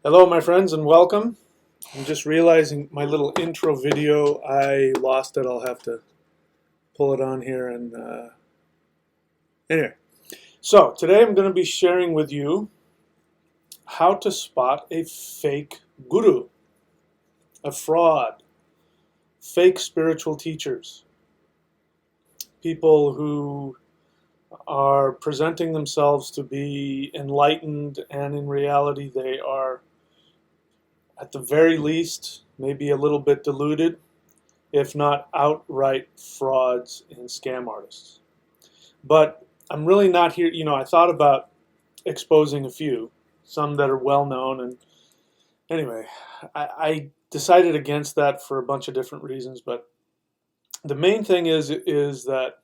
Hello, my friends, and welcome. I'm just realizing my little intro video, I lost it. I'll have to pull it on here. Anyway, so today I'm going to be sharing with you how to spot a fake guru, a fraud, fake spiritual teachers, people who are presenting themselves to be enlightened, and in reality, they are, at the very least, maybe a little bit deluded, if not outright frauds and scam artists. But I'm really not here, I thought about exposing a few, some that are well known. And anyway, I decided against that for a bunch of different reasons. But the main thing is that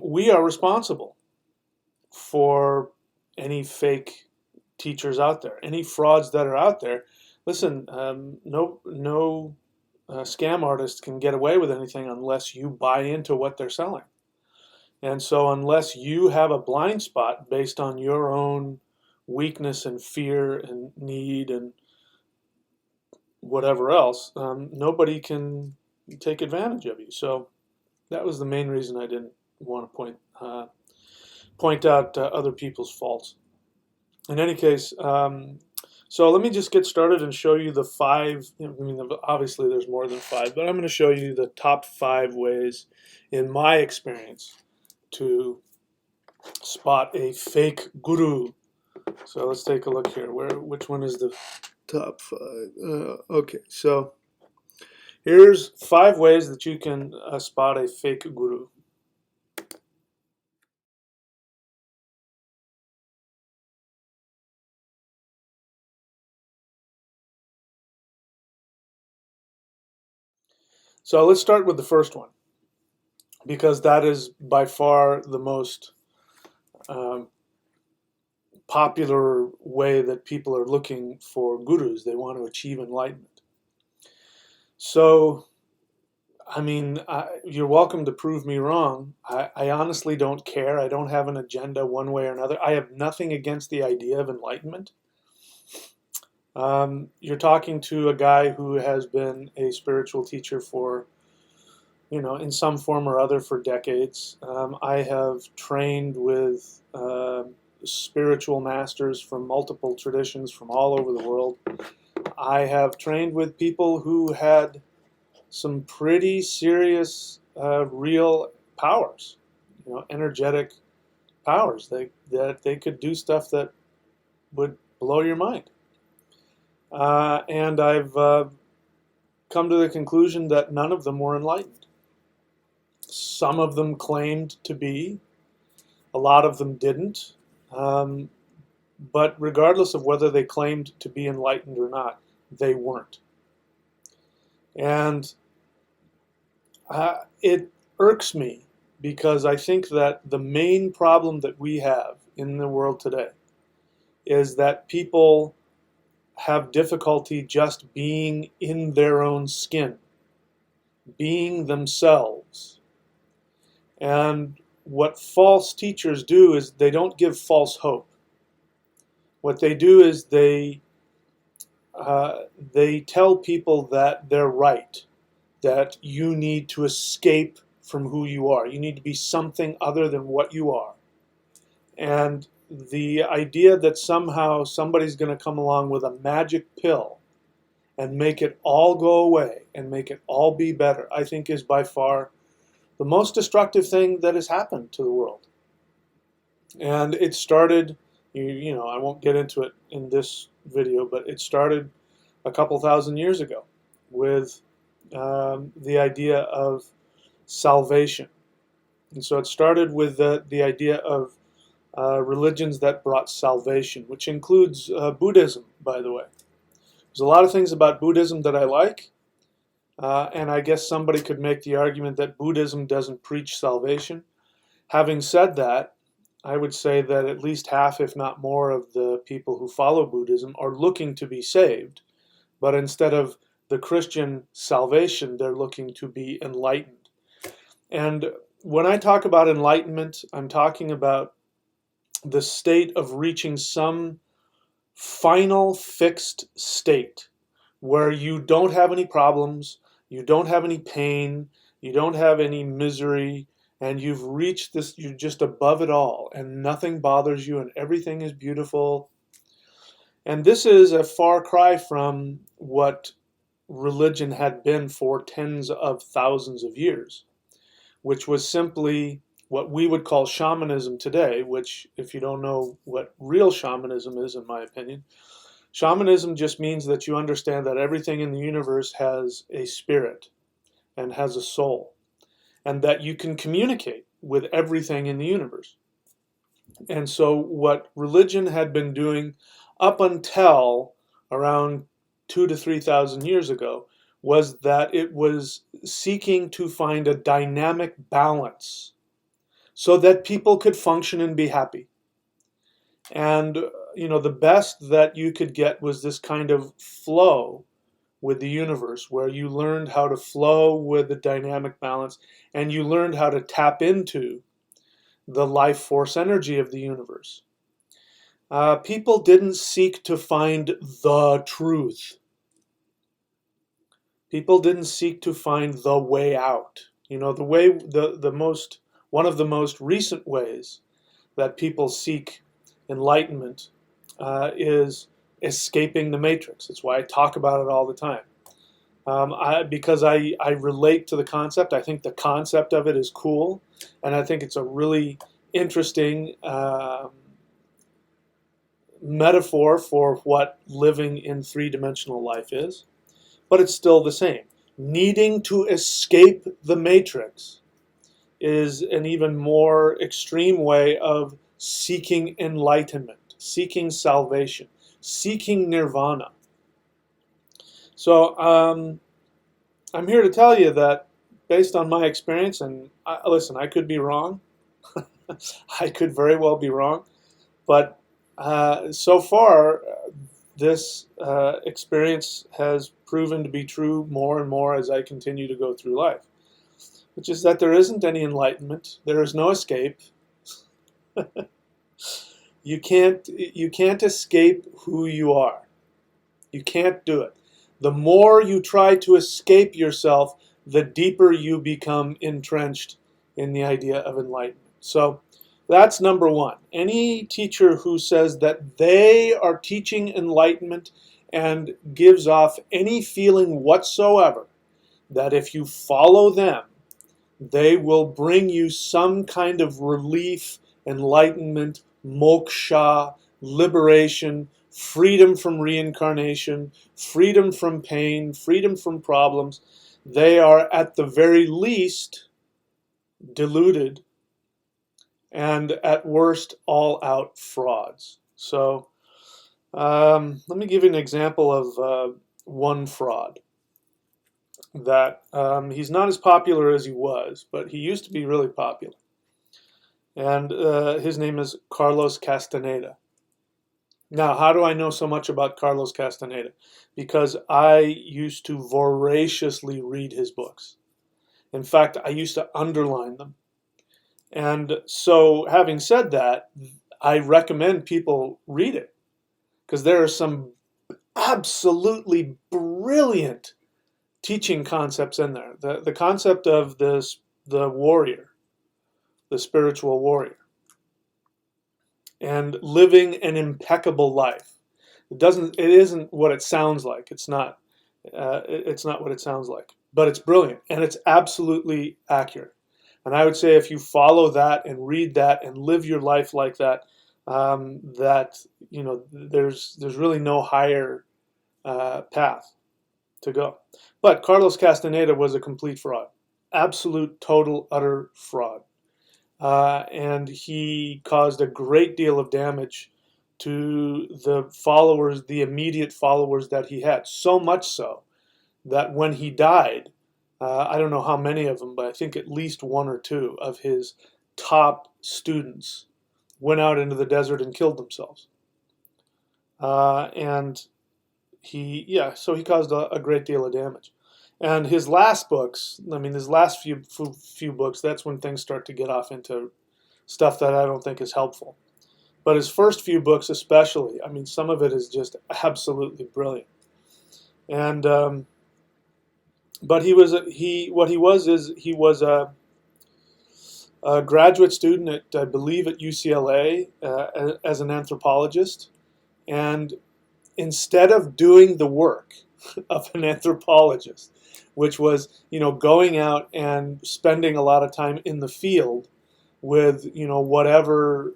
we are responsible for any fake teachers out there, any frauds that are out there. Listen, no scam artist can get away with anything unless you buy into what they're selling. And so unless you have a blind spot based on your own weakness and fear and need and whatever else, nobody can take advantage of you. So that was the main reason I didn't want to point out other people's faults. In any case, so let me just get started and show you the five. I mean, obviously there's more than five, but I'm going to show you the top 5 ways, in my experience, to spot a fake guru. So let's take a look here. Which one is the top 5? Okay, so here's 5 ways that you can spot a fake guru. So let's start with the first one, because that is by far the most um, popular way that people are looking for gurus. They want to achieve enlightenment. So, I mean, you're welcome to prove me wrong. I honestly don't care. I don't have an agenda one way or another. I have nothing against the idea of enlightenment. You're talking to a guy who has been a spiritual teacher for, in some form or other for decades. I have trained with spiritual masters from multiple traditions from all over the world. I have trained with people who had some pretty serious, real powers, energetic powers. That they could do stuff that would blow your mind. And I've come to the conclusion that none of them were enlightened. Some of them claimed to be, a lot of them didn't. But regardless of whether they claimed to be enlightened or not, they weren't. And it irks me, because I think that the main problem that we have in the world today is that people have difficulty just being in their own skin, being themselves. And what false teachers do is they don't give false hope. What they do is they tell people that they're right, that you need to escape from who you are. You need to be something other than what you are. And the idea that somehow somebody's going to come along with a magic pill and make it all go away and make it all be better, I think is by far the most destructive thing that has happened to the world. And it started, I won't get into it in this video, but it started a couple thousand years ago with the idea of salvation. And so it started with the idea of religions that brought salvation, which includes Buddhism, by the way. There's a lot of things about Buddhism that I like, and I guess somebody could make the argument that Buddhism doesn't preach salvation. Having said that, I would say that at least half, if not more, of the people who follow Buddhism are looking to be saved, but instead of the Christian salvation, they're looking to be enlightened. And when I talk about enlightenment, I'm talking about the state of reaching some final fixed state where you don't have any problems, you don't have any pain, you don't have any misery, and you've reached this, you're just above it all, and nothing bothers you, and everything is beautiful. And this is a far cry from what religion had been for tens of thousands of years, which was simply what we would call shamanism today, which, if you don't know what real shamanism is, in my opinion, shamanism just means that you understand that everything in the universe has a spirit and has a soul, and that you can communicate with everything in the universe. And so what religion had been doing up until around 2 to 3 thousand years ago was that it was seeking to find a dynamic balance so that people could function and be happy. And the best that you could get was this kind of flow with the universe, where you learned how to flow with the dynamic balance, and you learned how to tap into the life force energy of the universe. People didn't seek to find the truth. People didn't seek to find the way out. One of the most recent ways that people seek enlightenment is escaping the matrix. That's why I talk about it all the time. Because I relate to the concept. I think the concept of it is cool, and I think it's a really interesting metaphor for what living in three-dimensional life is. But it's still the same. Needing to escape the matrix is an even more extreme way of seeking enlightenment, seeking salvation, seeking nirvana. So I'm here to tell you that based on my experience, and listen, I could be wrong. I could very well be wrong. But so far, this experience has proven to be true more and more as I continue to go through life, which is that there isn't any enlightenment. There is no escape. You can't escape who you are. You can't do it. The more you try to escape yourself, the deeper you become entrenched in the idea of enlightenment. So that's number one. Any teacher who says that they are teaching enlightenment and gives off any feeling whatsoever that if you follow them, they will bring you some kind of relief, enlightenment, moksha, liberation, freedom from reincarnation, freedom from pain, freedom from problems, they are at the very least deluded, and at worst, all-out frauds. So let me give you an example of one fraud that he's not as popular as he was, but he used to be really popular. And his name is Carlos Castaneda. Now, how do I know so much about Carlos Castaneda? Because I used to voraciously read his books. In fact, I used to underline them. And so, having said that, I recommend people read it, because there are some absolutely brilliant teaching concepts in there. The concept of the warrior, the spiritual warrior, and living an impeccable life. It isn't what it sounds like. It's not what it sounds like, but it's brilliant, and it's absolutely accurate. And I would say if you follow that and read that and live your life like that, there's really no higher path to go. But Carlos Castaneda was a complete fraud, absolute, total, utter fraud, and he caused a great deal of damage to the followers, the immediate followers that he had. So much so that when he died, I don't know how many of them, but I think at least one or two of his top students went out into the desert and killed themselves. So he caused a great deal of damage. And his last books, his last few books, that's when things start to get off into stuff that I don't think is helpful. but his first few books especially, I mean, some of it is just absolutely brilliant. And but he was he was a graduate student at, I believe, at UCLA as an anthropologist, and instead of doing the work of an anthropologist, which was, going out and spending a lot of time in the field with, whatever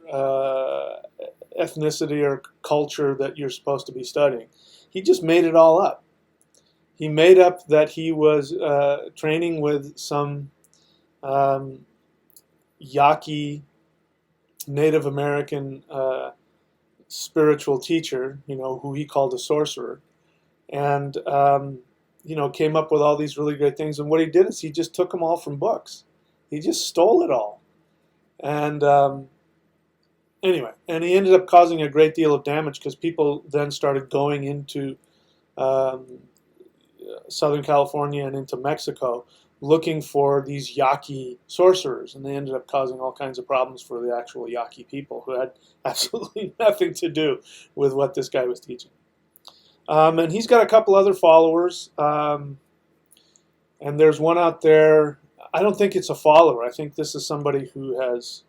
ethnicity or culture that you're supposed to be studying, he just made it all up. He made up that he was training with some Yaqui Native American spiritual teacher, who he called a sorcerer, and came up with all these really great things. And what he did is he just took them all from books. He just stole it all. And anyway, and he ended up causing a great deal of damage because people then started going into Southern California and into Mexico looking for these Yaqui sorcerers, and they ended up causing all kinds of problems for the actual Yaqui people who had absolutely nothing to do with what this guy was teaching. And he's got a couple other followers, and there's one out there. I don't think it's a follower. I think this is somebody who has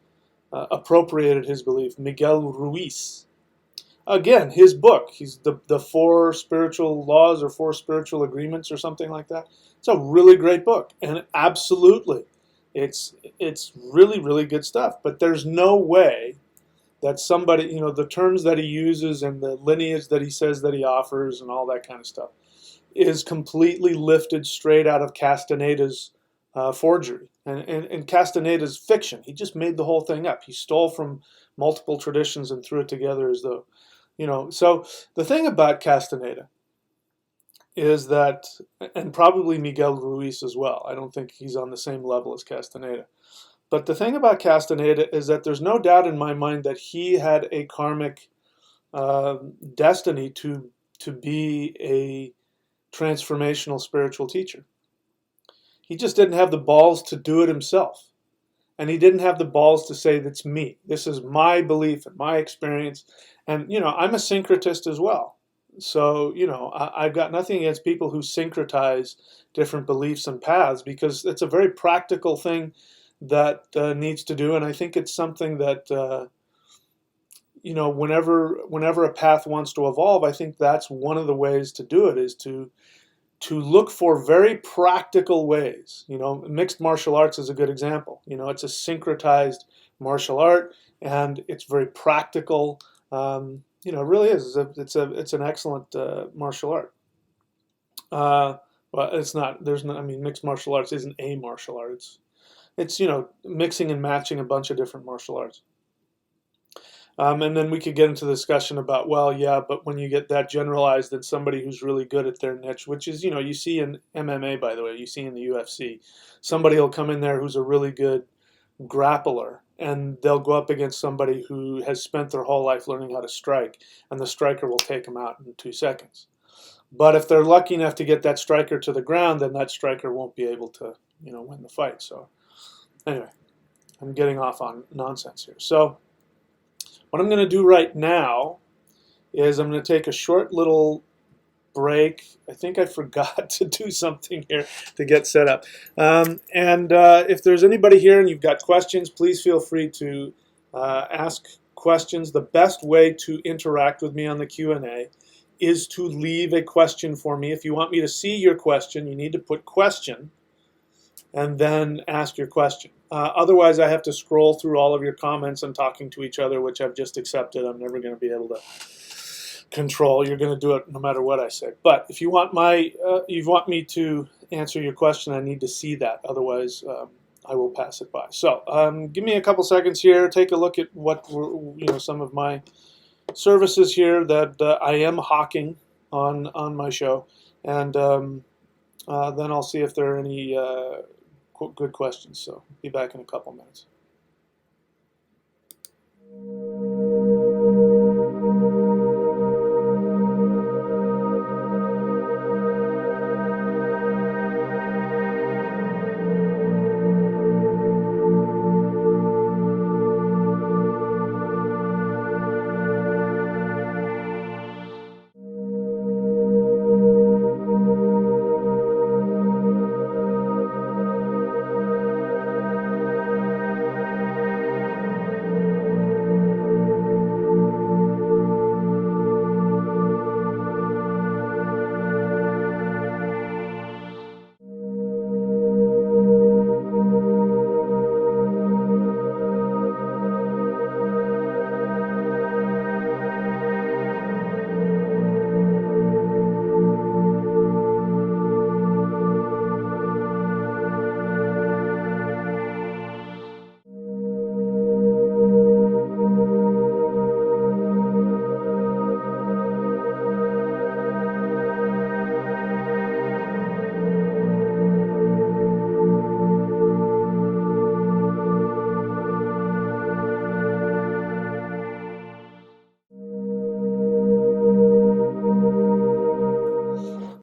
appropriated his belief, Miguel Ruiz. Again, his book, he's the Four Spiritual Laws or Four Spiritual Agreements or something like that. It's a really great book, and absolutely, it's really, really good stuff. But there's no way that somebody, the terms that he uses and the lineage that he says that he offers and all that kind of stuff is completely lifted straight out of Castaneda's forgery. And Castaneda's fiction. He just made the whole thing up. He stole from multiple traditions and threw it together as though, So the thing about Castaneda is that, and probably Miguel Ruiz as well, I don't think he's on the same level as Castaneda. But the thing about Castaneda is that there's no doubt in my mind that he had a karmic destiny to be a transformational spiritual teacher. He just didn't have the balls to do it himself. And he didn't have the balls to say, that's me. This is my belief and my experience. And, I'm a syncretist as well. So, I've got nothing against people who syncretize different beliefs and paths, because it's a very practical thing that needs to do. And I think it's something that, whenever a path wants to evolve, I think that's one of the ways to do it, is to look for very practical ways. Mixed martial arts is a good example. It's a syncretized martial art, and it's very practical. It really is. It's an excellent martial art. Well, it's not. There's no. I mean, mixed martial arts isn't a martial art. It's mixing and matching a bunch of different martial arts. And then we could get into the discussion about, well, yeah, but when you get that generalized, then somebody who's really good at their niche, which is, you see in MMA, by the way, you see in the UFC, somebody will come in there who's a really good grappler, and they'll go up against somebody who has spent their whole life learning how to strike, and the striker will take them out in 2 seconds. But if they're lucky enough to get that striker to the ground, then that striker won't be able to, win the fight. So anyway, I'm getting off on nonsense here. So what I'm going to do right now is I'm going to take a short little break. I think I forgot to do something here to get set up. If there's anybody here and you've got questions, please feel free to ask questions. The best way to interact with me on the Q&A is to leave a question for me. If you want me to see your question, you need to put question and then ask your question. Otherwise, I have to scroll through all of your comments and talking to each other, which I've just accepted. I'm never going to be able to control. You're going to do it no matter what I say. But if you want me to answer your question, I need to see that. Otherwise, I will pass it by. So give me a couple seconds here. Take a look at what some of my services here that I am hawking on my show, and then I'll see if there are any good questions. So be back in a couple minutes.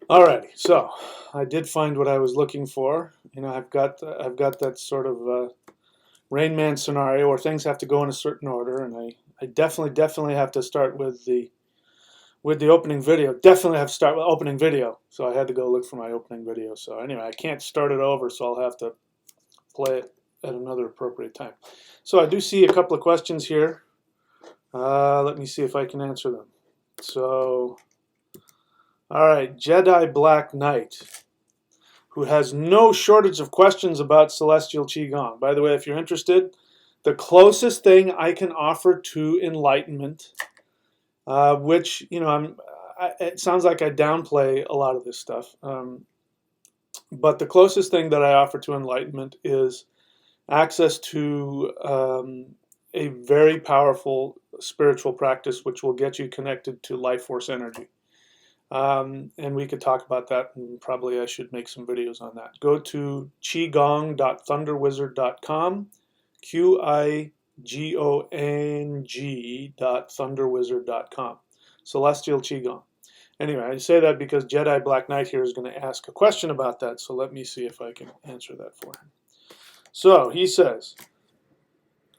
Alrighty, so I did find what I was looking for. You know, I've got that sort of Rain Man scenario where things have to go in a certain order, and I definitely have to start with the opening video. Definitely have to start with opening video. So I had to go look for my opening video. So anyway, I can't start it over, so I'll have to play it at another appropriate time. So I do see a couple of questions here. Let me see if I can answer them. So, all right, Jedi Black Knight, who has no shortage of questions about celestial Qigong. By the way, if you're interested, the closest thing I can offer to enlightenment, which, you know, it sounds like I downplay a lot of this stuff, but the closest thing that I offer to enlightenment is access to a very powerful spiritual practice which will get you connected to life force energy. And we could talk about that, and probably I should make some videos on that. Go to qigong.thunderwizard.com, qigong.thunderwizard.com, celestial Qigong. Anyway, I say that because Jedi Black Knight here is going to ask a question about that, so let me see if I can answer that for him. So he says,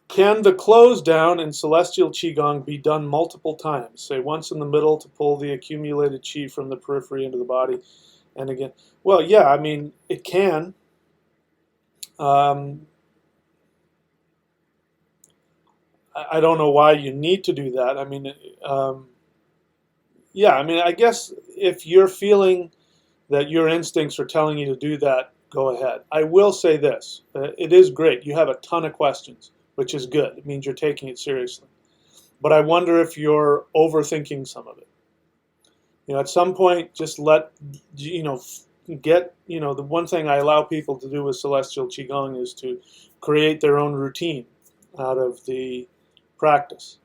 can the close down in celestial Qigong be done multiple times? Say once in the middle to pull the accumulated Qi from the periphery into the body, and again. Well, yeah, I mean, it can. I don't know why you need to do that. I mean, yeah, I mean, I guess if you're feeling that your instincts are telling you to do that, go ahead. I will say this. It is great. You have a ton of questions, which is good. It means you're taking it seriously. But I wonder if you're overthinking some of it. You know, at some point, just let, you know, get, you know, the one thing I allow people to do with celestial Qigong is to create their own routine out of the practice.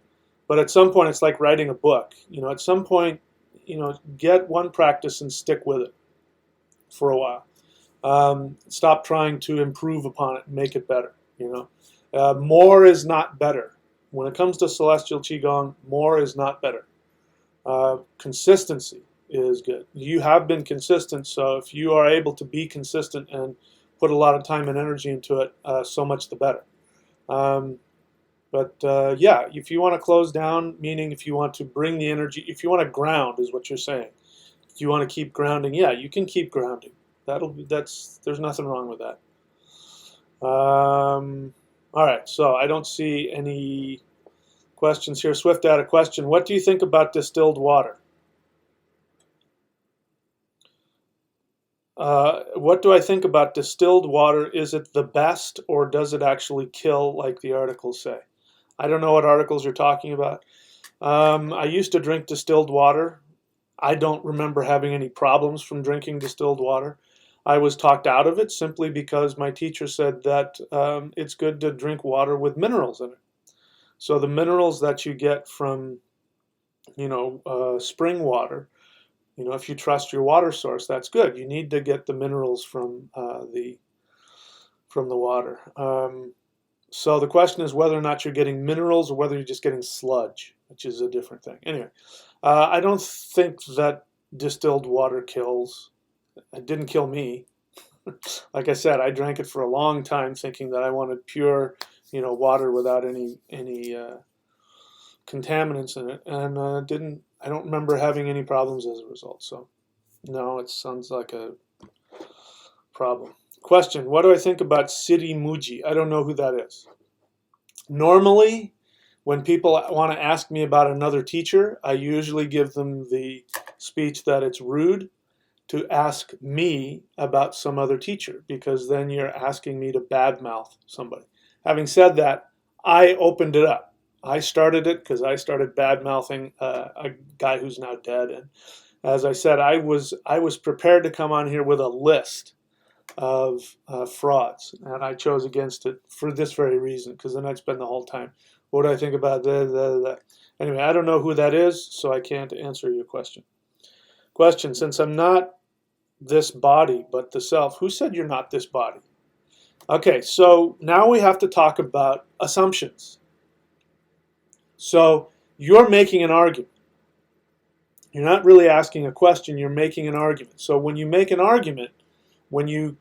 But at some point, it's like writing a book. You know, at some point, you know, get one practice and stick with it for a while. Stop trying to improve upon it and make it better. You know, more is not better. When it comes to celestial Qigong, more is not better. Consistency is good. You have been consistent, so if you are able to be consistent and put a lot of time and energy into it, so much the better. Yeah, if you want to close down, meaning if you want to bring the energy, if you want to ground, is what you're saying. If you want to keep grounding, yeah, you can keep grounding. There's nothing wrong with that. All right, so I don't see any questions here. Swift had a question. What do you think about distilled water? What do I think about distilled water? Is it the best, or does it actually kill like the articles say? I don't know what articles you're talking about. I used to drink distilled water. I don't remember having any problems from drinking distilled water. I was talked out of it simply because my teacher said that it's good to drink water with minerals in it. So the minerals that you get from, you know, spring water, you know, if you trust your water source, that's good. You need to get the minerals from the water. So the question is whether or not you're getting minerals or whether you're just getting sludge, which is a different thing. Anyway, I don't think that distilled water kills. It didn't kill me. Like I said, I drank it for a long time thinking that I wanted pure, you know, water without any contaminants in it, and didn't. I don't remember having any problems as a result. So, no, it sounds like a problem. Question: what do I think about Siddhi Muji? I don't know who that is. Normally, when people want to ask me about another teacher, I usually give them the speech that it's rude to ask me about some other teacher, because then you're asking me to badmouth somebody. Having said that, I opened it up. I started it because I started badmouthing a guy who's now dead. And as I said, I was prepared to come on here with a list of frauds, and I chose against it for this very reason, because then I'd spend the whole time, what do I think about that? Anyway, I don't know who that is, so I can't answer your question. Question: since I'm not this body but the self, who said you're not this body? Okay, so now we have to talk about assumptions. So you're making an argument. You're not really asking a question, you're making an argument. So when you make an argument, when you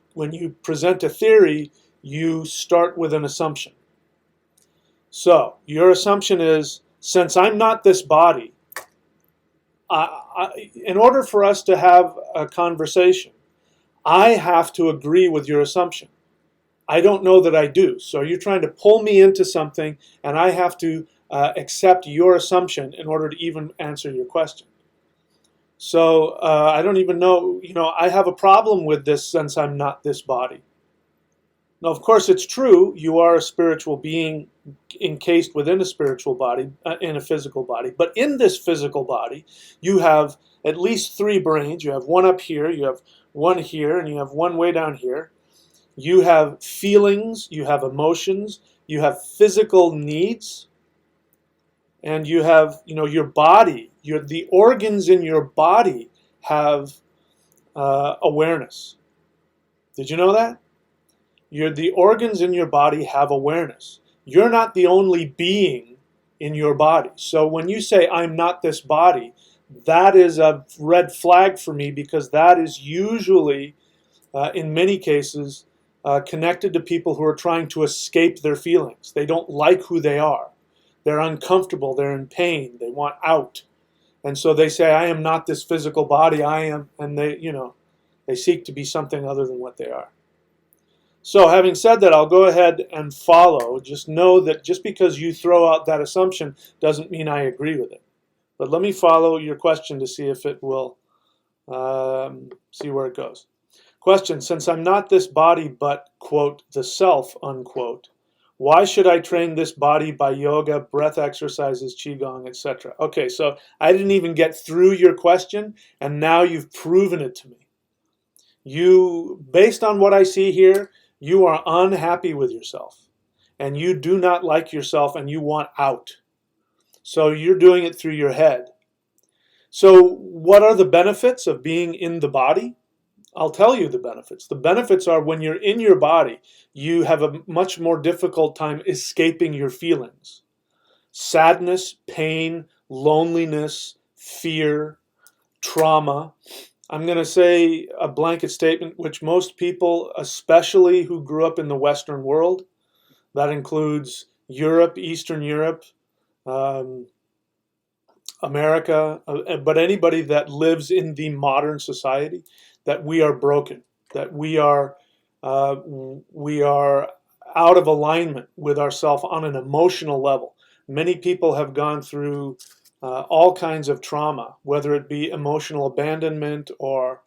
present a theory, you start with an assumption. So your assumption is, since I'm not this body, in order for us to have a conversation, I have to agree with your assumption. I don't know that I do. So you're trying to pull me into something, and I have to accept your assumption in order to even answer your question. So I don't even know, I have a problem with this since I'm not this body. Now, of course, it's true, you are a spiritual being encased within a spiritual body, in a physical body. But in this physical body, you have at least 3 brains. You have one up here, you have one here, and you have one way down here. You have feelings, you have emotions, you have physical needs, and you have, your body. The organs in your body have awareness. Did you know that? The organs in your body have awareness. You're not the only being in your body. So when you say, I'm not this body, that is a red flag for me, because that is usually, in many cases, connected to people who are trying to escape their feelings. They don't like who they are. They're uncomfortable. They're in pain. They want out. And so they say, I am not this physical body. I am, and they seek to be something other than what they are. So having said that, I'll go ahead and follow. Just know that just because you throw out that assumption doesn't mean I agree with it. But let me follow your question to see if it will, see where it goes. Question, since I'm not this body but, quote, the self, unquote, why should I train this body by yoga, breath exercises, Qigong, etc.? Okay, so I didn't even get through your question, and now you've proven it to me. Based on what I see here, you are unhappy with yourself, and you do not like yourself, and you want out. So you're doing it through your head. So what are the benefits of being in the body? I'll tell you the benefits. The benefits are, when you're in your body, you have a much more difficult time escaping your feelings. Sadness, pain, loneliness, fear, trauma. I'm going to say a blanket statement, which most people, especially who grew up in the Western world, that includes Europe, Eastern Europe, America, but anybody that lives in the modern society, that we are broken, that we are out of alignment with ourselves on an emotional level. Many people have gone through all kinds of trauma, whether it be emotional abandonment or,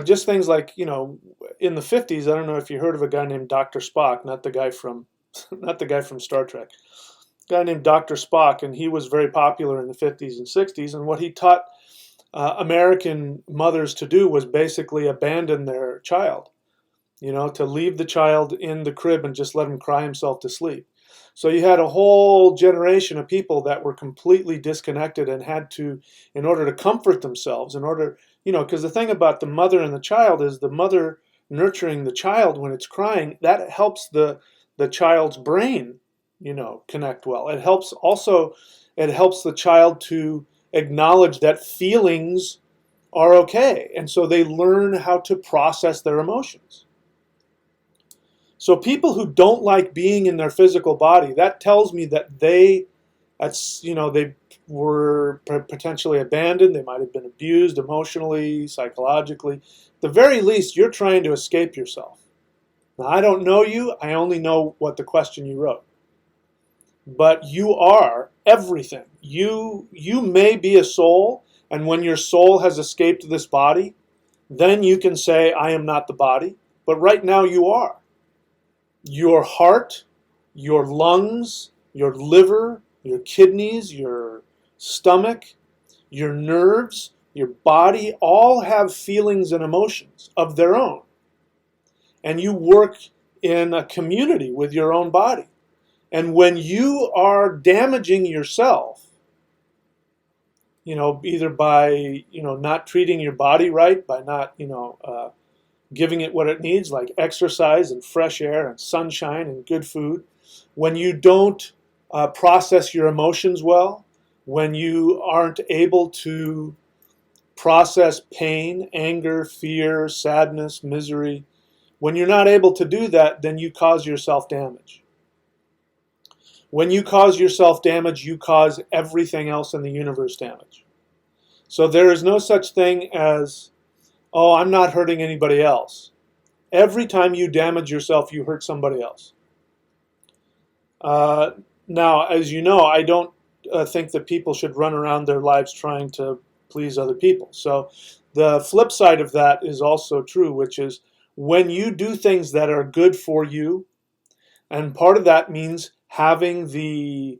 just things like, in the 50s, I don't know if you heard of a guy named Dr. Spock, not the guy from Star Trek. A guy named Dr. Spock, and he was very popular in the 50s and 60s, and what he taught American mothers to do was basically abandon their child, to leave the child in the crib and just let him cry himself to sleep. So you had a whole generation of people that were completely disconnected and had to, in order to comfort themselves, because the thing about the mother and the child is, the mother nurturing the child when it's crying, that helps the child's brain, connect well. It helps the child to acknowledge that feelings are okay, and so they learn how to process their emotions. So people who don't like being in their physical body, that tells me that they were potentially abandoned. They might have been abused emotionally, psychologically. At the very least, you're trying to escape yourself. Now, I don't know you. I only know what the question you wrote. But you are everything. You may be a soul, and when your soul has escaped this body, then you can say, I am not the body. But right now you are. Your heart, your lungs, your liver, your kidneys, your stomach, your nerves, your body, all have feelings and emotions of their own. And you work in a community with your own body. And when you are damaging yourself, either by, not treating your body right, by not, giving it what it needs, like exercise and fresh air and sunshine and good food, when you don't process your emotions well, when you aren't able to process pain, anger, fear, sadness, misery. When you're not able to do that, then you cause yourself damage. When you cause yourself damage, you cause everything else in the universe damage. So there is no such thing as, oh, I'm not hurting anybody else. Every time you damage yourself, you hurt somebody else. Uh, Now, as you know, I don't think that people should run around their lives trying to please other people. So the flip side of that is also true, which is when you do things that are good for you, and part of that means having the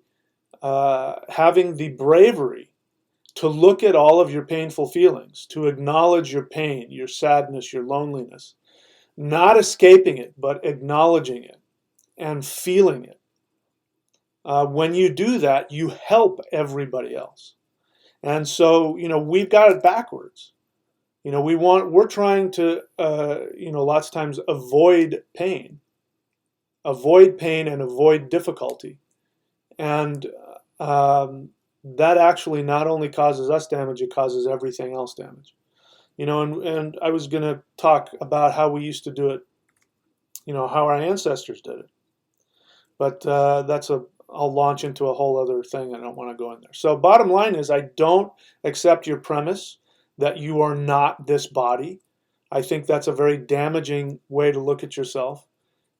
bravery to look at all of your painful feelings, to acknowledge your pain, your sadness, your loneliness, not escaping it, but acknowledging it and feeling it. When you do that, you help everybody else. And so, we've got it backwards. We're trying to, lots of times avoid pain and avoid difficulty. And that actually not only causes us damage, it causes everything else damage. And I was going to talk about how we used to do it, how our ancestors did it. But I'll launch into a whole other thing. I don't want to go in there. So bottom line is I don't accept your premise that you are not this body. I think that's a very damaging way to look at yourself.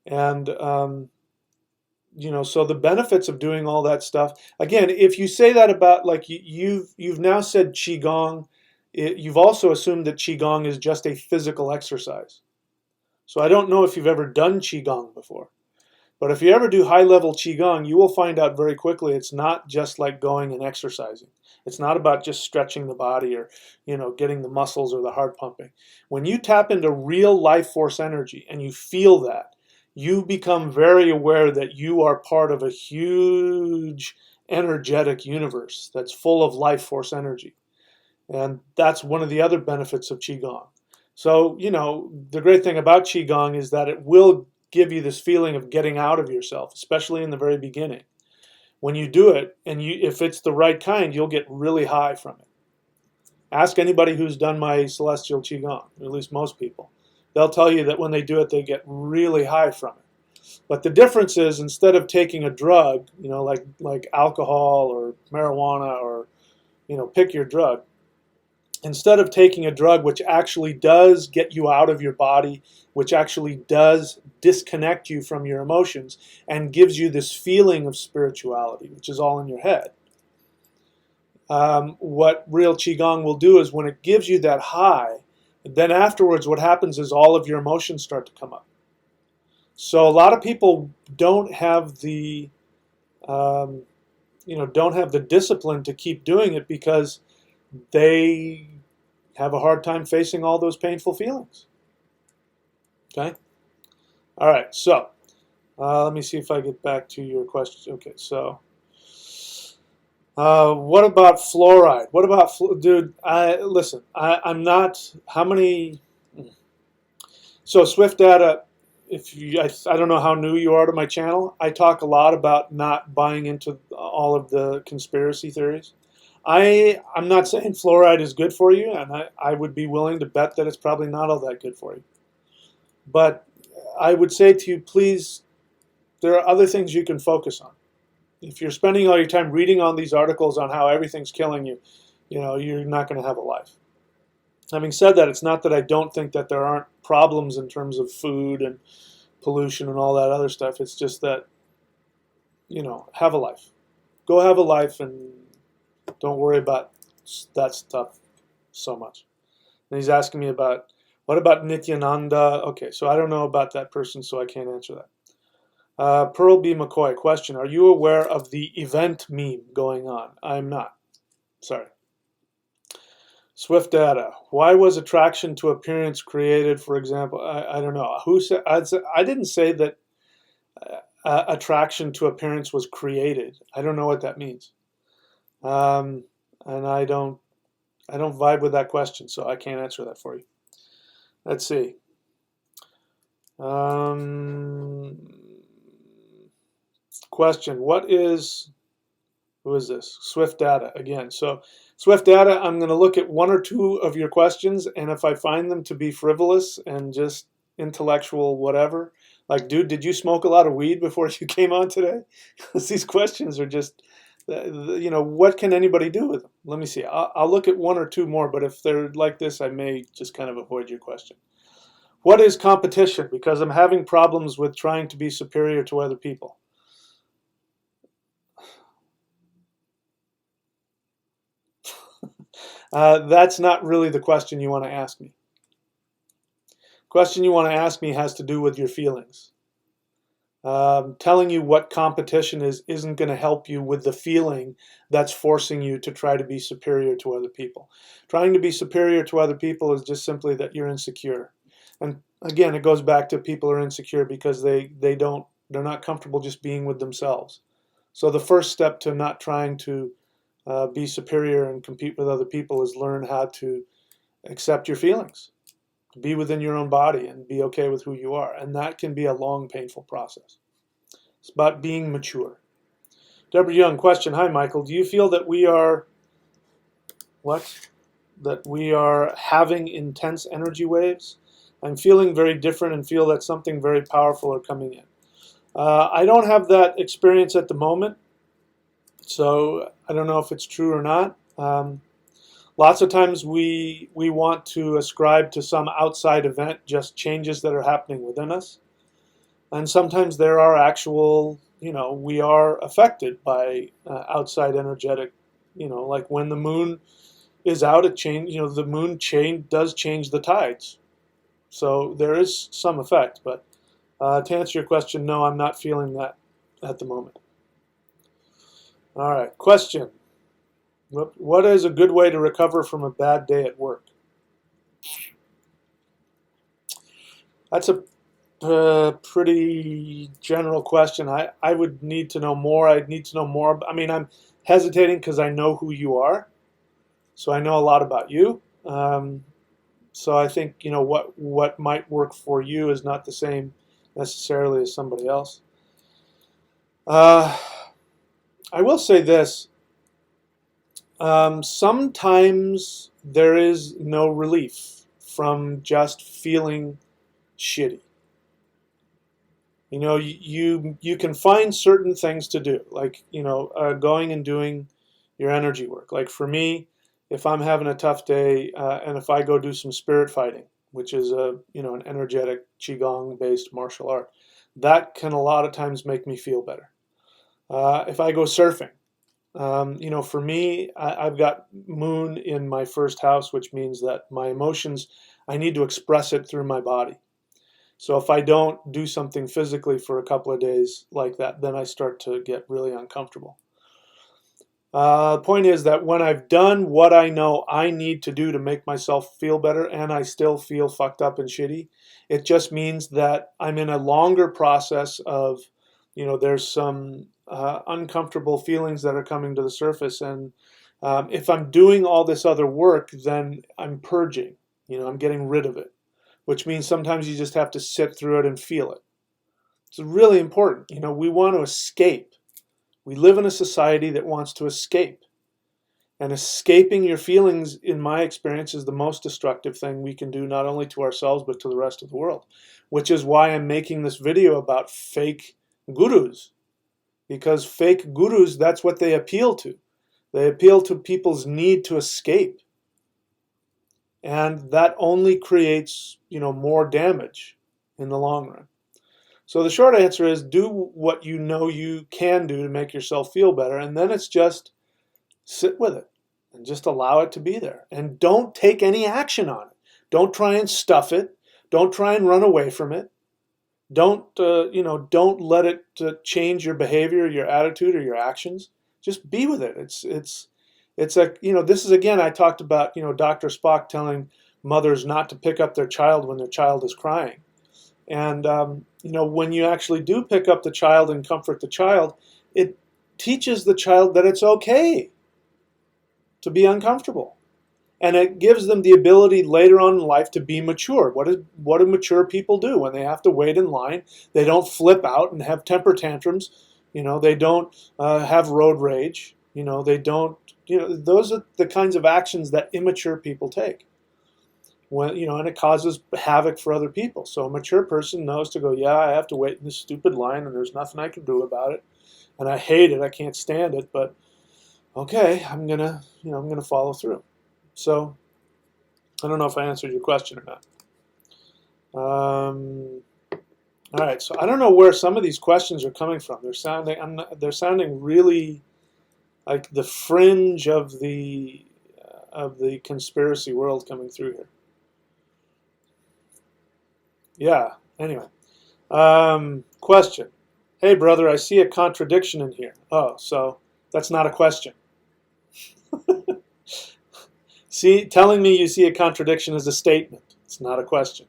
And, so the benefits of doing all that stuff, again, if you say that about, like, you've now said Qigong, you've also assumed that Qigong is just a physical exercise. So I don't know if you've ever done Qigong before. But if you ever do high-level Qigong, you will find out very quickly it's not just like going and exercising. It's not about just stretching the body or, getting the muscles or the heart pumping. When you tap into real life force energy and you feel that, you become very aware that you are part of a huge energetic universe that's full of life force energy. And that's one of the other benefits of Qigong. So, the great thing about Qigong is that it will give you this feeling of getting out of yourself, especially in the very beginning. When you do it, and if it's the right kind, you'll get really high from it. Ask anybody who's done my celestial Qigong, or at least most people. They'll tell you that when they do it, they get really high from it. But the difference is, instead of taking a drug, like alcohol or marijuana or, pick your drug, instead of taking a drug which actually does get you out of your body, which actually does disconnect you from your emotions and gives you this feeling of spirituality, which is all in your head. What real Qigong will do is when it gives you that high, then afterwards what happens is all of your emotions start to come up. So a lot of people don't have the discipline to keep doing it because they have a hard time facing all those painful feelings. Okay? All right, so let me see if I get back to your question. Okay, so what about fluoride? What about, dude, I'm not, how many, so Swift Data, I don't know how new you are to my channel. I talk a lot about not buying into all of the conspiracy theories. I'm not saying fluoride is good for you, and I would be willing to bet that it's probably not all that good for you. But I would say to you, please, there are other things you can focus on. If you're spending all your time reading on these articles on how everything's killing you, you're not going to have a life. Having said that, it's not that I don't think that there aren't problems in terms of food and pollution and all that other stuff. It's just that, have a life. Go have a life and don't worry about that stuff so much. And he's asking me about, what about Nityananda? Okay, so I don't know about that person, so I can't answer that. Pearl B. McCoy, question, are you aware of the event meme going on? I'm not. Sorry. Swift Data, why was attraction to appearance created, for example? I don't know. Who said? I didn't say that attraction to appearance was created. I don't know what that means. And I don't vibe with that question, so I can't answer that for you. Let's see. Question, who is this? Swift Data, again. So Swift Data, I'm going to look at one or two of your questions, and if I find them to be frivolous and just intellectual whatever, like, dude, did you smoke a lot of weed before you came on today? Because these questions are just, what can anybody do with them? Let me see. I'll look at one or two more, but if they're like this, I may just kind of avoid your question. What is competition? Because I'm having problems with trying to be superior to other people. That's not really the question you want to ask me. The question you want to ask me has to do with your feelings. Telling you what competition is isn't going to help you with the feeling that's forcing you to try to be superior to other people. Trying to be superior to other people is just simply that you're insecure. And again, it goes back to people are insecure because they're not comfortable just being with themselves. So the first step to not trying to be superior and compete with other people is learn how to accept your feelings, be within your own body, and be okay with who you are. And that can be a long, painful process. It's about being mature. Deborah Young, question. Hi, Michael. Do you feel that we are having intense energy waves? I'm feeling very different and feel that something very powerful are coming in. I don't have that experience at the moment, so I don't know if it's true or not. Lots of times we want to ascribe to some outside event just changes that are happening within us. And sometimes there are actual, we are affected by outside energetic, like when the moon is out, the moon does change the tides. So there is some effect, but to answer your question, no, I'm not feeling that at the moment. All right, question. What is a good way to recover from a bad day at work? That's a pretty general question. I would need to know more. I'd need to know more. I mean, I'm hesitating because I know who you are. So I know a lot about you. So I think, what might work for you is not the same necessarily as somebody else. I will say this. Sometimes there is no relief from just feeling shitty. You can find certain things to do, like, going and doing your energy work. Like for me, if I'm having a tough day, and if I go do some spirit fighting, which is an energetic Qigong based martial art, that can a lot of times make me feel better. If I go surfing, for me, I've got moon in my first house, which means that my emotions, I need to express it through my body. So if I don't do something physically for a couple of days like that, then I start to get really uncomfortable. The point is that when I've done what I know I need to do to make myself feel better and I still feel fucked up and shitty, it just means that I'm in a longer process of, there's some uncomfortable feelings that are coming to the surface. And if I'm doing all this other work, then I'm purging, I'm getting rid of it, which means sometimes you just have to sit through it and feel it. It's really important. We want to escape. We live in a society that wants to escape. And escaping your feelings, in my experience, is the most destructive thing we can do, not only to ourselves, but to the rest of the world. Which is why I'm making this video about fake gurus. Because fake gurus, that's what they appeal to. They appeal to people's need to escape. And that only creates, more damage in the long run. So the short answer is do what you know you can do to make yourself feel better, and then it's just sit with it and just allow it to be there. And don't take any action on it. Don't try and stuff it. Don't try and run away from it. Don't let it change your behavior, your attitude, or your actions. Just be with it. It's this is, again, I talked about, Dr. Spock telling mothers not to pick up their child when their child is crying. And, when you actually do pick up the child and comfort the child, it teaches the child that it's okay to be uncomfortable. And it gives them the ability later on in life to be mature. What do mature people do when they have to wait in line? They don't flip out and have temper tantrums. They don't have road rage. They don't those are the kinds of actions that immature people take. When, and it causes havoc for other people. So a mature person knows to go, yeah, I have to wait in this stupid line, and there's nothing I can do about it, and I hate it, I can't stand it, but okay, I'm gonna follow through. So I don't know if I answered your question or not. All right, so I don't know where some of these questions are coming from. They're sounding really like the fringe of the conspiracy world coming through here. Yeah. Anyway, question. Hey, brother, I see a contradiction in here. Oh, so that's not a question. See, telling me you see a contradiction is a statement. It's not a question.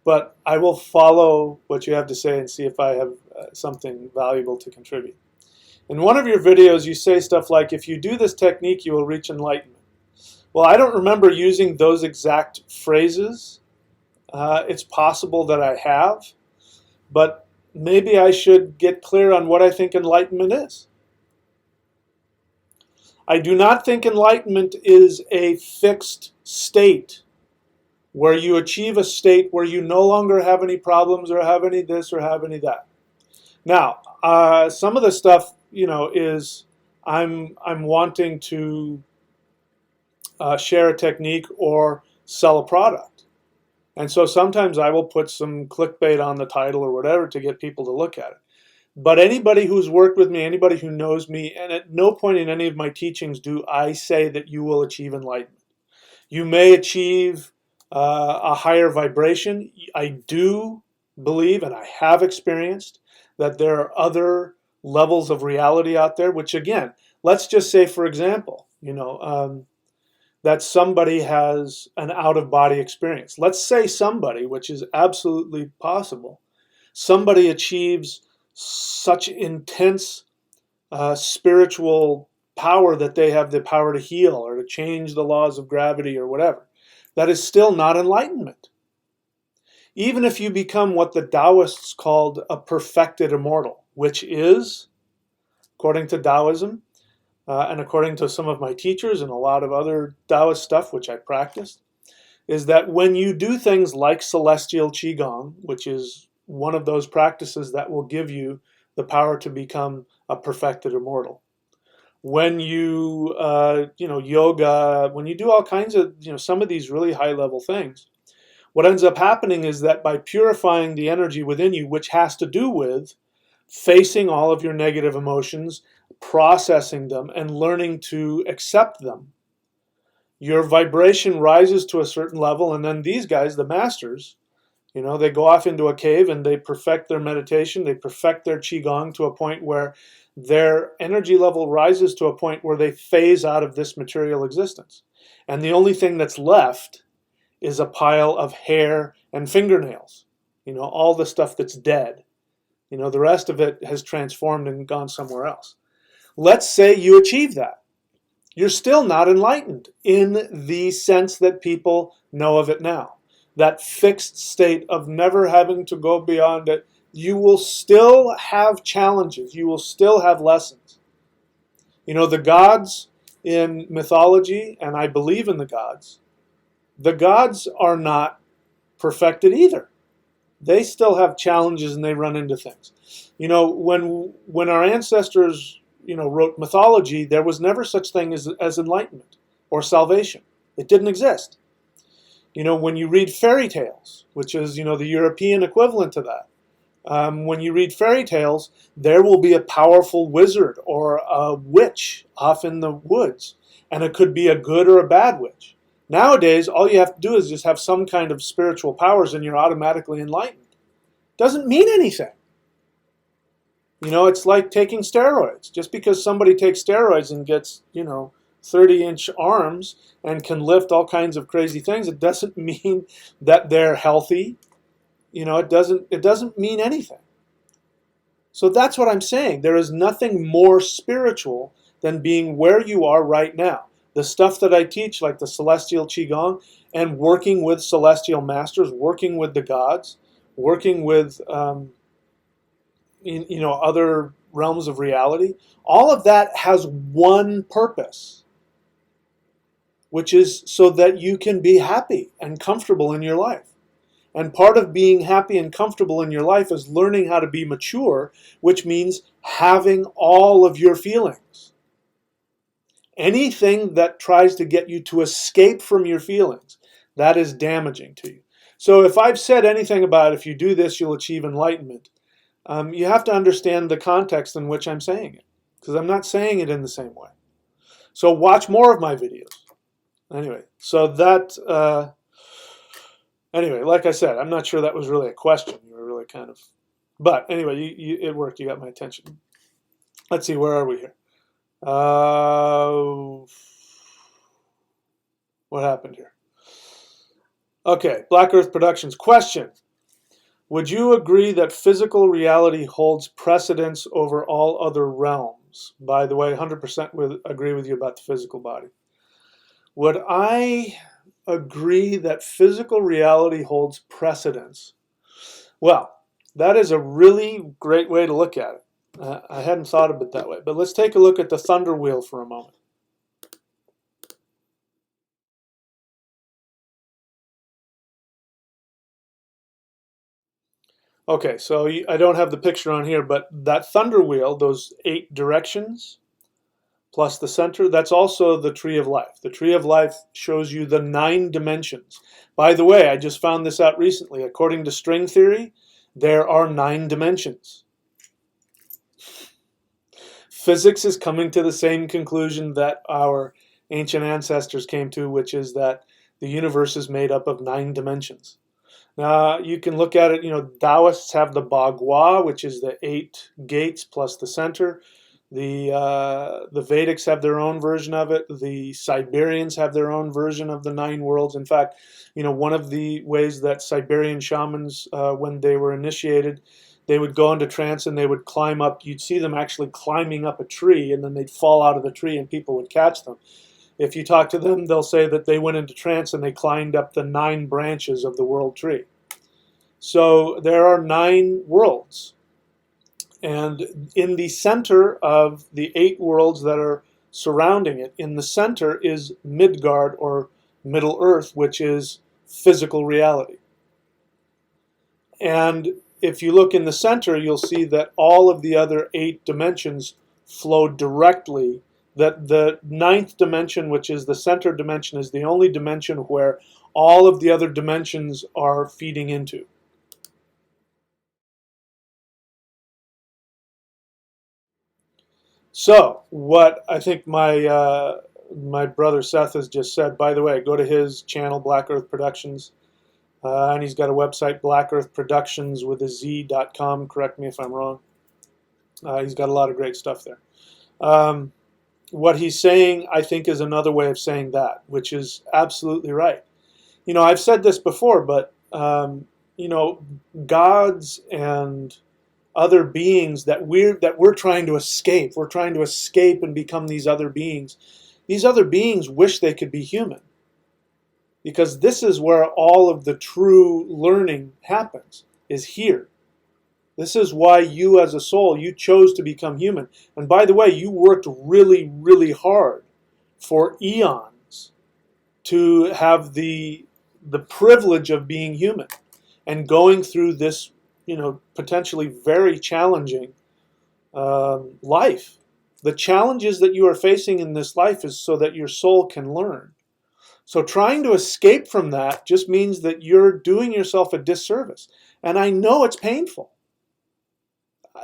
But I will follow what you have to say and see if I have something valuable to contribute. In one of your videos, you say stuff like, if you do this technique, you will reach enlightenment. Well, I don't remember using those exact phrases. It's possible that I have, but maybe I should get clear on what I think enlightenment is. I do not think enlightenment is a fixed state where you achieve a state where you no longer have any problems or have any this or have any that. Now, some of the stuff, is I'm wanting to share a technique or sell a product. And so sometimes I will put some clickbait on the title or whatever to get people to look at it. But anybody who's worked with me, anybody who knows me, and at no point in any of my teachings do I say that you will achieve enlightenment. You may achieve a higher vibration. I do believe, and I have experienced, that there are other levels of reality out there, which again, let's just say, for example, that somebody has an out-of-body experience. Let's say somebody, which is absolutely possible, somebody achieves such intense spiritual power that they have the power to heal or to change the laws of gravity or whatever. That is still not enlightenment. Even if you become what the Taoists called a perfected immortal, which is, according to Taoism, and according to some of my teachers and a lot of other Taoist stuff, which I practiced, is that when you do things like celestial Qigong, which is one of those practices that will give you the power to become a perfected immortal. When you, yoga, when you do all kinds of, some of these really high level things, what ends up happening is that by purifying the energy within you, which has to do with facing all of your negative emotions, processing them, and learning to accept them, your vibration rises to a certain level, and then these guys, the masters, they go off into a cave and they perfect their meditation, they perfect their Qigong to a point where their energy level rises to a point where they phase out of this material existence. And the only thing that's left is a pile of hair and fingernails, all the stuff that's dead. The rest of it has transformed and gone somewhere else. Let's say you achieve that. You're still not enlightened in the sense that people know of it now. That fixed state of never having to go beyond it. You will still have challenges. You will still have lessons. The gods in mythology, and I believe in the gods are not perfected either. They still have challenges and they run into things. When our ancestors, wrote mythology, there was never such thing as enlightenment or salvation. It didn't exist. When you read fairy tales, which is, the European equivalent to that, when you read fairy tales, there will be a powerful wizard or a witch off in the woods, and it could be a good or a bad witch. Nowadays, all you have to do is just have some kind of spiritual powers and you're automatically enlightened. Doesn't mean anything. It's like taking steroids. Just because somebody takes steroids and gets, 30-inch arms and can lift all kinds of crazy things, it doesn't mean that they're healthy. It doesn't mean anything. So that's what I'm saying. There is nothing more spiritual than being where you are right now. The stuff that I teach, like the celestial Qigong, and working with celestial masters, working with the gods, working with other realms of reality, all of that has one purpose. which is so that you can be happy and comfortable in your life. And part of being happy and comfortable in your life is learning how to be mature, which means having all of your feelings. Anything that tries to get you to escape from your feelings, that is damaging to you. So if I've said anything about if you do this, you'll achieve enlightenment, you have to understand the context in which I'm saying it, because I'm not saying it in the same way. So watch more of my videos. Anyway, so that, anyway, like I said, I'm not sure that was really a question. You were really kind of, but anyway, it worked. You got my attention. Let's see, where are we here? What happened here? Okay, Black Earth Productions. Question. Would you agree that physical reality holds precedence over all other realms? By the way, 100% agree with you about the physical body. Would I agree that physical reality holds precedence? Well, that is a really great way to look at it. I hadn't thought of it that way. But let's take a look at the thunder wheel for a moment. Okay, so I don't have the picture on here, but that thunder wheel, those 8 directions, plus the center, that's also the tree of life. The tree of life shows you the 9 dimensions. By the way, I just found this out recently. According to string theory, there are 9 dimensions. Physics is coming to the same conclusion that our ancient ancestors came to, which is that the universe is made up of 9 dimensions. Now, you can look at it, Taoists have the Bagua, which is the 8 gates plus the center. The Vedics have their own version of it. The Siberians have their own version of the 9 worlds. In fact, one of the ways that Siberian shamans, when they were initiated, they would go into trance and they would climb up. You'd see them actually climbing up a tree, and then they'd fall out of the tree and people would catch them. If you talk to them, they'll say that they went into trance and they climbed up the 9 branches of the world tree. So there are 9 worlds. And in the center of the 8 worlds that are surrounding it, in the center is Midgard, or Middle Earth, which is physical reality. And if you look in the center, you'll see that all of the other 8 dimensions flow directly. That the 9th dimension, which is the center dimension, is the only dimension where all of the other dimensions are feeding into. So, what I think my brother Seth has just said, by the way, go to his channel, Black Earth Productions, and he's got a website, blackearthproductions with a Z.com. Correct me if I'm wrong. He's got a lot of great stuff there. What he's saying, I think, is another way of saying that, which is absolutely right. I've said this before, but, gods and other beings that we're trying to escape. We're trying to escape and become these other beings. These other beings wish they could be human, because this is where all of the true learning happens, is here. This is why you as a soul, you chose to become human. And by the way, you worked really, really hard for eons to have the privilege of being human and going through this, potentially very challenging life. The challenges that you are facing in this life is so that your soul can learn. So trying to escape from that just means that you're doing yourself a disservice. And I know it's painful.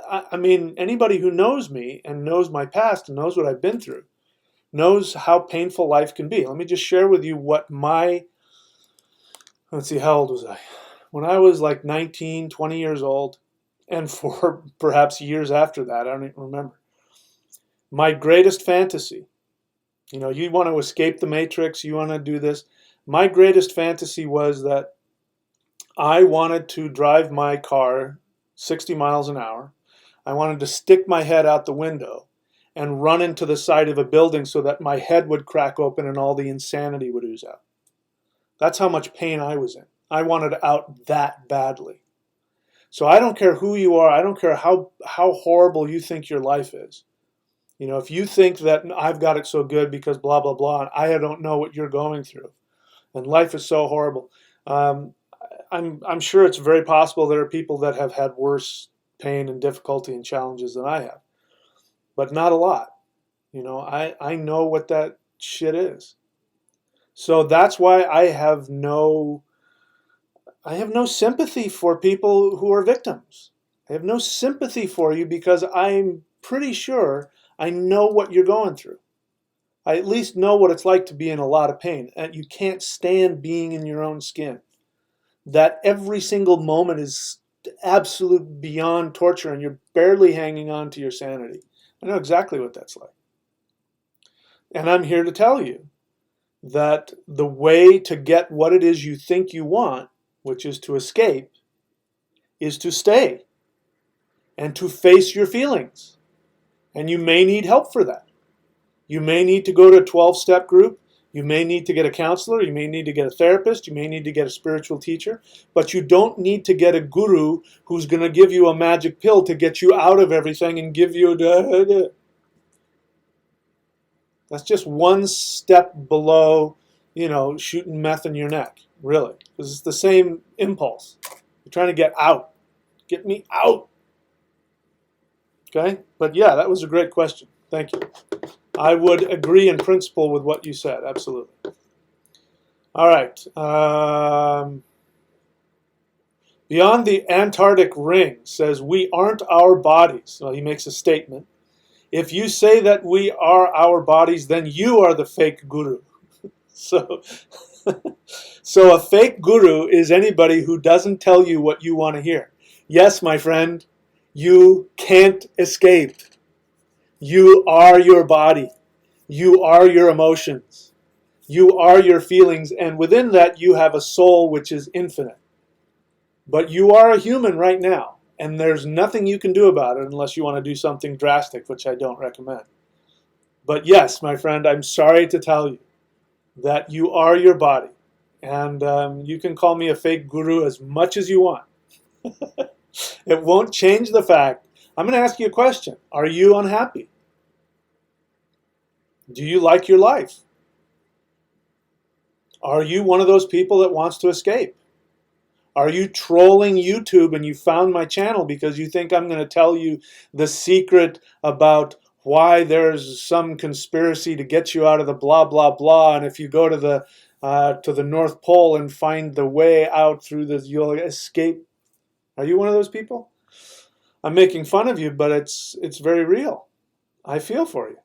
I mean, anybody who knows me and knows my past and knows what I've been through knows how painful life can be. Let me just share with you what let's see, how old was I? When I was like 19, 20 years old, and for perhaps years after that, I don't even remember. My greatest fantasy, you want to escape the matrix, you want to do this. My greatest fantasy was that I wanted to drive my car 60 miles an hour. I wanted to stick my head out the window and run into the side of a building so that my head would crack open and all the insanity would ooze out. That's how much pain I was in. I wanted out that badly. So I don't care who you are. I don't care how horrible you think your life is. You know, if you think that I've got it so good because blah, blah, blah, and I don't know what you're going through, and life is so horrible, um, I'm sure it's very possible there are people that have had worse pain and difficulty and challenges than I have, but not a lot. You know, I know what that shit is. So that's why I have no sympathy for people who are victims. I have no sympathy for you because I'm pretty sure I know what you're going through. I at least know what it's like to be in a lot of pain, and you can't stand being in your own skin. That every single moment is absolute beyond torture and you're barely hanging on to your sanity. I know exactly what that's like. And I'm here to tell you that the way to get what it is you think you want, which is to escape, is to stay and to face your feelings. And you may need help for that. You may need to go to a 12-step group. You may need to get a counselor. You may need to get a therapist. You may need to get a spiritual teacher. But you don't need to get a guru who's going to give you a magic pill to get you out of everything and give you a... That's just one step below, you know, shooting meth in your neck, really. Because it's the same impulse. You're trying to get out. Get me out. Okay? But yeah, that was a great question. Thank you. I would agree in principle with what you said. Absolutely. All right. Beyond the Antarctic Ring says, we aren't our bodies. Well, he makes a statement. If you say that we are our bodies, then you are the fake guru. So, so a fake guru is anybody who doesn't tell you what you want to hear. Yes, my friend, you can't escape. You are your body. You are your emotions. You are your feelings. And within that, you have a soul which is infinite. But you are a human right now. And there's nothing you can do about it unless you want to do something drastic, which I don't recommend. But yes, my friend, I'm sorry to tell you that you are your body. And you can call me a fake guru as much as you want. It won't change the fact. I'm going to ask you a question. Are you unhappy? Do you like your life? Are you one of those people that wants to escape? Are you trolling YouTube and you found my channel because you think I'm going to tell you the secret about why there's some conspiracy to get you out of the blah, blah, blah, and if you go to the North Pole and find the way out through this, you'll escape? Are you one of those people? I'm making fun of you, but it's very real. I feel for you.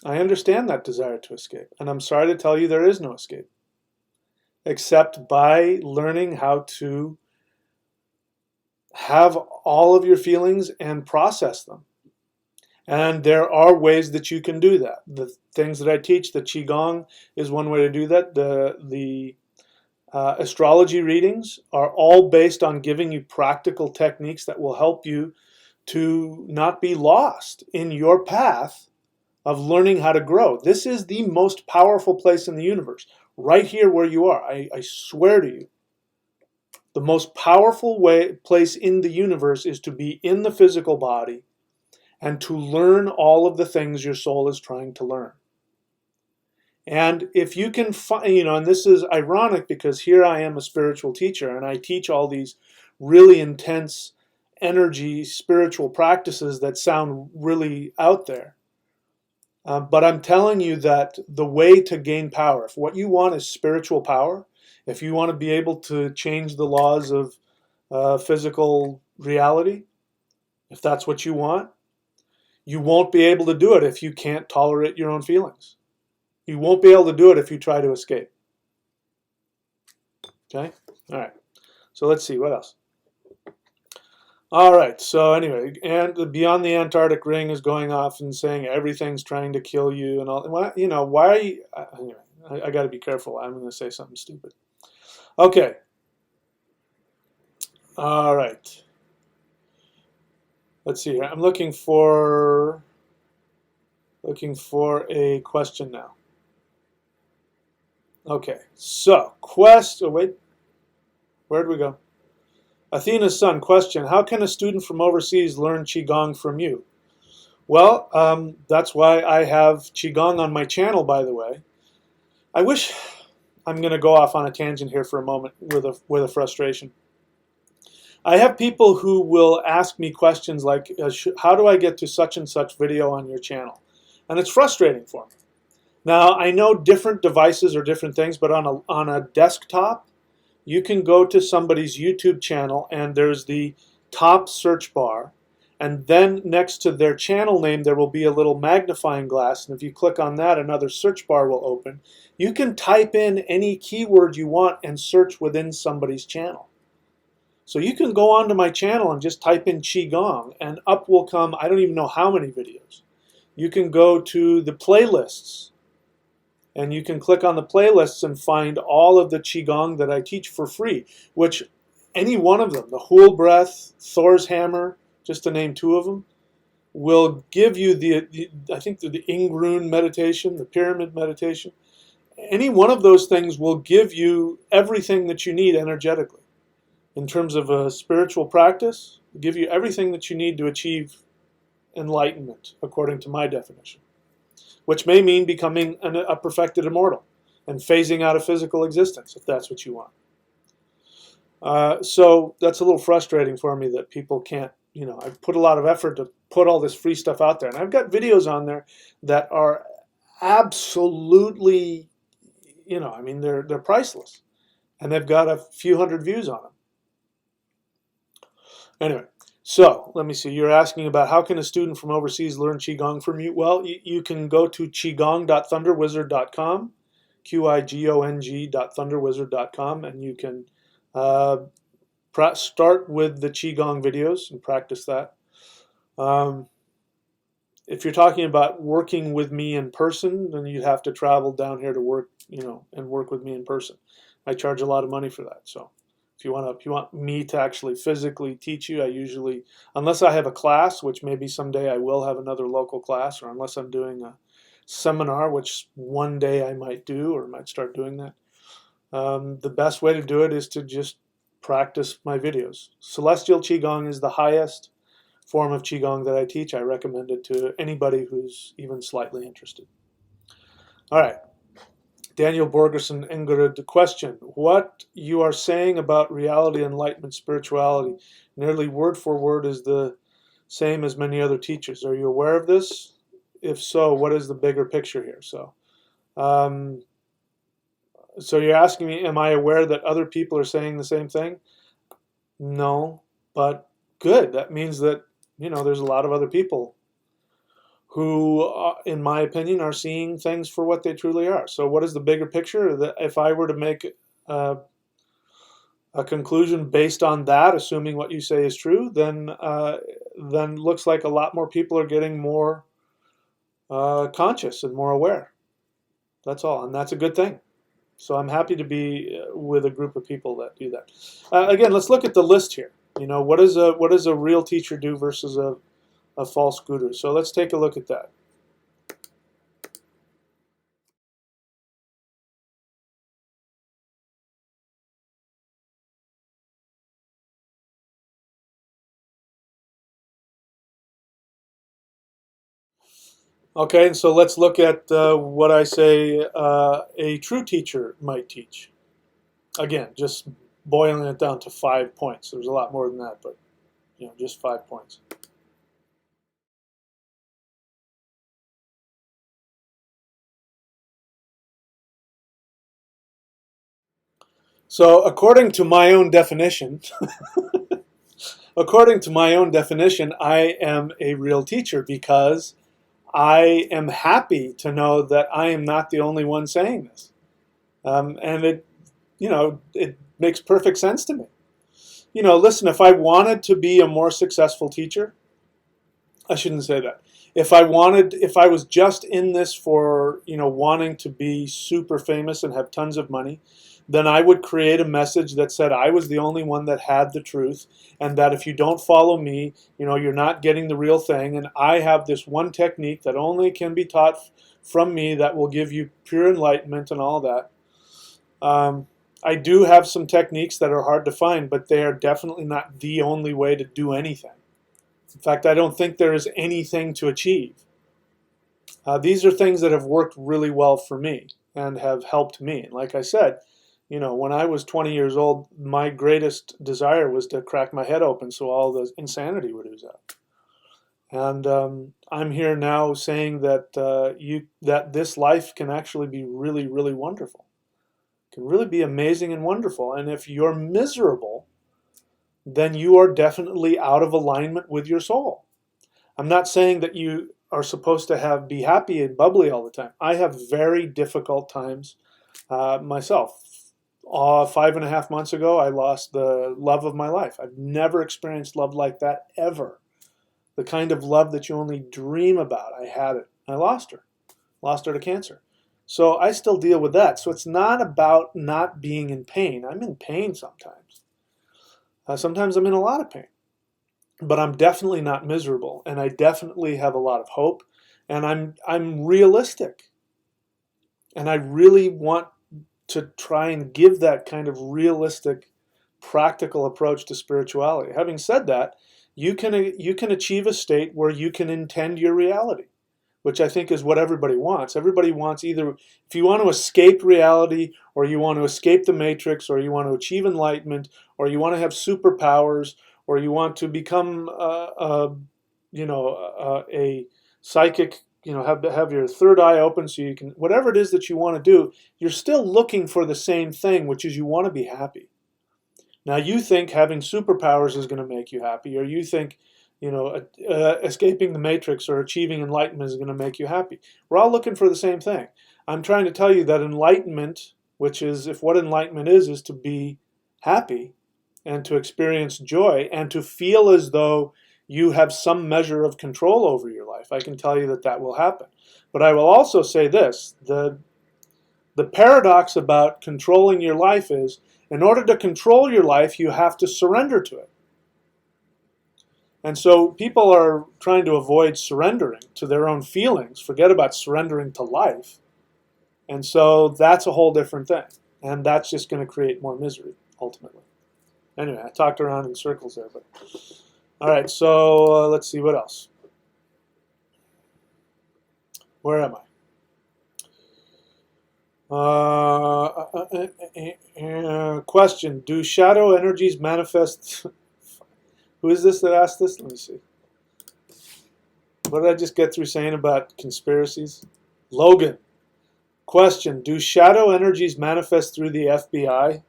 I understand that desire to escape, and I'm sorry to tell you there is no escape. Except by learning how to have all of your feelings and process them. And there are ways that you can do that. The things that I teach, the Qigong is one way to do that. The astrology readings are all based on giving you practical techniques that will help you to not be lost in your path of learning how to grow. This is the most powerful place in the universe. Right here where you are, I swear to you, the most powerful place in the universe is to be in the physical body and to learn all of the things your soul is trying to learn. And if you can find, you know, and this is ironic because here I am a spiritual teacher and I teach all these really intense energy spiritual practices that sound really out there. But I'm telling you that the way to gain power, if what you want is spiritual power, if you want to be able to change the laws of physical reality, if that's what you want, you won't be able to do it if you can't tolerate your own feelings. You won't be able to do it if you try to escape. Okay? All right. So let's see, what else? All right, so anyway, and Beyond the Antarctic Ring is going off and saying everything's trying to kill you and all. Why, you know, why are you, anyway, I got to be careful. I'm going to say something stupid. Okay. All right. Let's see here. I'm looking for a question now. Okay, so oh wait, where'd we go? Athena's son, question, how can a student from overseas learn Qigong from you? Well, that's why I have Qigong on my channel, by the way. I wish, I'm going to go off on a tangent here for a moment with a frustration. I have people who will ask me questions like, how do I get to such and such video on your channel? And it's frustrating for me. Now, I know different devices are different things, but on a desktop, you can go to somebody's YouTube channel and there's the top search bar, and then next to their channel name there will be a little magnifying glass, and if you click on that, another search bar will open. You can type in any keyword you want and search within somebody's channel. So you can go onto my channel and just type in Qigong, and up will come, I don't even know how many videos. You can go to the playlists, and you can click on the playlists and find all of the Qigong that I teach for free, which any one of them, the Hool Breath, Thor's Hammer, just to name two of them, will give you I think the Ingrun meditation, the pyramid meditation. Any one of those things will give you everything that you need energetically. In terms of a spiritual practice, give you everything that you need to achieve enlightenment, according to my definition, which may mean becoming a perfected immortal and phasing out of physical existence, if that's what you want. So that's a little frustrating for me that people can't, I've put a lot of effort to put all this free stuff out there. And I've got videos on there that are absolutely, they're priceless. And they've got a few hundred views on them. Anyway, so let me see. You're asking about how can a student from overseas learn Qigong from you? Well, you can go to qigong.thunderwizard.com, qigong.thunderwizard.com, and you can start with the Qigong videos and practice that. If you're talking about working with me in person, then you'd have to travel down here to work, and work with me in person. I charge a lot of money for that, so. If you want me to actually physically teach you, I usually, unless I have a class, which maybe someday I will have another local class, or unless I'm doing a seminar, which one day I might do or might start doing that. The best way to do it is to just practice my videos. Celestial Qigong is the highest form of Qigong that I teach. I recommend it to anybody who's even slightly interested. All right. Daniel Borgerson Engerud, the question, what you are saying about reality, enlightenment, spirituality, nearly word for word is the same as many other teachers. Are you aware of this? If so, what is the bigger picture here? So you're asking me, am I aware that other people are saying the same thing? No, but good. That means that, there's a lot of other people who, in my opinion, are seeing things for what they truly are. So what is the bigger picture? That if I were to make a conclusion based on that, assuming what you say is true, then looks like a lot more people are getting more conscious and more aware. That's all, and that's a good thing. So I'm happy to be with a group of people that do that. Again, let's look at the list here. What does a real teacher do versus a false guru? So let's take a look at that. Okay, so let's look at what I say a true teacher might teach. Again, just boiling it down to 5 points. There's a lot more than that, but just 5 points. So according to my own definition, I am a real teacher because I am happy to know that I am not the only one saying this. And it makes perfect sense to me. Listen, if I wanted to be a more successful teacher, I shouldn't say that. If I was just in this for, wanting to be super famous and have tons of money, then I would create a message that said I was the only one that had the truth, and that if you don't follow me, you're not getting the real thing, and I have this one technique that only can be taught from me that will give you pure enlightenment and all that. I do have some techniques that are hard to find, but they are definitely not the only way to do anything. In fact, I don't think there is anything to achieve. These are things that have worked really well for me and have helped me. And like I said, when I was 20 years old, my greatest desire was to crack my head open so all the insanity would ooze out. And I'm here now saying that that this life can actually be really, really wonderful. It can really be amazing and wonderful. And if you're miserable, then you are definitely out of alignment with your soul. I'm not saying that you are supposed to be happy and bubbly all the time. I have very difficult times myself. 5.5 months ago, I lost the love of my life. I've never experienced love like that ever. The kind of love that you only dream about. I had it. I lost her. Lost her to cancer. So I still deal with that. So it's not about not being in pain. I'm in pain sometimes. Sometimes I'm in a lot of pain. But I'm definitely not miserable, and I definitely have a lot of hope, and I'm realistic. And I really want to try and give that kind of realistic, practical approach to spirituality. Having said that, you can achieve a state where you can intend your reality, which I think is what everybody wants. Everybody wants either, if you want to escape reality, or you want to escape the matrix, or you want to achieve enlightenment, or you want to have superpowers, or you want to become a psychic, have your third eye open so you can, whatever it is that you want to do, you're still looking for the same thing, which is you want to be happy. Now you think having superpowers is going to make you happy, or you think, escaping the matrix or achieving enlightenment is going to make you happy. We're all looking for the same thing. I'm trying to tell you that enlightenment, which is, if what enlightenment is to be happy and to experience joy and to feel as though you have some measure of control over your life. I can tell you that that will happen. But I will also say this, the paradox about controlling your life is, in order to control your life, you have to surrender to it. And so people are trying to avoid surrendering to their own feelings, forget about surrendering to life. And so that's a whole different thing. And that's just going to create more misery, ultimately. Anyway, I talked around in circles there. But all right, so let's see what else. Where am I? Question: do shadow energies manifest? Who is this that asked this? Let me see. What did I just get through saying about conspiracies? Logan. Question: do shadow energies manifest through the FBI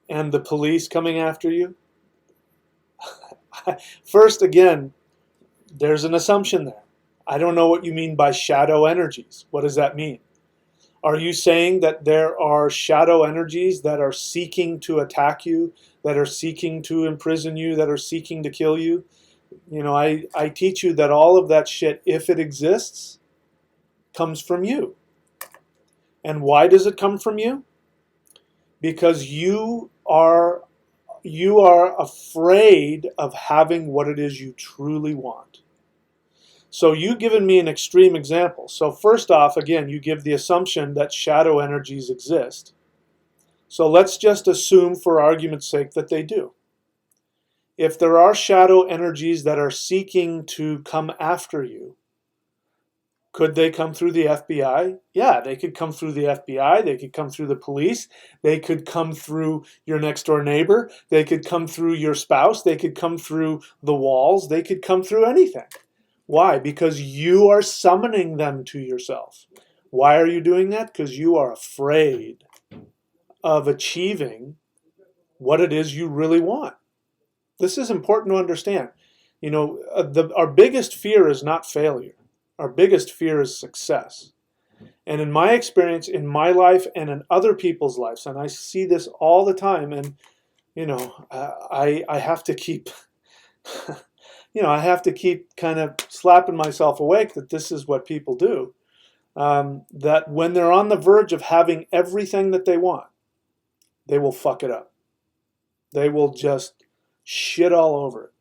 and the police coming after you? First, again, there's an assumption there. I don't know what you mean by shadow energies. What does that mean? Are you saying that there are shadow energies that are seeking to attack you, that are seeking to imprison you, that are seeking to kill you? I teach you that all of that shit, if it exists, comes from you. And why does it come from you? Because you are afraid of having what it is you truly want. So you've given me an extreme example. So first off, again, you give the assumption that shadow energies exist. So let's just assume, for argument's sake, that they do. If there are shadow energies that are seeking to come after you, could they come through the FBI? Yeah, they could come through the FBI. They could come through the police. They could come through your next door neighbor. They could come through your spouse. They could come through the walls. They could come through anything. Why? Because you are summoning them to yourself. Why are you doing that? Because you are afraid of achieving what it is you really want. This is important to understand. Our biggest fear is not failure. Our biggest fear is success. And in my experience, in my life and in other people's lives, and I see this all the time, and I have to keep I have to keep kind of slapping myself awake that this is what people do. That when they're on the verge of having everything that they want, they will fuck it up. They will just shit all over it.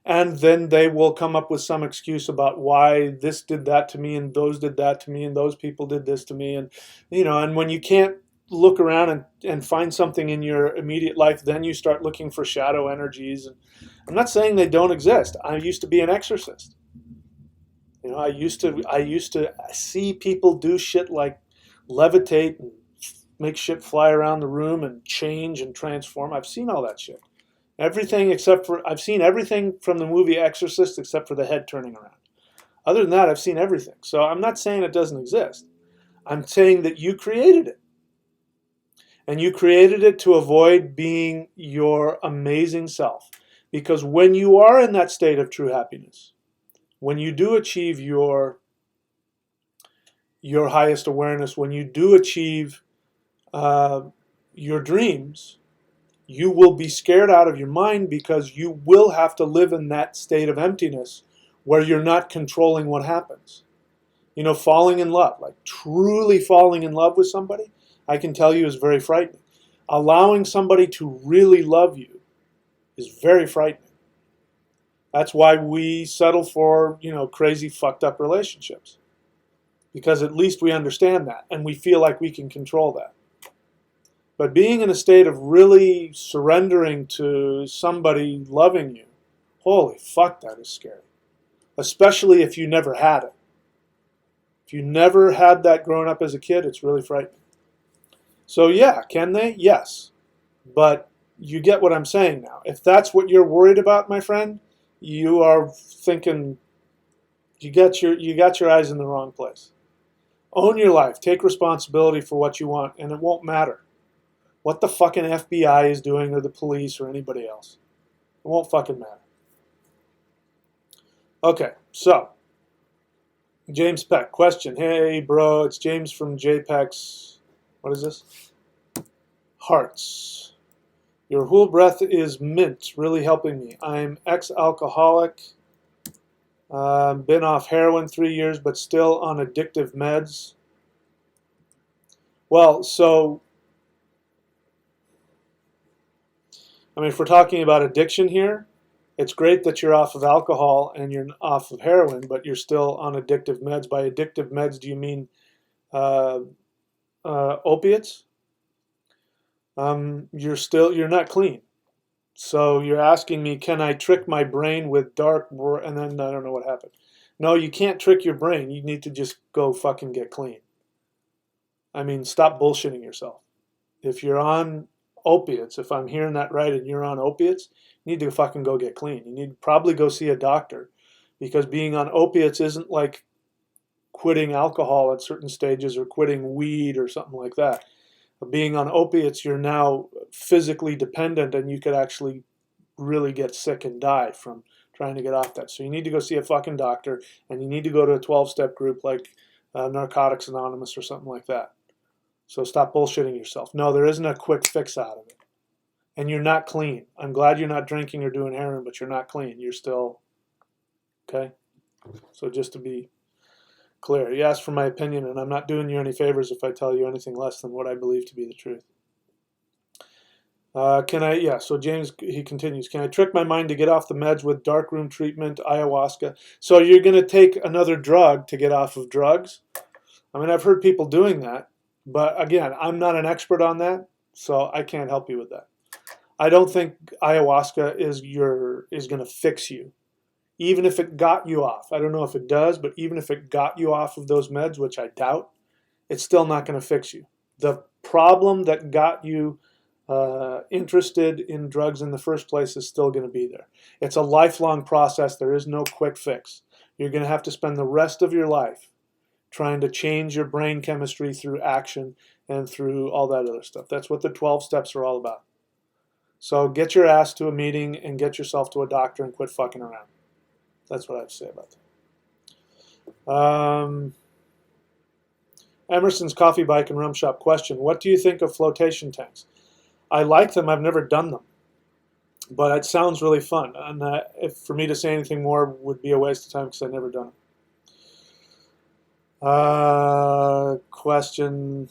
And then they will come up with some excuse about why this did that to me, and those did that to me, and those people did this to me. And, and when you can't look around and find something in your immediate life, then you start looking for shadow energies. And I'm not saying they don't exist. I used to be an exorcist. You know, I used to see people do shit like levitate and make shit fly around the room and change and transform. I've seen all that shit. Everything except for I've seen everything from the movie Exorcist except for the head turning around. Other than that, I've seen everything. So I'm not saying it doesn't exist. I'm saying that you created it. And you created it to avoid being your amazing self. Because when you are in that state of true happiness, when you do achieve your highest awareness, when you do achieve uh, your dreams, you will be scared out of your mind because you will have to live in that state of emptiness where you're not controlling what happens. You know, falling in love, like truly falling in love with somebody, I can tell you is very frightening. Allowing somebody to really love you is very frightening. That's why we settle for, you know, crazy fucked up relationships. Because at least we understand that and we feel like we can control that. But being in a state of really surrendering to somebody loving you, holy fuck, that is scary. Especially if you never had it. If you never had that growing up as a kid, it's really frightening. So yeah, can they? Yes. But you get what I'm saying now. If that's what you're worried about, my friend, you are thinking you got your eyes in the wrong place. Own your life. Take responsibility for what you want, and it won't matter what the fucking FBI is doing or the police or anybody else. It won't fucking matter. Okay, so James Peck, question. Hey, bro, it's James from JPEG's. What is this? Hearts. Your whole breath is mint, really helping me. I'm ex-alcoholic, been off heroin 3 years, but still on addictive meds. Well, so, I mean, if we're talking about addiction here, it's great that you're off of alcohol and you're off of heroin, but you're still on addictive meds. By addictive meds, do you mean opiates? You're not clean. So you're asking me, can I trick my brain with dark, and then I don't know what happened. No, you can't trick your brain. You need to just go fucking get clean. I mean, stop bullshitting yourself. If you're on opiates, if I'm hearing that right and you're on opiates, you need to fucking go get clean. You need to probably go see a doctor because being on opiates isn't like quitting alcohol at certain stages or quitting weed or something like that. Being on opiates, you're now physically dependent and you could actually really get sick and die from trying to get off that. So you need to go see a fucking doctor and you need to go to a 12-step group like Narcotics Anonymous or something like that. So stop bullshitting yourself. No, there isn't a quick fix out of it. And you're not clean. I'm glad you're not drinking or doing heroin, but you're not clean. You're still, okay? So just to be clear, you asked for my opinion, and I'm not doing you any favors if I tell you anything less than what I believe to be the truth. So James, he continues, can I trick my mind to get off the meds with darkroom treatment, ayahuasca? So you're going to take another drug to get off of drugs? I mean, I've heard people doing that, but again, I'm not an expert on that, so I can't help you with that. I don't think ayahuasca is going to fix you. Even if it got you off, I don't know if it does, but even if it got you off of those meds, which I doubt, it's still not going to fix you. The problem that got you interested in drugs in the first place is still going to be there. It's a lifelong process. There is no quick fix. You're going to have to spend the rest of your life trying to change your brain chemistry through action and through all that other stuff. That's what the 12 steps are all about. So get your ass to a meeting and get yourself to a doctor and quit fucking around. That's what I have to say about that. Emerson's Coffee Bike and Rum Shop question. What do you think of flotation tanks? I like them. I've never done them. But it sounds really fun. And if for me to say anything more would be a waste of time because I've never done them. Question.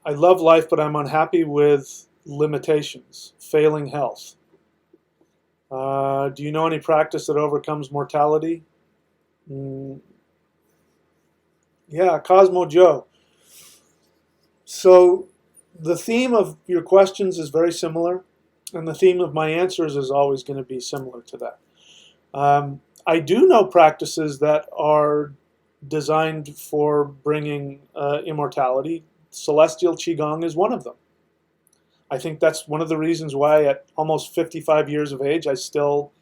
I love life, but I'm unhappy with limitations, failing health. Do you know any practice that overcomes mortality? Yeah, Cosmo Joe. So the theme of your questions is very similar, and the theme of my answers is always going to be similar to that. I do know practices that are designed for bringing immortality. Celestial Qigong is one of them. I think that's one of the reasons why at almost 55 years of age, I still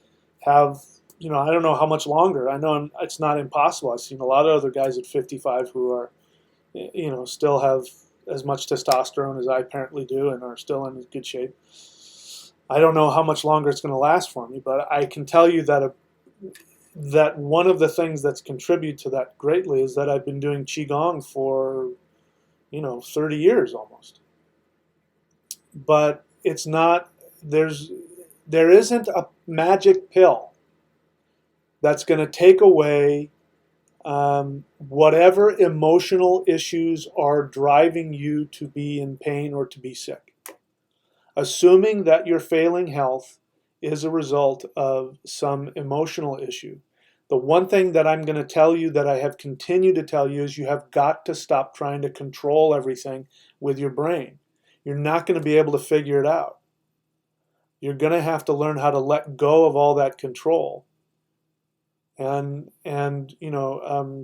have, I don't know how much longer. I know it's not impossible. I've seen a lot of other guys at 55 who are, still have as much testosterone as I apparently do and are still in good shape. I don't know how much longer it's going to last for me, but I can tell you that that one of the things that's contributed to that greatly is that I've been doing Qigong for, 30 years almost. But it's not, there isn't a magic pill that's going to take away whatever emotional issues are driving you to be in pain or to be sick. Assuming that your failing health is a result of some emotional issue, the one thing that I'm going to tell you that I have continued to tell you is you have got to stop trying to control everything with your brain. You're not going to be able to figure it out. You're going to have to learn how to let go of all that control and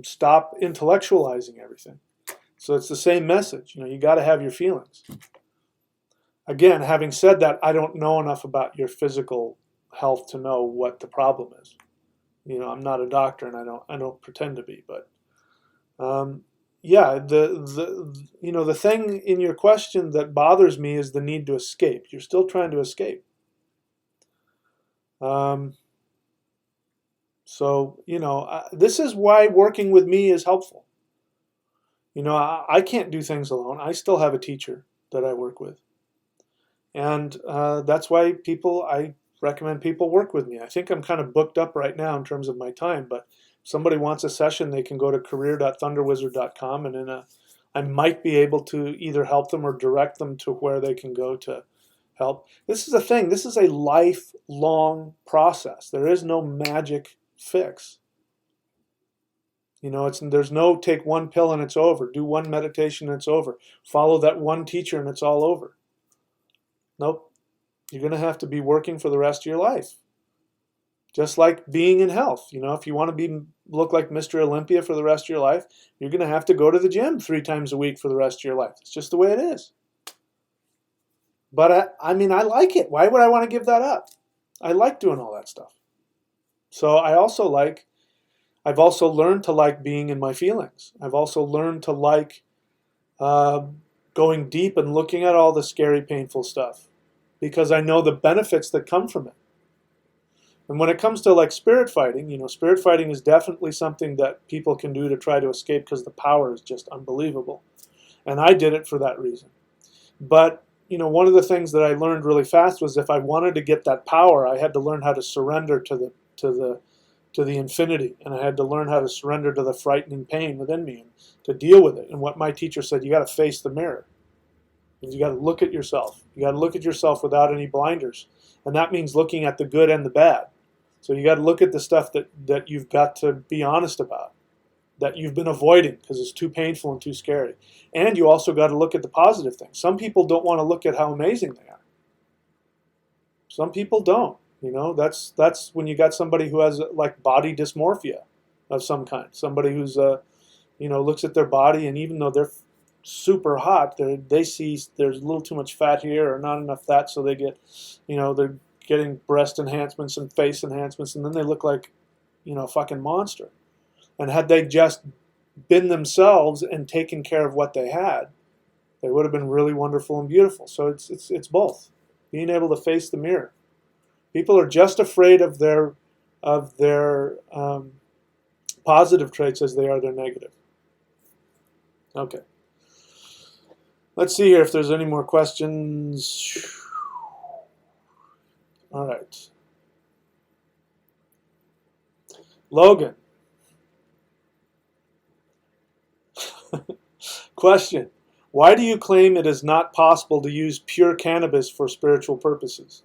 stop intellectualizing everything. So it's the same message. You got to have your feelings. Again, having said that, I don't know enough about your physical health to know what the problem is. I'm not a doctor, and I don't pretend to be. But yeah, the thing in your question that bothers me is the need to escape. You're still trying to escape. So this is why working with me is helpful. I can't do things alone. I still have a teacher that I work with. And that's why I recommend people work with me. I think I'm kind of booked up right now in terms of my time, but if somebody wants a session, they can go to career.thunderwizard.com, and I might be able to either help them or direct them to where they can go to help. This is the thing. This is a lifelong process. There is no magic fix. There's no take one pill and it's over. Do one meditation and it's over. Follow that one teacher and it's all over. Nope. You're going to have to be working for the rest of your life. Just like being in health. If you want to look like Mr. Olympia for the rest of your life, you're going to have to go to the gym 3 times a week for the rest of your life. It's just the way it is. But I like it. Why would I want to give that up? I like doing all that stuff. So I've also learned to like being in my feelings. I've also learned to like going deep and looking at all the scary, painful stuff, because I know the benefits that come from it. And when it comes to like spirit fighting, spirit fighting is definitely something that people can do to try to escape because the power is just unbelievable. And I did it for that reason. But, one of the things that I learned really fast was if I wanted to get that power, I had to learn how to surrender to the infinity, and I had to learn how to surrender to the frightening pain within me and to deal with it. And what my teacher said, you got to face the mirror. And you got to look at yourself. You got to look at yourself without any blinders. And that means looking at the good and the bad. So you got to look at the stuff that you've got to be honest about, that you've been avoiding because it's too painful and too scary. And you also got to look at the positive things. Some people don't want to look at how amazing they are. Some people don't. That's when you got somebody who has like body dysmorphia of some kind. Somebody who's looks at their body, and even though they're super hot, they see there's a little too much fat here or not enough that, so they get, they're getting breast enhancements and face enhancements, and then they look like, a fucking monster. And had they just been themselves and taken care of what they had, they would have been really wonderful and beautiful. So it's both. Being able to face the mirror. People are just afraid of their positive traits as they are their negative. Okay. Let's see here if there's any more questions. All right. Logan. Question. Why do you claim it is not possible to use pure cannabis for spiritual purposes?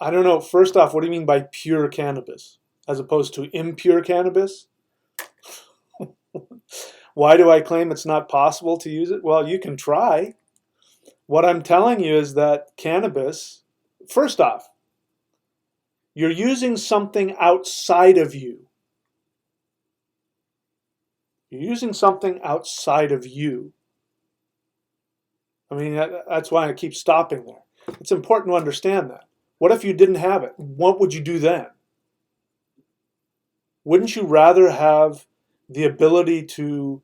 I don't know. First off, what do you mean by pure cannabis as opposed to impure cannabis? Why do I claim it's not possible to use it? Well, you can try. What I'm telling you is that cannabis, first off, you're using something outside of you. You're using something outside of you. I mean, that's why I keep stopping there. It's important to understand that. What if you didn't have it? What would you do then? Wouldn't you rather have the ability to,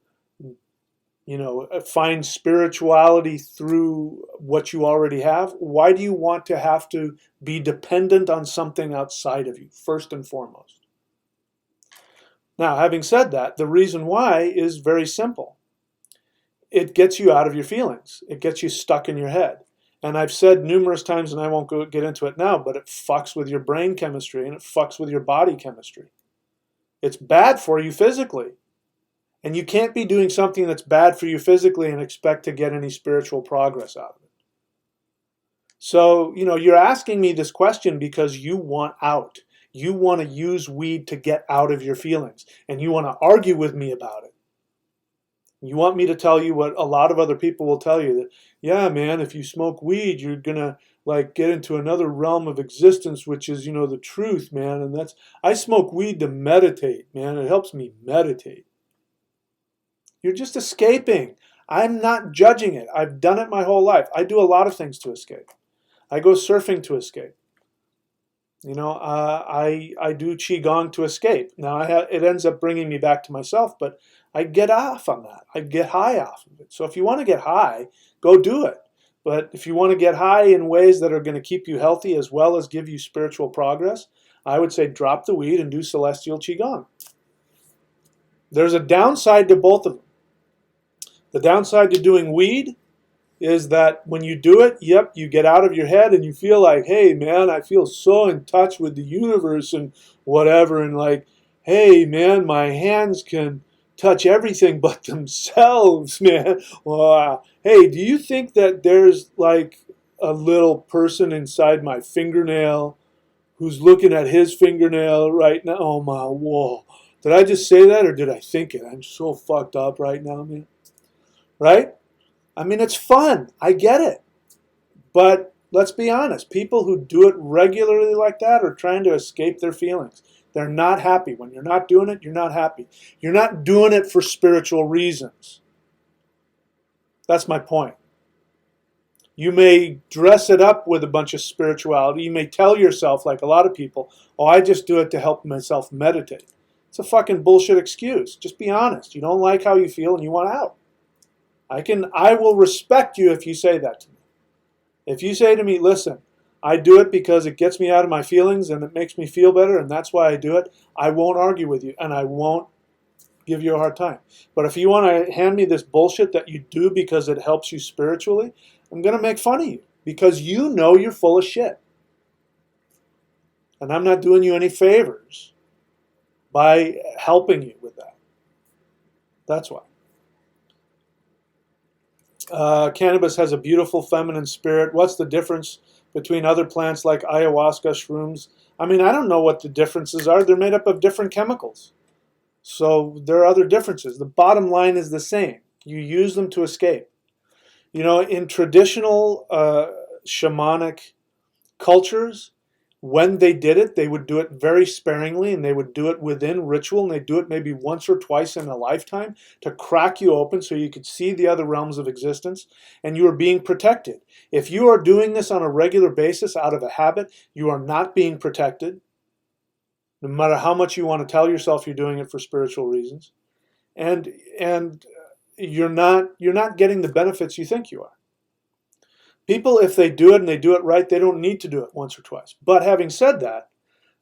find spirituality through what you already have? Why do you want to have to be dependent on something outside of you, first and foremost? Now, having said that, the reason why is very simple. It gets you out of your feelings. It gets you stuck in your head. And I've said numerous times, and I won't get into it now, but it fucks with your brain chemistry and it fucks with your body chemistry. It's bad for you physically. And you can't be doing something that's bad for you physically and expect to get any spiritual progress out of it. So, you're asking me this question because you want out. You want to use weed to get out of your feelings. And you want to argue with me about it. You want me to tell you what a lot of other people will tell you, that, yeah, man, if you smoke weed, you're going to get into another realm of existence, which is, the truth, man. And I smoke weed to meditate, man. It helps me meditate. You're just escaping. I'm not judging it. I've done it my whole life. I do a lot of things to escape. I go surfing to escape. I do Qigong to escape. Now, it ends up bringing me back to myself, but I get off on that. I get high off of it. So if you want to get high, go do it. But if you want to get high in ways that are going to keep you healthy as well as give you spiritual progress, I would say drop the weed and do celestial Qigong. There's a downside to both of them. The downside to doing weed is that when you do it, yep, you get out of your head and you feel like, hey, man, I feel so in touch with the universe and whatever. And hey, man, my hands can touch everything but themselves, man. Hey, do you think that there's a little person inside my fingernail who's looking at his fingernail right now? Oh, my, whoa. Did I just say that or did I think it? I'm so fucked up right now, man. Right? I mean, it's fun. I get it. But let's be honest. People who do it regularly like that are trying to escape their feelings. They're not happy. When you're not doing it, you're not happy. You're not doing it for spiritual reasons. That's my point. You may dress it up with a bunch of spirituality. You may tell yourself, like a lot of people, oh, I just do it to help myself meditate. It's a fucking bullshit excuse. Just be honest. You don't like how you feel and you want out. I will respect you if you say that to me. If you say to me, listen, I do it because it gets me out of my feelings and it makes me feel better and that's why I do it, I won't argue with you and I won't give you a hard time. But if you want to hand me this bullshit that you do because it helps you spiritually, I'm going to make fun of you because you know you're full of shit. And I'm not doing you any favors by helping you with that. That's why. Cannabis has a beautiful feminine spirit. What's the difference between other plants like ayahuasca, shrooms? I mean, I don't know what the differences are. They're made up of different chemicals. So there are other differences. The bottom line is the same. You use them to escape. In traditional shamanic cultures, when they did it, they would do it very sparingly and they would do it within ritual and they'd do it maybe once or twice in a lifetime to crack you open so you could see the other realms of existence and you are being protected. If you are doing this on a regular basis out of a habit, you are not being protected, no matter how much you want to tell yourself you're doing it for spiritual reasons. And you're not getting the benefits you think you are. People, if they do it and they do it right, they don't need to do it once or twice. But having said that,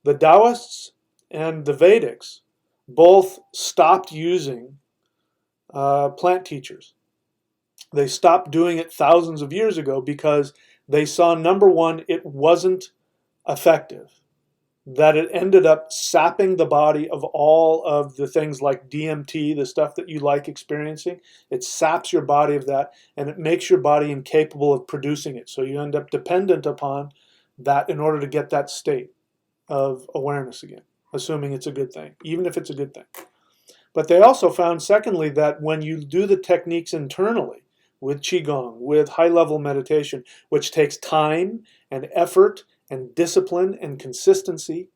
the Taoists and the Vedics both stopped using plant teachers. They stopped doing it thousands of years ago because they saw, number one, it wasn't effective. That it ended up sapping the body of all of the things like DMT, the stuff that you like experiencing. It saps your body of that, and it makes your body incapable of producing it. So you end up dependent upon that in order to get that state of awareness again, assuming it's a good thing, even if it's a good thing. But they also found, secondly, that when you do the techniques internally with Qigong, with high-level meditation, which takes time and effort and discipline and consistency,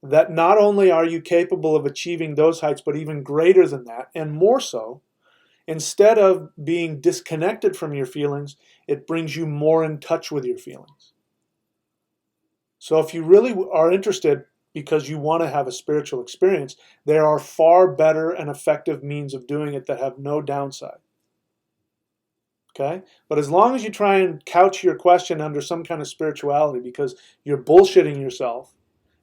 that not only are you capable of achieving those heights, but even greater than that, and more so, instead of being disconnected from your feelings, it brings you more in touch with your feelings. So if you really are interested because you want to have a spiritual experience, there are far better and effective means of doing it that have no downside. Okay? But as long as you try and couch your question under some kind of spirituality because you're bullshitting yourself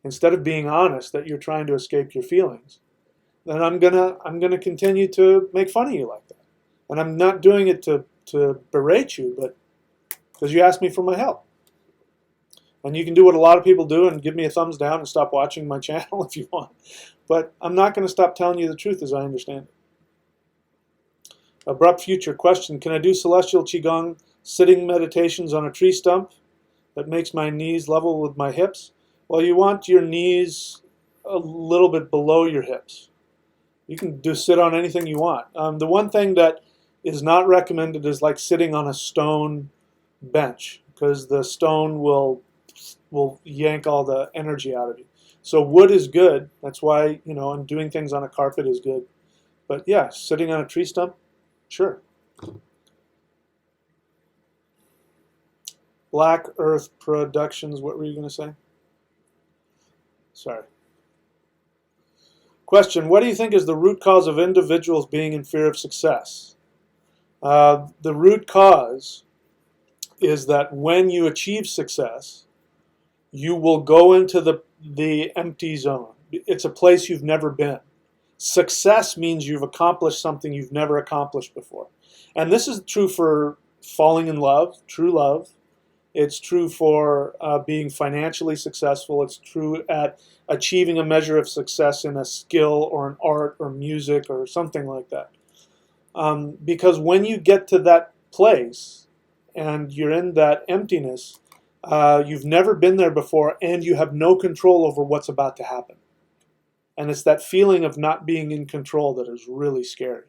instead of being honest that you're trying to escape your feelings, then I'm gonna continue to make fun of you like that. And I'm not doing it to berate you, but because you asked me for my help. And you can do what a lot of people do and give me a thumbs down and stop watching my channel if you want. But I'm not going to stop telling you the truth as I understand it. Abrupt future question. Can I do celestial Qigong sitting meditations on a tree stump that makes my knees level with my hips? Well, you want your knees a little bit below your hips. You can sit on anything you want. The one thing that is not recommended is like sitting on a stone bench, because the stone will yank all the energy out of you. So wood is good. That's why, and doing things on a carpet is good. But yeah, sitting on a tree stump, sure. Black Earth Productions, what were you going to say? Sorry. Question, what do you think is the root cause of individuals being in fear of success? The root cause is that when you achieve success, you will go into the empty zone. It's a place you've never been. Success means you've accomplished something you've never accomplished before. And this is true for falling in love, true love. It's true for being financially successful. It's true at achieving a measure of success in a skill or an art or music or something like that. Because when you get to that place and you're in that emptiness, you've never been there before and you have no control over what's about to happen. And it's that feeling of not being in control that is really scary.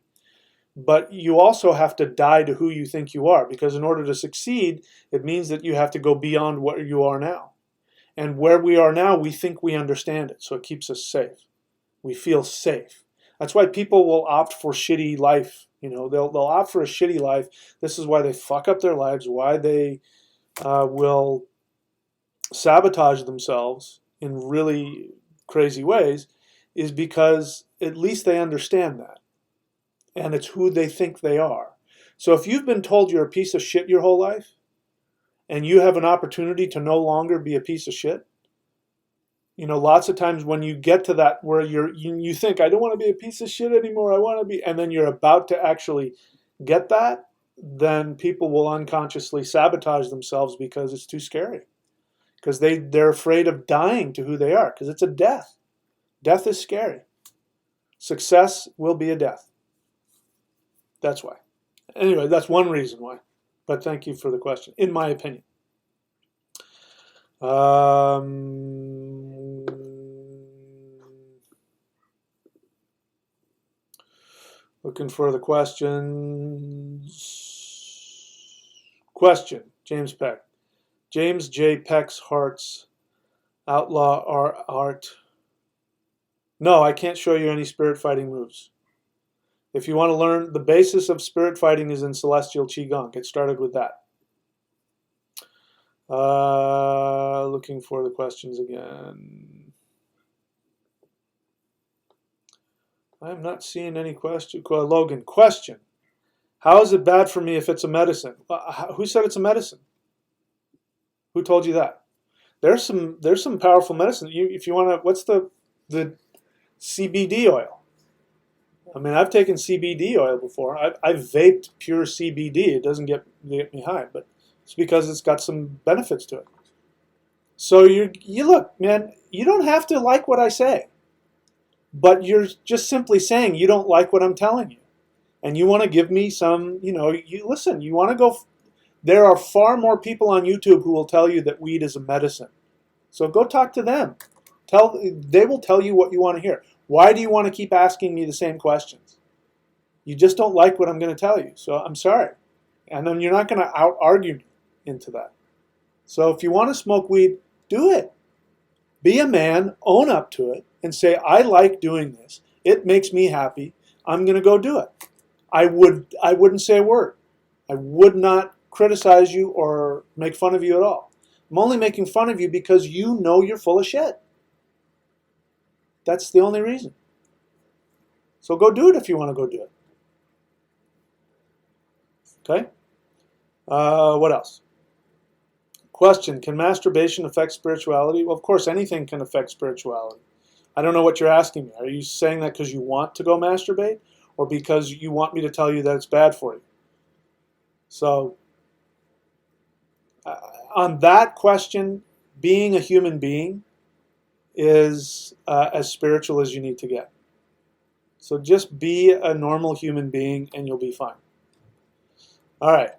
But you also have to die to who you think you are, because in order to succeed, it means that you have to go beyond what you are now. And where we are now, we think we understand it, so it keeps us safe. We feel safe. That's why people will opt for shitty life. They'll opt for a shitty life. This is why they fuck up their lives, why they will sabotage themselves in really crazy ways, is because at least they understand that. And it's who they think they are. So if you've been told you're a piece of shit your whole life, and you have an opportunity to no longer be a piece of shit, lots of times when you get to that where you think, I don't want to be a piece of shit anymore, I want to be, and then you're about to actually get that, then people will unconsciously sabotage themselves because it's too scary. Because they're afraid of dying to who they are, because it's a death. Death is scary. Success will be a death. That's why. Anyway, that's one reason why. But thank you for the question, in my opinion. Looking for the questions. Question, James Peck. James J. Peck's Hearts Outlaw Art. No, I can't show you any spirit fighting moves. If you want to learn, the basis of spirit fighting is in Celestial Qigong. Get started with that. Looking for the questions again. I'm not seeing any question. Logan, question. How is it bad for me if it's a medicine? Who said it's a medicine? Who told you that? There's some powerful medicine. If you want to, what's the CBD oil? I mean, I've taken CBD oil before. I've vaped pure CBD. It doesn't get me high, but it's because it's got some benefits to it. So you look, man, you don't have to like what I say, but you're just simply saying you don't like what I'm telling you. And you want to give me some, you listen, you want to go. There are far more people on YouTube who will tell you that weed is a medicine. So go talk to them. They will tell you what you want to hear. Why do you want to keep asking me the same questions? You just don't like what I'm going to tell you, so I'm sorry. And then you're not going to out-argue me into that. So if you want to smoke weed, do it. Be a man, own up to it, and say, I like doing this. It makes me happy. I'm going to go do it. I wouldn't say a word. I would not criticize you or make fun of you at all. I'm only making fun of you because you know you're full of shit. That's the only reason. So go do it if you want to go do it. Okay? What else? Question, can masturbation affect spirituality? Well, of course, anything can affect spirituality. I don't know what you're asking me. Are you saying that because you want to go masturbate or because you want me to tell you that it's bad for you? So, on that question, being a human being is as spiritual as you need to get. So just be a normal human being and you'll be fine. All right.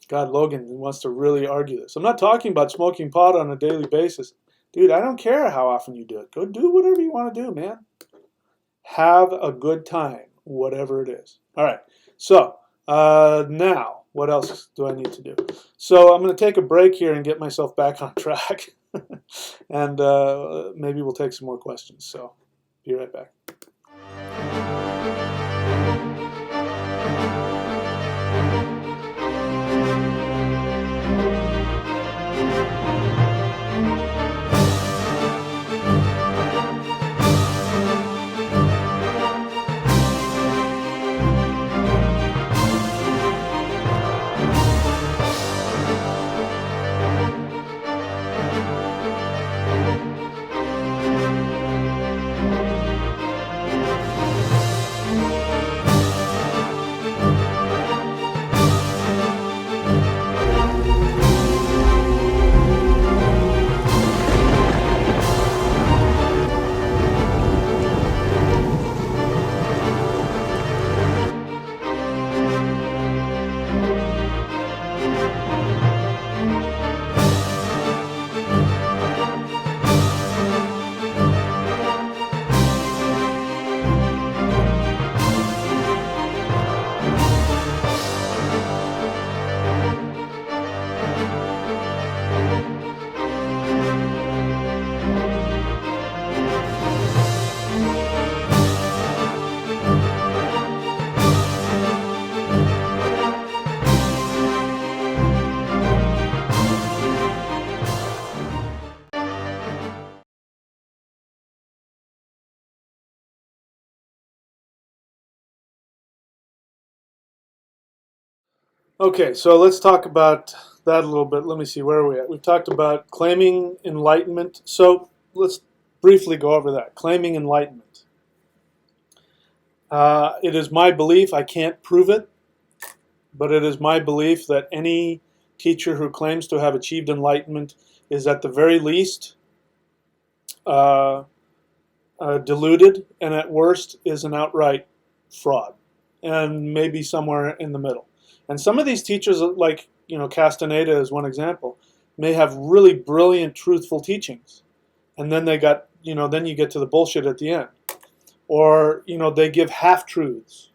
God, Logan wants to really argue this. I'm not talking about smoking pot on a daily basis. Dude, I don't care how often you do it. Go do whatever you want to do, man. Have a good time, whatever it is. All right. So now, what else do I need to do? So I'm going to take a break here and get myself back on track. And maybe we'll take some more questions. So be right back. Okay, so let's talk about that a little bit. Let me see, where are we at? We've talked about claiming enlightenment. So let's briefly go over that. Claiming enlightenment. It is my belief, I can't prove it, but it is my belief that any teacher who claims to have achieved enlightenment is at the very least uh, deluded, and at worst is an outright fraud, and maybe somewhere in the middle. And some of these teachers, like Castaneda is one example, may have really brilliant, truthful teachings, and then then you get to the bullshit at the end, or they give half truths.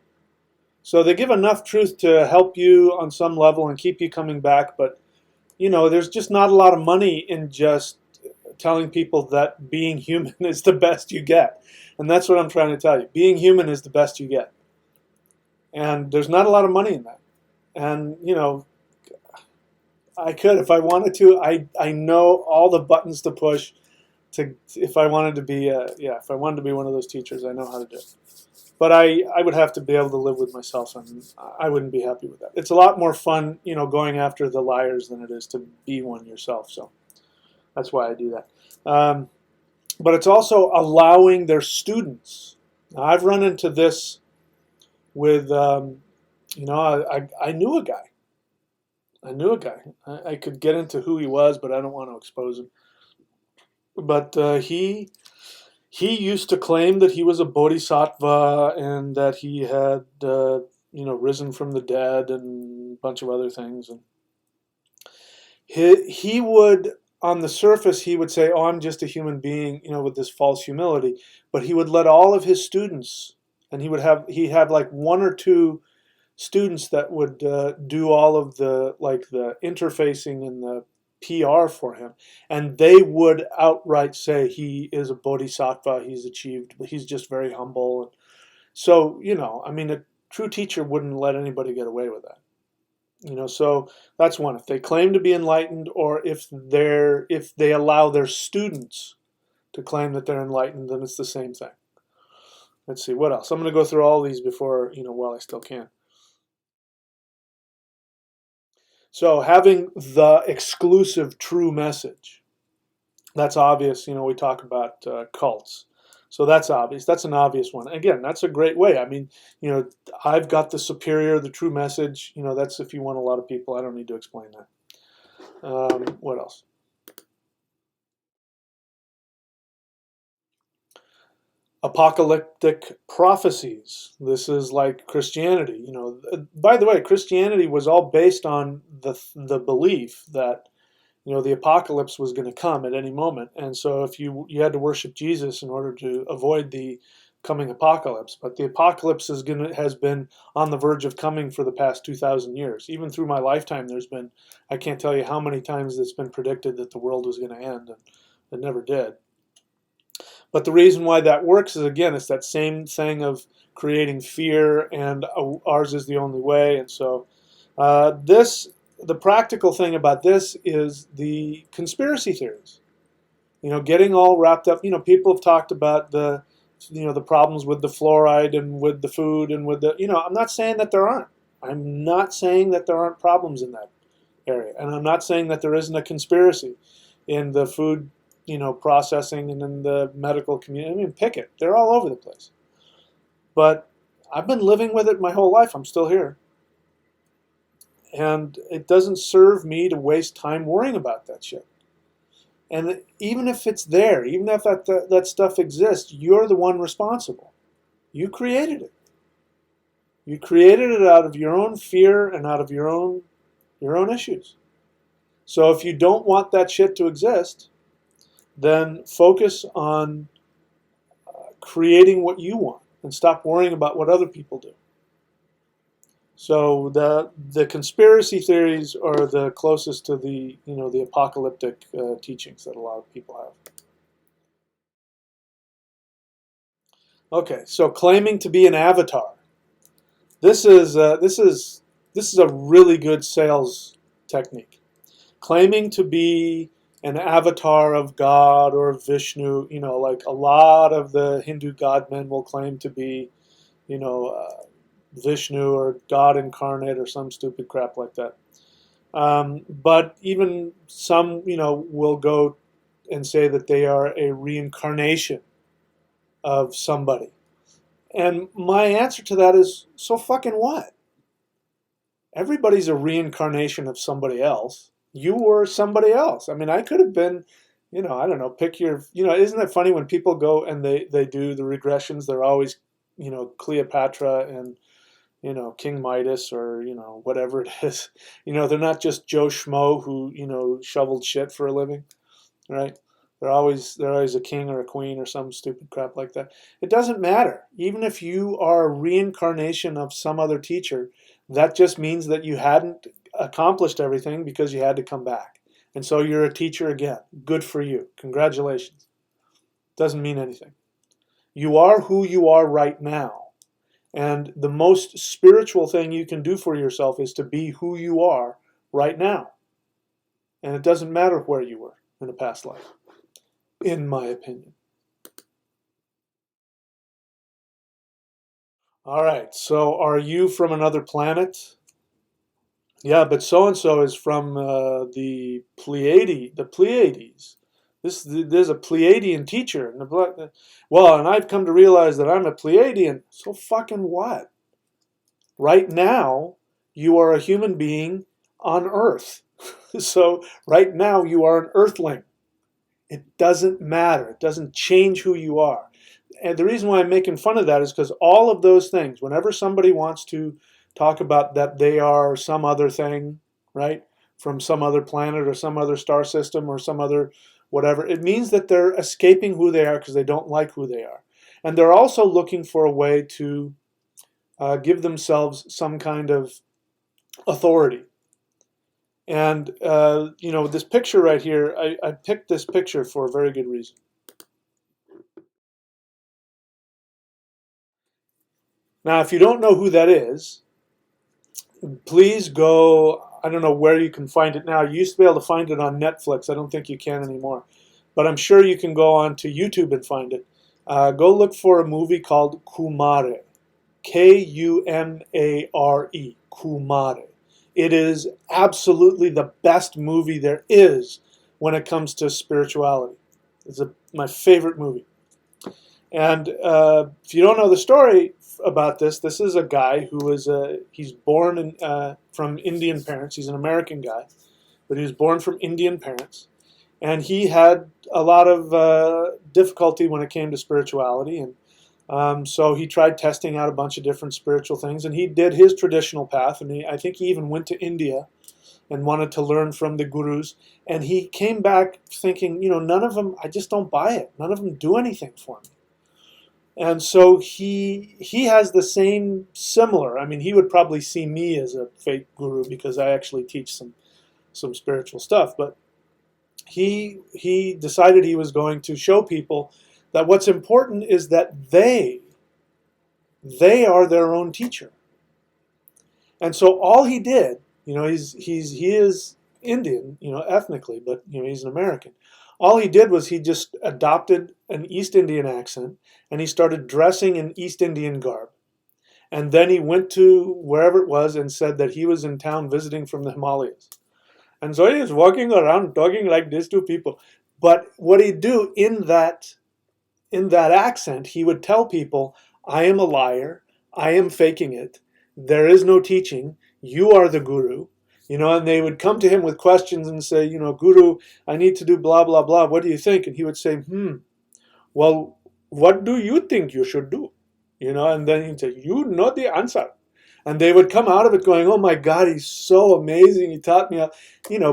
So they give enough truth to help you on some level and keep you coming back, but there's just not a lot of money in just telling people that being human is the best you get. And that's what I'm trying to tell you. Being human is the best you get. And there's not a lot of money in that. And, I could, if I wanted to, I know all the buttons to push if I wanted to be, if I wanted to be one of those teachers, I know how to do it. But I would have to be able to live with myself, and I wouldn't be happy with that. It's a lot more fun, going after the liars than it is to be one yourself. So that's why I do that. But it's also allowing their students. Now, I've run into this with, I knew a guy. I could get into who he was, but I don't want to expose him. But he used to claim that he was a bodhisattva and that he had, risen from the dead and a bunch of other things. And he would on the surface, he would say, "Oh, I'm just a human being," with this false humility. But he would let all of his students, and he had like one or two students that would do all of the interfacing and the PR for him, and they would outright say he is a bodhisattva. He's achieved. He's just very humble. So I mean, a true teacher wouldn't let anybody get away with that. So that's one. If they claim to be enlightened, or if they allow their students to claim that they're enlightened, then it's the same thing. Let's see what else. I'm going to go through all these before while I still can. So having the exclusive true message, that's obvious. We talk about cults. So that's obvious. That's an obvious one. Again, that's a great way. I mean, I've got the superior, the true message. That's if you want a lot of people. I don't need to explain that. What else? Apocalyptic prophecies. This is like Christianity. By the way, Christianity was all based on the belief that the apocalypse was going to come at any moment, and so if you had to worship Jesus in order to avoid the coming apocalypse. But the apocalypse has been on the verge of coming for the past 2,000 years. Even through my lifetime, there's been, I can't tell you how many times it's been predicted that the world was going to end, and it never did. But the reason why that works is, again, it's that same thing of creating fear, and ours is the only way. And so the practical thing about this is the conspiracy theories. Getting all wrapped up. People have talked about the problems with the fluoride and with the food and with the, I'm not saying that there aren't. I'm not saying that there aren't problems in that area. And I'm not saying that there isn't a conspiracy in the food processing and in the medical community. I mean, pick it. They're all over the place. But I've been living with it my whole life. I'm still here. And it doesn't serve me to waste time worrying about that shit. And even if it's there, even if that stuff exists, you're the one responsible. You created it. You created it out of your own fear and out of your own issues. So if you don't want that shit to exist, then focus on creating what you want and stop worrying about what other people do. So the conspiracy theories are the closest to the apocalyptic teachings that a lot of people have. Okay, so claiming to be an avatar. This is a really good sales technique. Claiming to be an avatar of God or Vishnu, like a lot of the Hindu godmen will claim to be, Vishnu or God incarnate or some stupid crap like that. But even some, will go and say that they are a reincarnation of somebody. And my answer to that is, so fucking what? Everybody's a reincarnation of somebody else. You were somebody else. I mean, I could have been, I don't know, pick your, isn't it funny when people go and they do the regressions, they're always, Cleopatra and, King Midas or, whatever it is. They're not just Joe Schmo who, shoveled shit for a living, right? They're always a king or a queen or some stupid crap like that. It doesn't matter. Even if you are a reincarnation of some other teacher, that just means that you hadn't accomplished everything because you had to come back. And so you're a teacher again. Good for you. Congratulations. Doesn't mean anything. You are who you are right now. And the most spiritual thing you can do for yourself is to be who you are right now. And it doesn't matter where you were in a past life, in my opinion. All right, so are you from another planet? Yeah, but so-and-so is from the Pleiades. There's a Pleiadian teacher. Well, and I've come to realize that I'm a Pleiadian. So fucking what? Right now, you are a human being on Earth. So right now, you are an Earthling. It doesn't matter. It doesn't change who you are. And the reason why I'm making fun of that is because all of those things, whenever somebody wants to talk about that they are some other thing, right? from some other planet or some other star system or some other whatever. It means that they're escaping who they are because they don't like who they are. And they're also looking for a way to give themselves some kind of authority. And, this picture right here, I picked this picture for a very good reason. Now, if you don't know who that is, please go, I don't know where you can find it now. You used to be able to find it on Netflix. I don't think you can anymore. But I'm sure you can go on to YouTube and find it. Go look for a movie called Kumare. Kumare. Kumare. It is absolutely the best movie there is when it comes to spirituality. It's my favorite movie. And if you don't know the story about this is a guy who is he's born from Indian parents. He's an American guy, but he was born from Indian parents, and he had a lot of difficulty when it came to spirituality, and so he tried testing out a bunch of different spiritual things, and he did his traditional path, and I think he even went to India and wanted to learn from the gurus, and he came back thinking, none of them, I just don't buy it. None of them do anything for me. And so he has the same similar. I mean, he would probably see me as a fake guru because I actually teach some spiritual stuff. But he decided he was going to show people that what's important is that they are their own teacher. And so all he did, he is Indian, ethnically, but he's an American. All he did was he just adopted an East Indian accent, and he started dressing in East Indian garb. And then he went to wherever it was and said that he was in town visiting from the Himalayas. And so he was walking around talking like this to people. But what he'd do in that accent, he would tell people, I am a liar, I am faking it, there is no teaching, you are the guru. And they would come to him with questions and say, Guru, I need to do blah, blah, blah. What do you think? And he would say, well, what do you think you should do? And then he'd say, you know the answer. And they would come out of it going, oh my God, he's so amazing. He taught me how,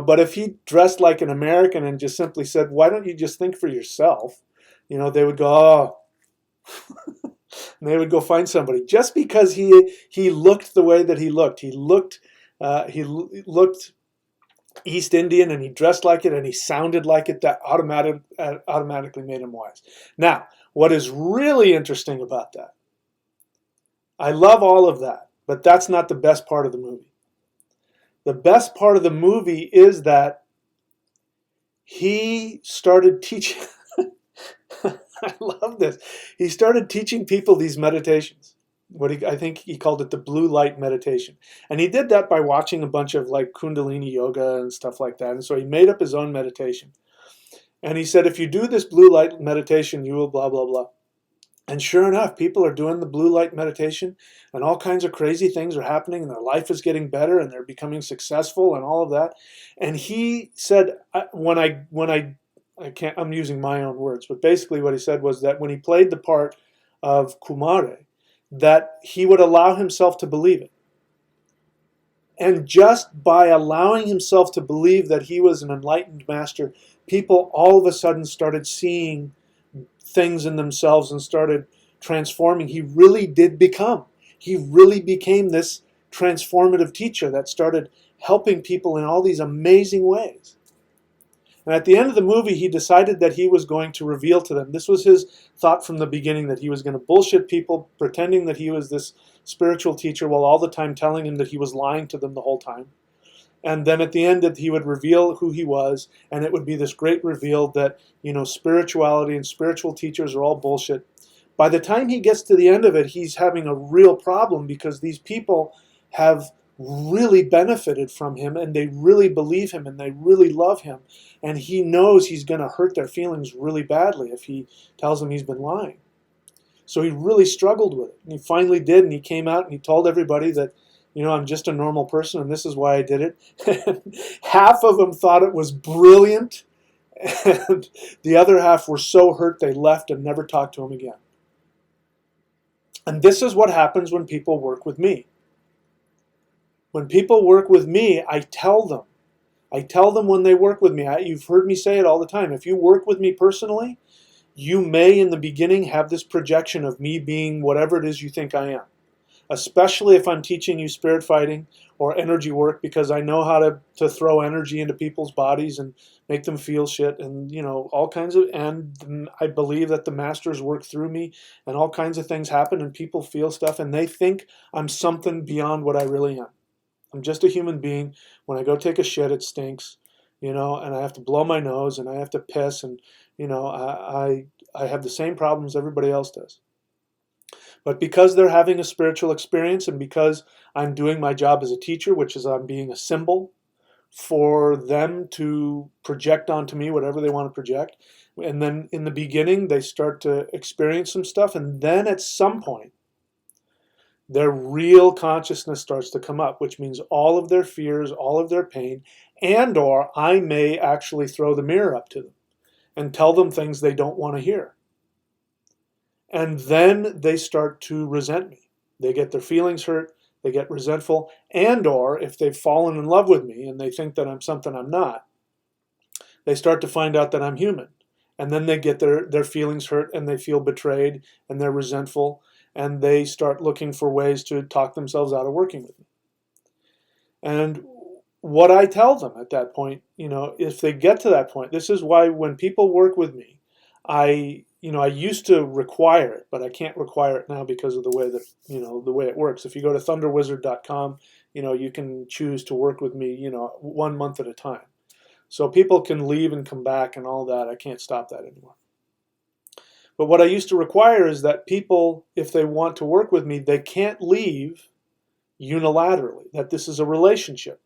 but if he dressed like an American and just simply said, why don't you just think for yourself? They would go, oh. And they would go find somebody. Just because he looked the way that he looked. He looked East Indian, and he dressed like it, and he sounded like it. That automatically made him wise. Now, what is really interesting about that, I love all of that, but that's not the best part of the movie. The best part of the movie is that he started teaching. I love this. He started teaching people these meditations. I think he called it the blue light meditation. And he did that by watching a bunch of like Kundalini yoga and stuff like that. And so he made up his own meditation. And he said, if you do this blue light meditation, you will blah, blah, blah. And sure enough, people are doing the blue light meditation, and all kinds of crazy things are happening, and their life is getting better, and they're becoming successful and all of that. And he said, I'm using my own words, but basically what he said was that when he played the part of Kumare, that he would allow himself to believe it. And just by allowing himself to believe that he was an enlightened master, people all of a sudden started seeing things in themselves and started transforming. He really did become. He really became this transformative teacher that started helping people in all these amazing ways. And at the end of the movie, he decided that he was going to reveal to them. This was his thought from the beginning, that he was going to bullshit people, pretending that he was this spiritual teacher while all the time telling them that he was lying to them the whole time. And then at the end, that he would reveal who he was, and it would be this great reveal that, spirituality and spiritual teachers are all bullshit. By the time he gets to the end of it, he's having a real problem because these people have really benefited from him, and they really believe him, and they really love him, and he knows he's going to hurt their feelings really badly if he tells them he's been lying. So he really struggled with it, and he finally did, and he came out and he told everybody that, I'm just a normal person, and this is why I did it. Half of them thought it was brilliant, and the other half were so hurt they left and never talked to him again. And this is what happens when people work with me. When people work with me, I tell them I tell them when they work with me, you've heard me say it all the time, if you work with me personally, you may in the beginning have this projection of me being whatever it is you think I am. Especially if I'm teaching you spirit fighting or energy work, because I know how to throw energy into people's bodies and make them feel shit and, all kinds of, and I believe that the masters work through me and all kinds of things happen and people feel stuff and they think I'm something beyond what I really am. I'm just a human being. When I go take a shit, it stinks, and I have to blow my nose and I have to piss and, I have the same problems everybody else does. But because they're having a spiritual experience and because I'm doing my job as a teacher, which is I'm being a symbol for them to project onto me whatever they want to project, and then in the beginning they start to experience some stuff, and then at some point their real consciousness starts to come up, which means all of their fears, all of their pain, and or I may actually throw the mirror up to them and tell them things they don't want to hear. And then they start to resent me. They get their feelings hurt, they get resentful, and or if they've fallen in love with me and they think that I'm something I'm not, they start to find out that I'm human. And then they get their feelings hurt and they feel betrayed and they're resentful and they start looking for ways to talk themselves out of working with me. And what I tell them at that point, if they get to that point, this is why when people work with me, I used to require it, but I can't require it now because of the way that, the way it works. If you go to thunderwizard.com, you can choose to work with me, 1 month at a time. So people can leave and come back and all that. I can't stop that anymore. But what I used to require is that people, if they want to work with me, they can't leave unilaterally, that this is a relationship.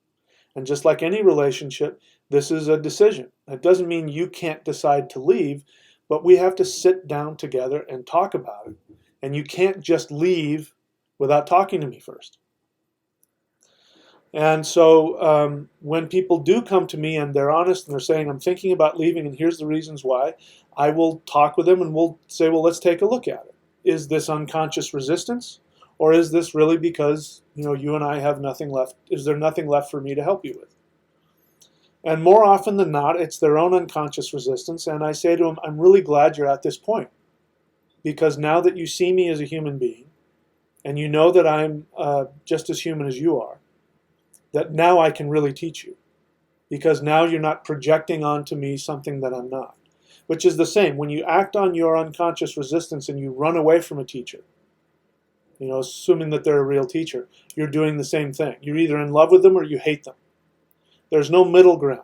And just like any relationship, this is a decision. That doesn't mean you can't decide to leave, but we have to sit down together and talk about it. And you can't just leave without talking to me first. And so when people do come to me and they're honest and they're saying, I'm thinking about leaving and here's the reasons why, I will talk with them and we'll say, well, let's take a look at it. Is this unconscious resistance? Or is this really because, you and I have nothing left? Is there nothing left for me to help you with? And more often than not, it's their own unconscious resistance. And I say to them, I'm really glad you're at this point. Because now that you see me as a human being, and you know that I'm just as human as you are, that now I can really teach you. Because now you're not projecting onto me something that I'm not. Which is the same. When you act on your unconscious resistance and you run away from a teacher, assuming that they're a real teacher, you're doing the same thing. You're either in love with them or you hate them. There's no middle ground.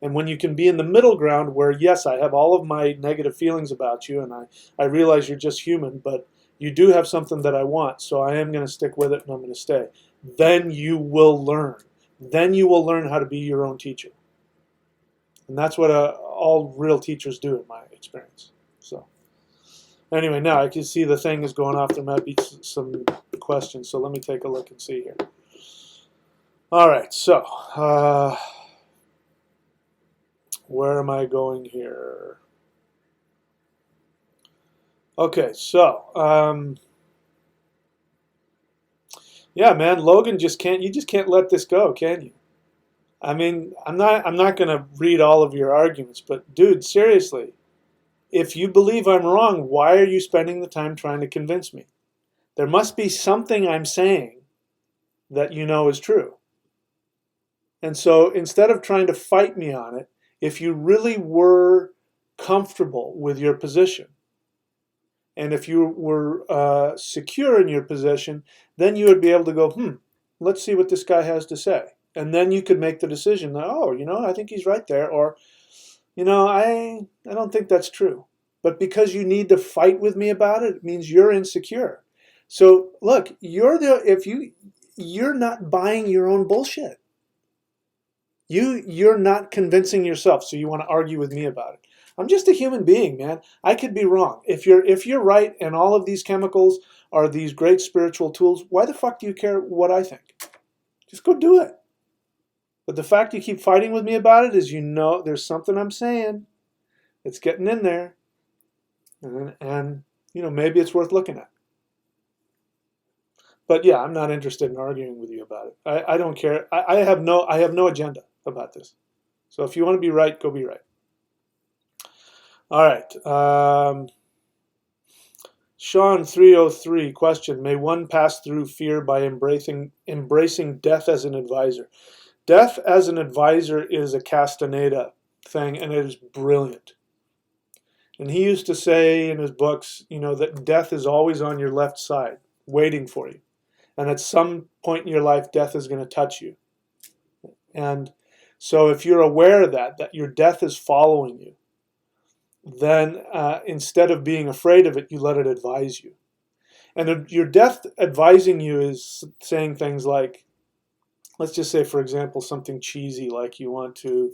And when you can be in the middle ground where, yes, I have all of my negative feelings about you and I realize you're just human, but you do have something that I want, so I am going to stick with it and I'm going to stay. Then you will learn. Then you will learn how to be your own teacher. And that's what all real teachers do in my experience. So anyway, now I can see the thing is going off. There might be some questions, so let me take a look and see here. All right, so where am I going here? Okay, so yeah, man, Logan you just can't let this go, can you? I mean, I'm not going to read all of your arguments, but dude, seriously, if you believe I'm wrong, why are you spending the time trying to convince me? There must be something I'm saying that you know is true. And so instead of trying to fight me on it, if you really were comfortable with your position, and if you were secure in your position, then you would be able to go, let's see what this guy has to say. And then you could make the decision that, I think he's right there, or, I don't think that's true. But because you need to fight with me about it, it means you're insecure. So look, you're not buying your own bullshit. You're not convincing yourself, so you want to argue with me about it. I'm just a human being, man. I could be wrong. If you're right and all of these chemicals are these great spiritual tools, why the fuck do you care what I think? Just go do it. But the fact you keep fighting with me about it is there's something I'm saying that's getting in there. And maybe it's worth looking at. But yeah, I'm not interested in arguing with you about it. I don't care. I have no agenda. about this. So if you want to be right, go be right. All right. Sean 303 question: may one pass through fear by embracing death as an advisor? Death as an advisor is a Castaneda thing, and it is brilliant. And he used to say in his books, that death is always on your left side, waiting for you. And at some point in your life, death is going to touch you. And so if you're aware of that your death is following you, then instead of being afraid of it, you let it advise you. And your death advising you is saying things like, let's just say, for example, something cheesy like you want to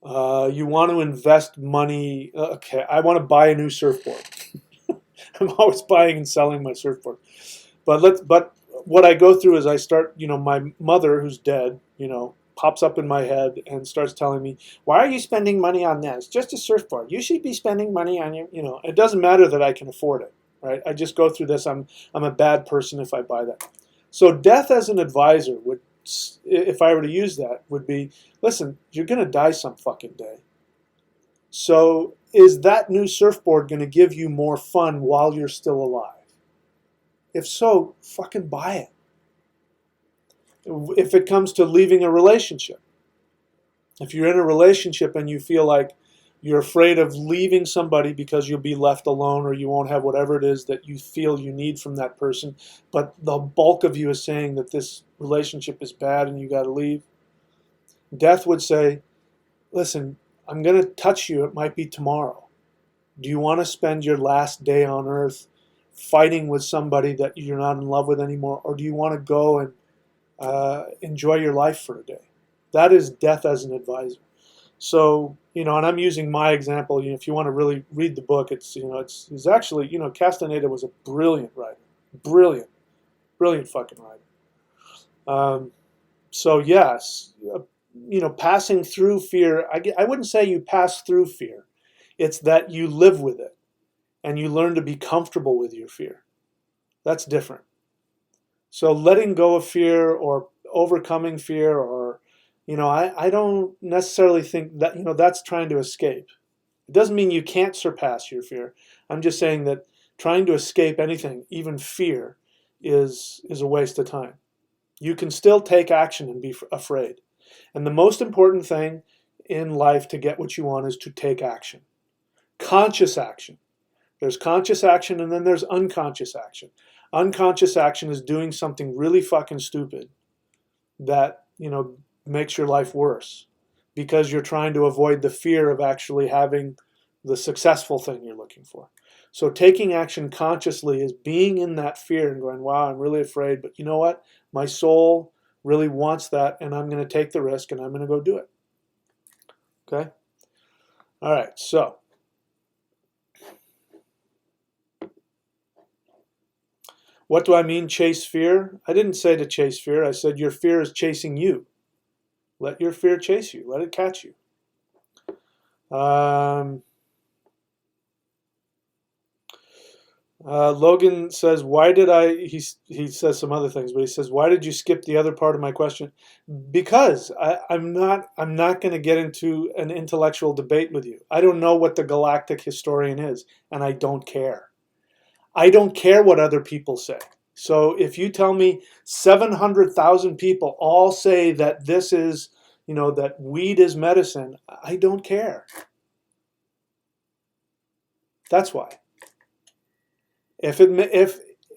invest money. Okay, I want to buy a new surfboard. I'm always buying and selling my surfboard. But what I go through is I start, my mother, who's dead, pops up in my head and starts telling me, why are you spending money on that? It's just a surfboard. You should be spending money on it doesn't matter that I can afford it, right? I just go through this. I'm a bad person if I buy that. So death as an advisor would, if I were to use that, would be, listen, you're going to die some fucking day. So is that new surfboard going to give you more fun while you're still alive? If so, fucking buy it. If it comes to leaving a relationship, if you're in a relationship and you feel like you're afraid of leaving somebody because you'll be left alone or you won't have whatever it is that you feel you need from that person, but the bulk of you is saying that this relationship is bad and you got to leave, death would say, listen, I'm going to touch you. It might be tomorrow. Do you want to spend your last day on earth fighting with somebody that you're not in love with anymore, or do you want to go and enjoy your life for a day? That is death as an advisor. So, and I'm using my example. If you want to really read the book, it's actually, Castaneda was a brilliant writer, brilliant fucking writer. So yes, passing through fear. I wouldn't say you pass through fear. It's that you live with it and you learn to be comfortable with your fear. That's different. So letting go of fear or overcoming fear, or, I don't necessarily think that, that's trying to escape. It doesn't mean you can't surpass your fear. I'm just saying that trying to escape anything, even fear, is a waste of time. You can still take action and be afraid. And the most important thing in life to get what you want is to take action. Conscious action. There's conscious action and then there's unconscious action. Unconscious action is doing something really fucking stupid that, makes your life worse because you're trying to avoid the fear of actually having the successful thing you're looking for. So taking action consciously is being in that fear and going, wow, I'm really afraid, but you know what? My soul really wants that, and I'm going to take the risk and I'm going to go do it. Okay? All right, so what do I mean, chase fear? I didn't say to chase fear. I said your fear is chasing you. Let your fear chase you. Let it catch you. Logan says, why did he says some other things, but he says, why did you skip the other part of my question? Because I'm not going to get into an intellectual debate with you. I don't know what the galactic historian is, and I don't care. I don't care what other people say. So if you tell me 700,000 people all say that this is, that weed is medicine, I don't care. That's why. If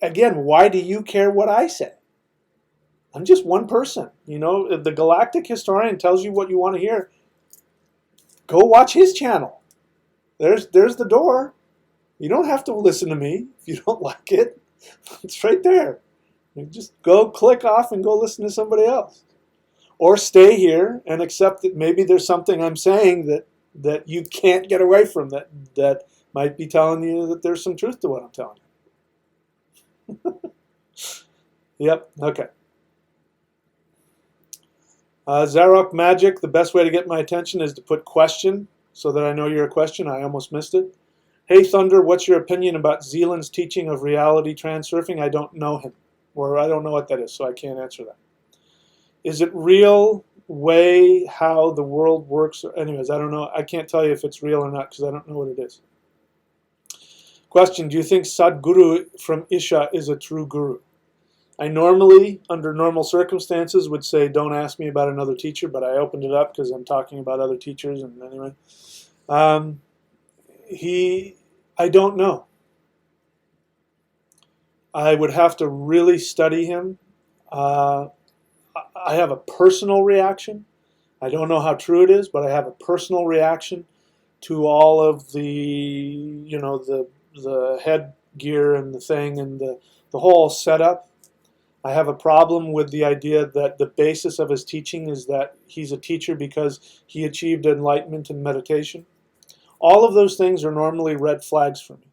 again, why do you care what I say? I'm just one person. If the galactic historian tells you what you want to hear, go watch his channel. There's the door. You don't have to listen to me if you don't like it. It's right there. You just go click off and go listen to somebody else. Or stay here and accept that maybe there's something I'm saying that you can't get away from, that might be telling you that there's some truth to what I'm telling you. Yep, okay. Zarok Magic, the best way to get my attention is to put question so that I know you're a question. I almost missed it. Hey Thunder, what's your opinion about Zealand's teaching of reality transurfing? I don't know him, or I don't know what that is, so I can't answer that. Is it real? way how the world works. Anyways, I don't know. I can't tell you if it's real or not because I don't know what it is. Question, do you think Sadhguru from Isha is a true guru? I normally, under normal circumstances, would say don't ask me about another teacher, but I opened it up because I'm talking about other teachers, and anyway. I don't know. I would have to really study him. I have a personal reaction. I don't know how true it is, but I have a personal reaction to all of the, the headgear and the thing and the whole setup. I have a problem with the idea that the basis of his teaching is that he's a teacher because he achieved enlightenment in meditation. All of those things are normally red flags for me.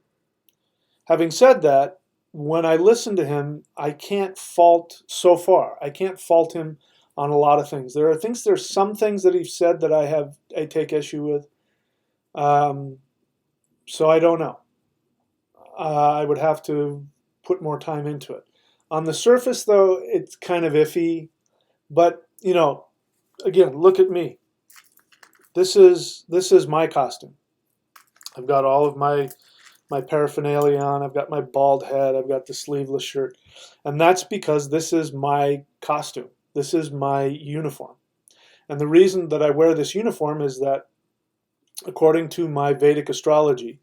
Having said that, when I listen to him, I can't fault so far. I can't fault him on a lot of things. There's some things that he's said that I take issue with. So I don't know. I would have to put more time into it. On the surface, though, it's kind of iffy. But, again, look at me. This is my costume. I've got all of my paraphernalia on. I've got my bald head. I've got the sleeveless shirt. And that's because this is my costume. This is my uniform. And the reason that I wear this uniform is that, according to my Vedic astrology,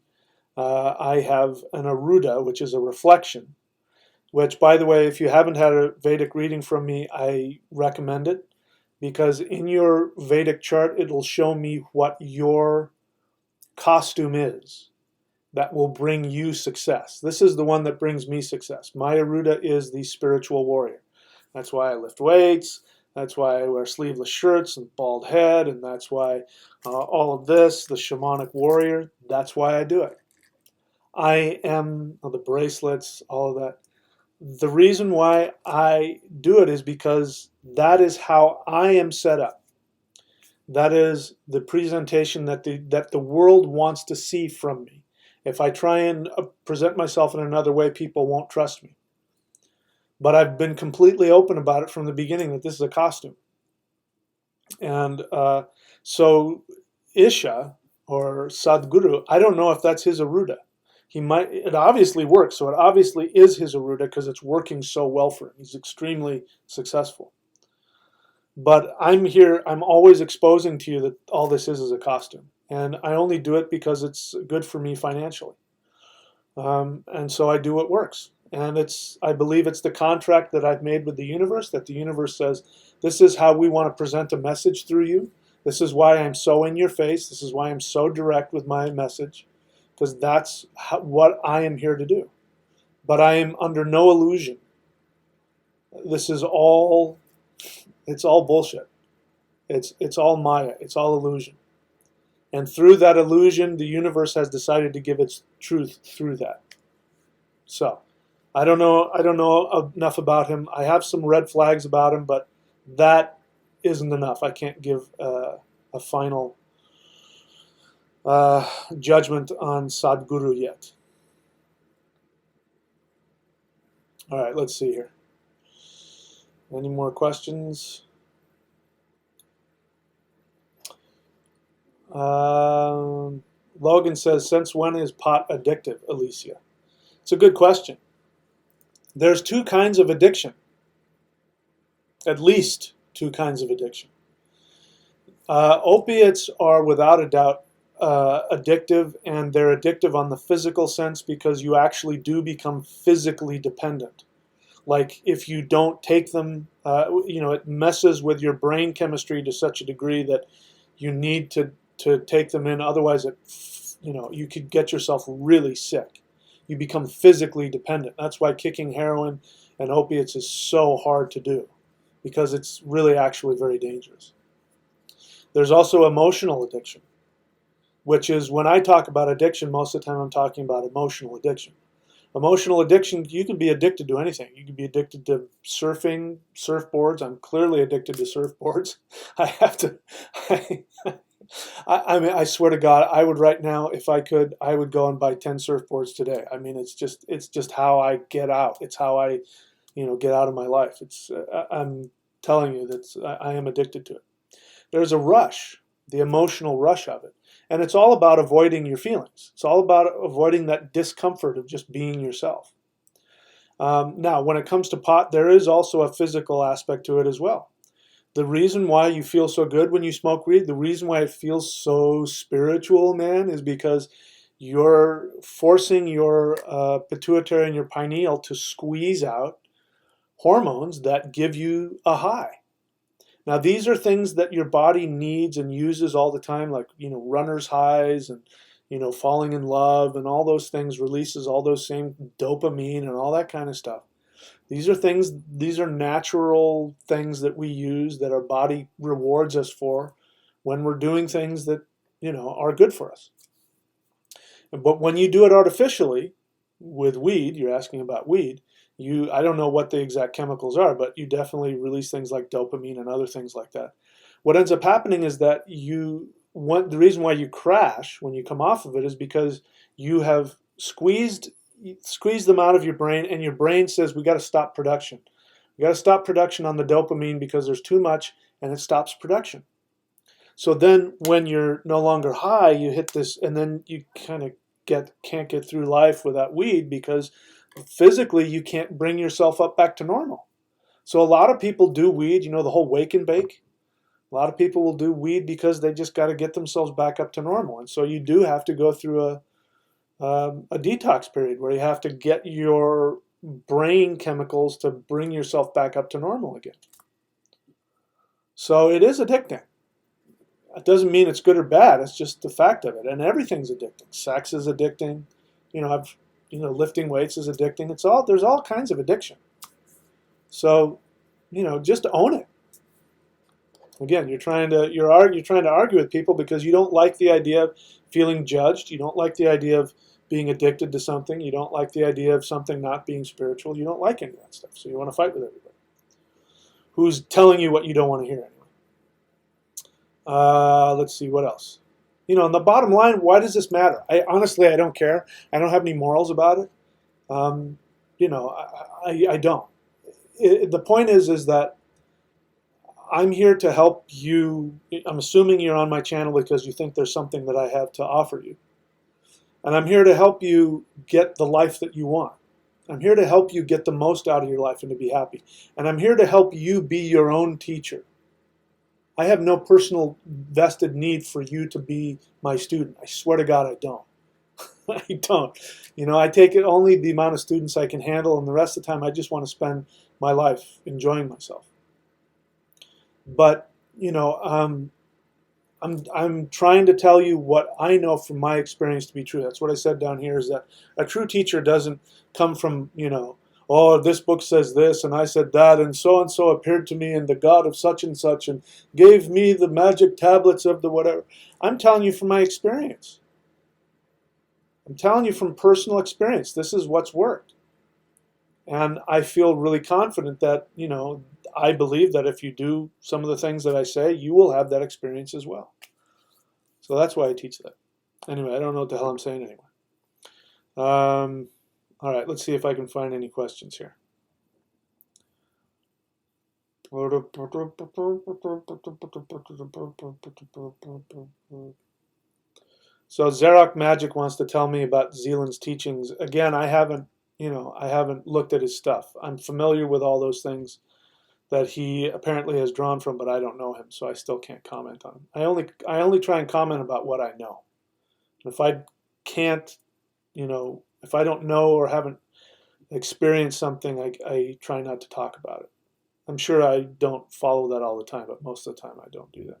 I have an Aruda, which is a reflection, which, by the way, if you haven't had a Vedic reading from me, I recommend it, because in your Vedic chart, it'll show me what your costume is that will bring you success. This is the one that brings me success. My Aruda is the spiritual warrior. That's why I lift weights. That's why I wear sleeveless shirts and bald head, and that's why all of this, the shamanic warrior, that's why I do it. I am, the bracelets, all of that. The reason why I do it is because that is how I am set up. That is the presentation that the world wants to see from me. If I try and present myself in another way, people won't trust me. But I've been completely open about it from the beginning that this is a costume. And so Isha, or Sadhguru, I don't know if that's his Aruda. It obviously works, so it obviously is his Aruda because it's working so well for him. He's extremely successful. But I'm always exposing to you that all this is a costume. And I only do it because it's good for me financially. And so I do what works. And I believe it's the contract that I've made with the universe, that the universe says, this is how we want to present a message through you. This is why I'm so in your face. This is why I'm so direct with my message, because that's what I am here to do. But I am under no illusion. This is all, it's all bullshit. It's all Maya. It's all illusion. And through that illusion, the universe has decided to give its truth through that. So, I don't know enough about him. I have some red flags about him, but that isn't enough. I can't give a final judgment on Sadhguru yet. All right, let's see here. Any more questions? Logan says, since when is pot addictive, Alicia? It's a good question. There's two kinds of addiction. At least two kinds of addiction. Opiates are without a doubt addictive, and they're addictive on the physical sense because you actually do become physically dependent. Like if you don't take them, it messes with your brain chemistry to such a degree that you need to take them in. Otherwise, you could get yourself really sick. You become physically dependent. That's why kicking heroin and opiates is so hard to do, because it's really actually very dangerous. There's also emotional addiction, which is, when I talk about addiction, most of the time I'm talking about emotional addiction. Emotional addiction, you can be addicted to anything. You can be addicted to surfing, surfboards. I'm clearly addicted to surfboards. I have to, I mean, I swear to God, I would right now, if I could, I would go and buy 10 surfboards today. I mean, it's just how I get out. It's how I, get out of my life. I'm telling you that I am addicted to it. there's a rush, the emotional rush of it. And it's all about avoiding your feelings. It's all about avoiding that discomfort of just being yourself. Now, when it comes to pot, there is also a physical aspect to it as well. The reason why you feel so good when you smoke weed, the reason why it feels so spiritual, man, is because you're forcing your pituitary and your pineal to squeeze out hormones that give you a high. Now, these are things that your body needs and uses all the time, like, runner's highs and, falling in love and all those things, releases all those same dopamine and all that kind of stuff. These are natural things that we use, that our body rewards us for when we're doing things that, are good for us. But when you do it artificially with weed, you're asking about weed, I don't know what the exact chemicals are, but you definitely release things like dopamine and other things like that. What ends up happening is that the reason why you crash when you come off of it is because you have squeezed them out of your brain, and your brain says, we got to stop production. We got to stop production on the dopamine because there's too much, and it stops production. So then when you're no longer high, you hit this, and then you kind of can't get through life without weed, because physically you can't bring yourself up back to normal. So a lot of people do weed, the whole wake and bake. A lot of people will do weed because they just got to get themselves back up to normal. And so you do have to go through a detox period where you have to get your brain chemicals to bring yourself back up to normal again. So it is addicting. It doesn't mean it's good or bad. It's just the fact of it. And everything's addicting. Sex is addicting. Lifting weights is addicting. There's all kinds of addiction. So, just own it. Again, you're trying to argue with people because you don't like the idea of feeling judged. You don't like the idea of being addicted to something. You don't like the idea of something not being spiritual. You don't like any of that stuff. So you want to fight with everybody who's telling you what you don't want to hear anyway. Let's see, what else? And the bottom line, why does this matter? Honestly, I don't care. I don't have any morals about it. I don't. The point is that I'm here to help you. I'm assuming you're on my channel because you think there's something that I have to offer you. And I'm here to help you get the life that you want. I'm here to help you get the most out of your life and to be happy. And I'm here to help you be your own teacher. I have no personal vested need for you to be my student. I swear to God, I don't. I don't. I take it only the amount of students I can handle, and the rest of the time I just want to spend my life enjoying myself. But, I'm trying to tell you what I know from my experience to be true. That's what I said down here, is that a true teacher doesn't come from, oh, this book says this, and I said that, and so appeared to me, and the God of such and such, and gave me the magic tablets of the whatever. I'm telling you from my experience. I'm telling you from personal experience. This is what's worked. And I feel really confident that, I believe that if you do some of the things that I say, you will have that experience as well. So that's why I teach that. Anyway, I don't know what the hell I'm saying anymore. All right, let's see if I can find any questions here. So Xerox Magic wants to tell me about Zealand's teachings. Again, I haven't looked at his stuff. I'm familiar with all those things that he apparently has drawn from, but I don't know him, so I still can't comment on him. I only try and comment about what I know. If I can't, if I don't know or haven't experienced something, I try not to talk about it. I'm sure I don't follow that all the time, but most of the time I don't do that.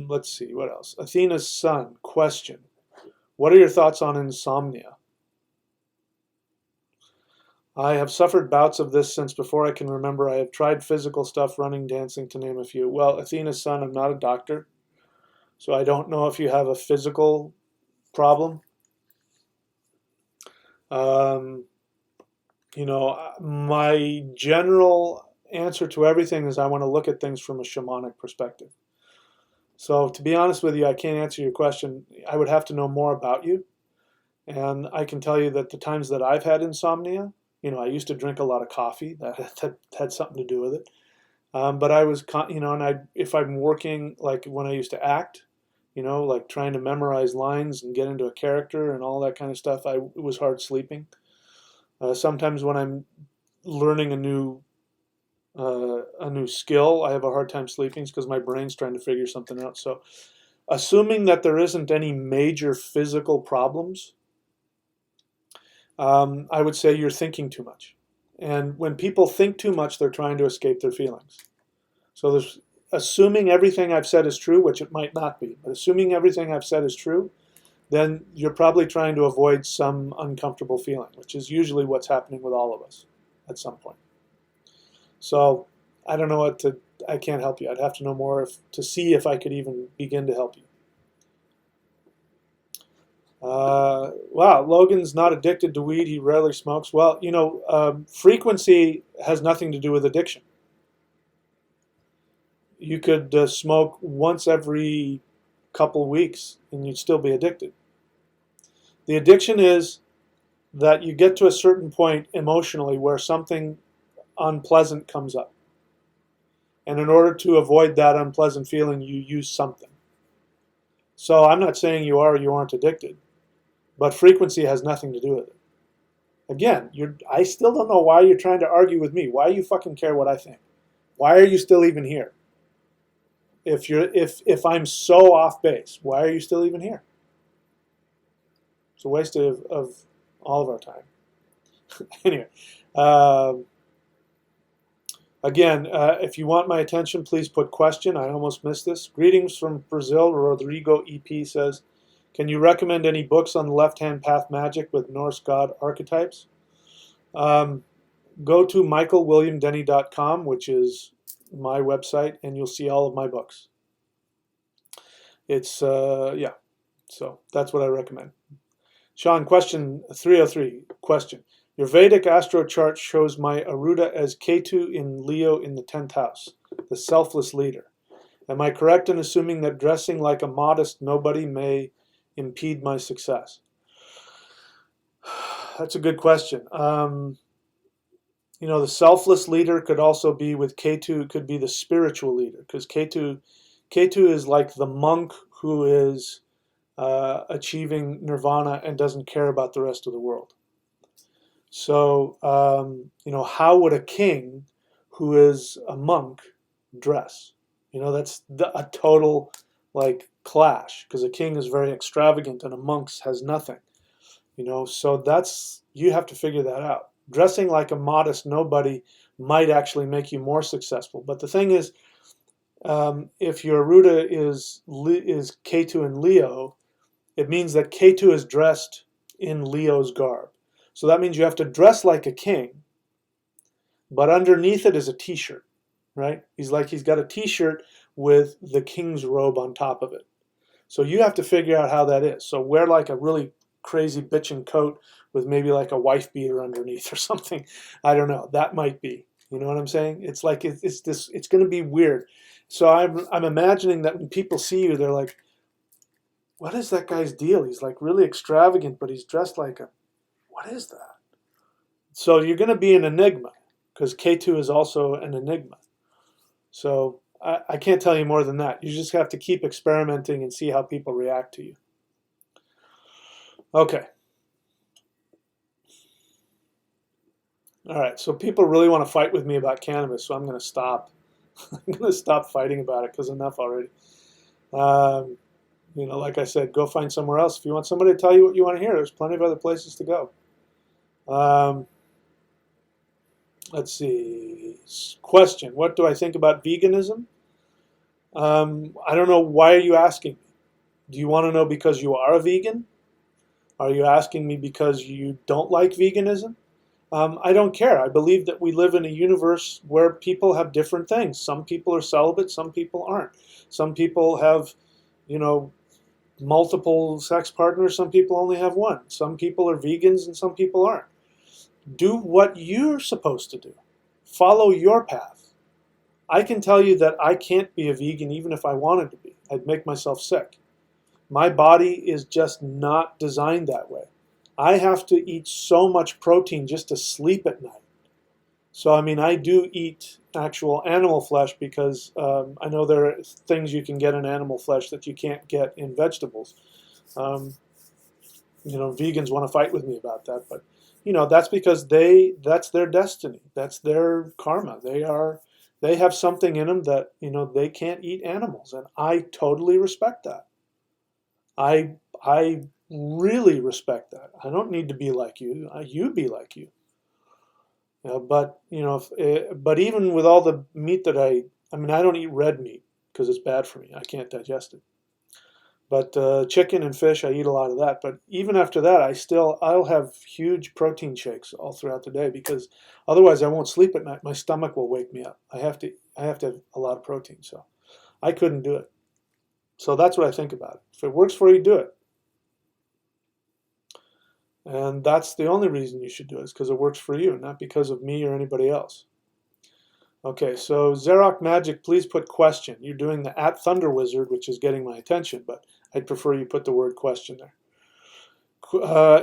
Let's see, what else? Athena's son, question. What are your thoughts on insomnia? I have suffered bouts of this since before I can remember. I have tried physical stuff, running, dancing, to name a few. Well, Athena's son, I'm not a doctor, so I don't know if you have a physical problem. My general answer to everything is I want to look at things from a shamanic perspective. So to be honest with you, I can't answer your question. I would have to know more about you. And I can tell you that the times that I've had insomnia, I used to drink a lot of coffee. That had something to do with it. But I was, and if I'm working, like when I used to act, like trying to memorize lines and get into a character and all that kind of stuff, it was hard sleeping. Sometimes when I'm learning a new skill, I have a hard time sleeping because my brain's trying to figure something out. So, assuming that there isn't any major physical problems, I would say you're thinking too much. And when people think too much, they're trying to escape their feelings. So assuming everything I've said is true, which it might not be, but assuming everything I've said is true, then you're probably trying to avoid some uncomfortable feeling, which is usually what's happening with all of us at some point. So I don't know I can't help you. I'd have to know more to see if I could even begin to help you. Wow, Logan's not addicted to weed. He rarely smokes. Well, frequency has nothing to do with addiction. You could smoke once every couple of weeks and you'd still be addicted. The addiction is that you get to a certain point emotionally where something unpleasant comes up. And in order to avoid that unpleasant feeling, you use something. So I'm not saying you are or you aren't addicted, but frequency has nothing to do with it. Again, I still don't know why you're trying to argue with me. Why do you fucking care what I think? Why are you still even here? If I'm so off base, why are you still even here? It's a waste of all of our time. Anyway, again, if you want my attention, please put question. I almost missed this. Greetings from Brazil. Rodrigo EP says, can you recommend any books on the left-hand path magic with Norse god archetypes? Go to michaelwilliamdenny.com, which is my website, and you'll see all of my books. It's, yeah, so that's what I recommend. Sean, question 303, question. Your Vedic astro chart shows my Aruda as Ketu in Leo in the 10th house, the selfless leader. Am I correct in assuming that dressing like a modest nobody may impede my success? That's a good question. The selfless leader could also be with Ketu, could be the spiritual leader, because Ketu is like the monk who is achieving nirvana and doesn't care about the rest of the world. So, how would a king who is a monk dress? That's a total clash, because a king is very extravagant and a monk has nothing. So you have to figure that out. Dressing like a modest nobody might actually make you more successful. But the thing is, if your Aruda is Ketu in Leo, it means that Ketu is dressed in Leo's garb. So that means you have to dress like a king, but underneath it is a t-shirt, right? He's got a t-shirt with the king's robe on top of it. So you have to figure out how that is. So wear like a really crazy bitchin' coat with maybe like a wife beater underneath or something. I don't know. That might be. You know what I'm saying? It's like it's going to be weird. So I'm imagining that when people see you, they're like, what is that guy's deal? He's like really extravagant, but he's dressed like what is that? So you're going to be an enigma, because K2 is also an enigma. So I can't tell you more than that. You just have to keep experimenting and see how people react to you. Okay. All right, so people really want to fight with me about cannabis, so I'm going to stop. I'm going to stop fighting about it, because enough already. Like I said, go find somewhere else. If you want somebody to tell you what you want to hear, there's plenty of other places to go. Let's see. Question. What do I think about veganism? I don't know. Why are you asking me? Do you want to know because you are a vegan? Are you asking me because you don't like veganism? I don't care. I believe that we live in a universe where people have different things. Some people are celibate, some people aren't. Some people have, multiple sex partners, some people only have one. Some people are vegans and some people aren't. Do what you're supposed to do. Follow your path. I can tell you that I can't be a vegan even if I wanted to be. I'd make myself sick. My body is just not designed that way. I have to eat so much protein just to sleep at night. So, I do eat actual animal flesh because I know there are things you can get in animal flesh that you can't get in vegetables. Um, vegans want to fight with me about that, but that's because that's their destiny, that's their karma. They have something in them that they can't eat animals, and I totally respect that. I really respect that. I don't need to be like you. You be like you. But but even with all the meat that I mean, I don't eat red meat because it's bad for me. I can't digest it. But chicken and fish, I eat a lot of that. But even after that, I'll have huge protein shakes all throughout the day because otherwise I won't sleep at night. My stomach will wake me up. I have to have a lot of protein, so I couldn't do it. So that's what I think about it. If it works for you, do it. And that's the only reason you should do it, is because it works for you, not because of me or anybody else. Okay, so Xerox Magic, please put question. You're doing the @Thunder Wizard, which is getting my attention, but I'd prefer you put the word question there.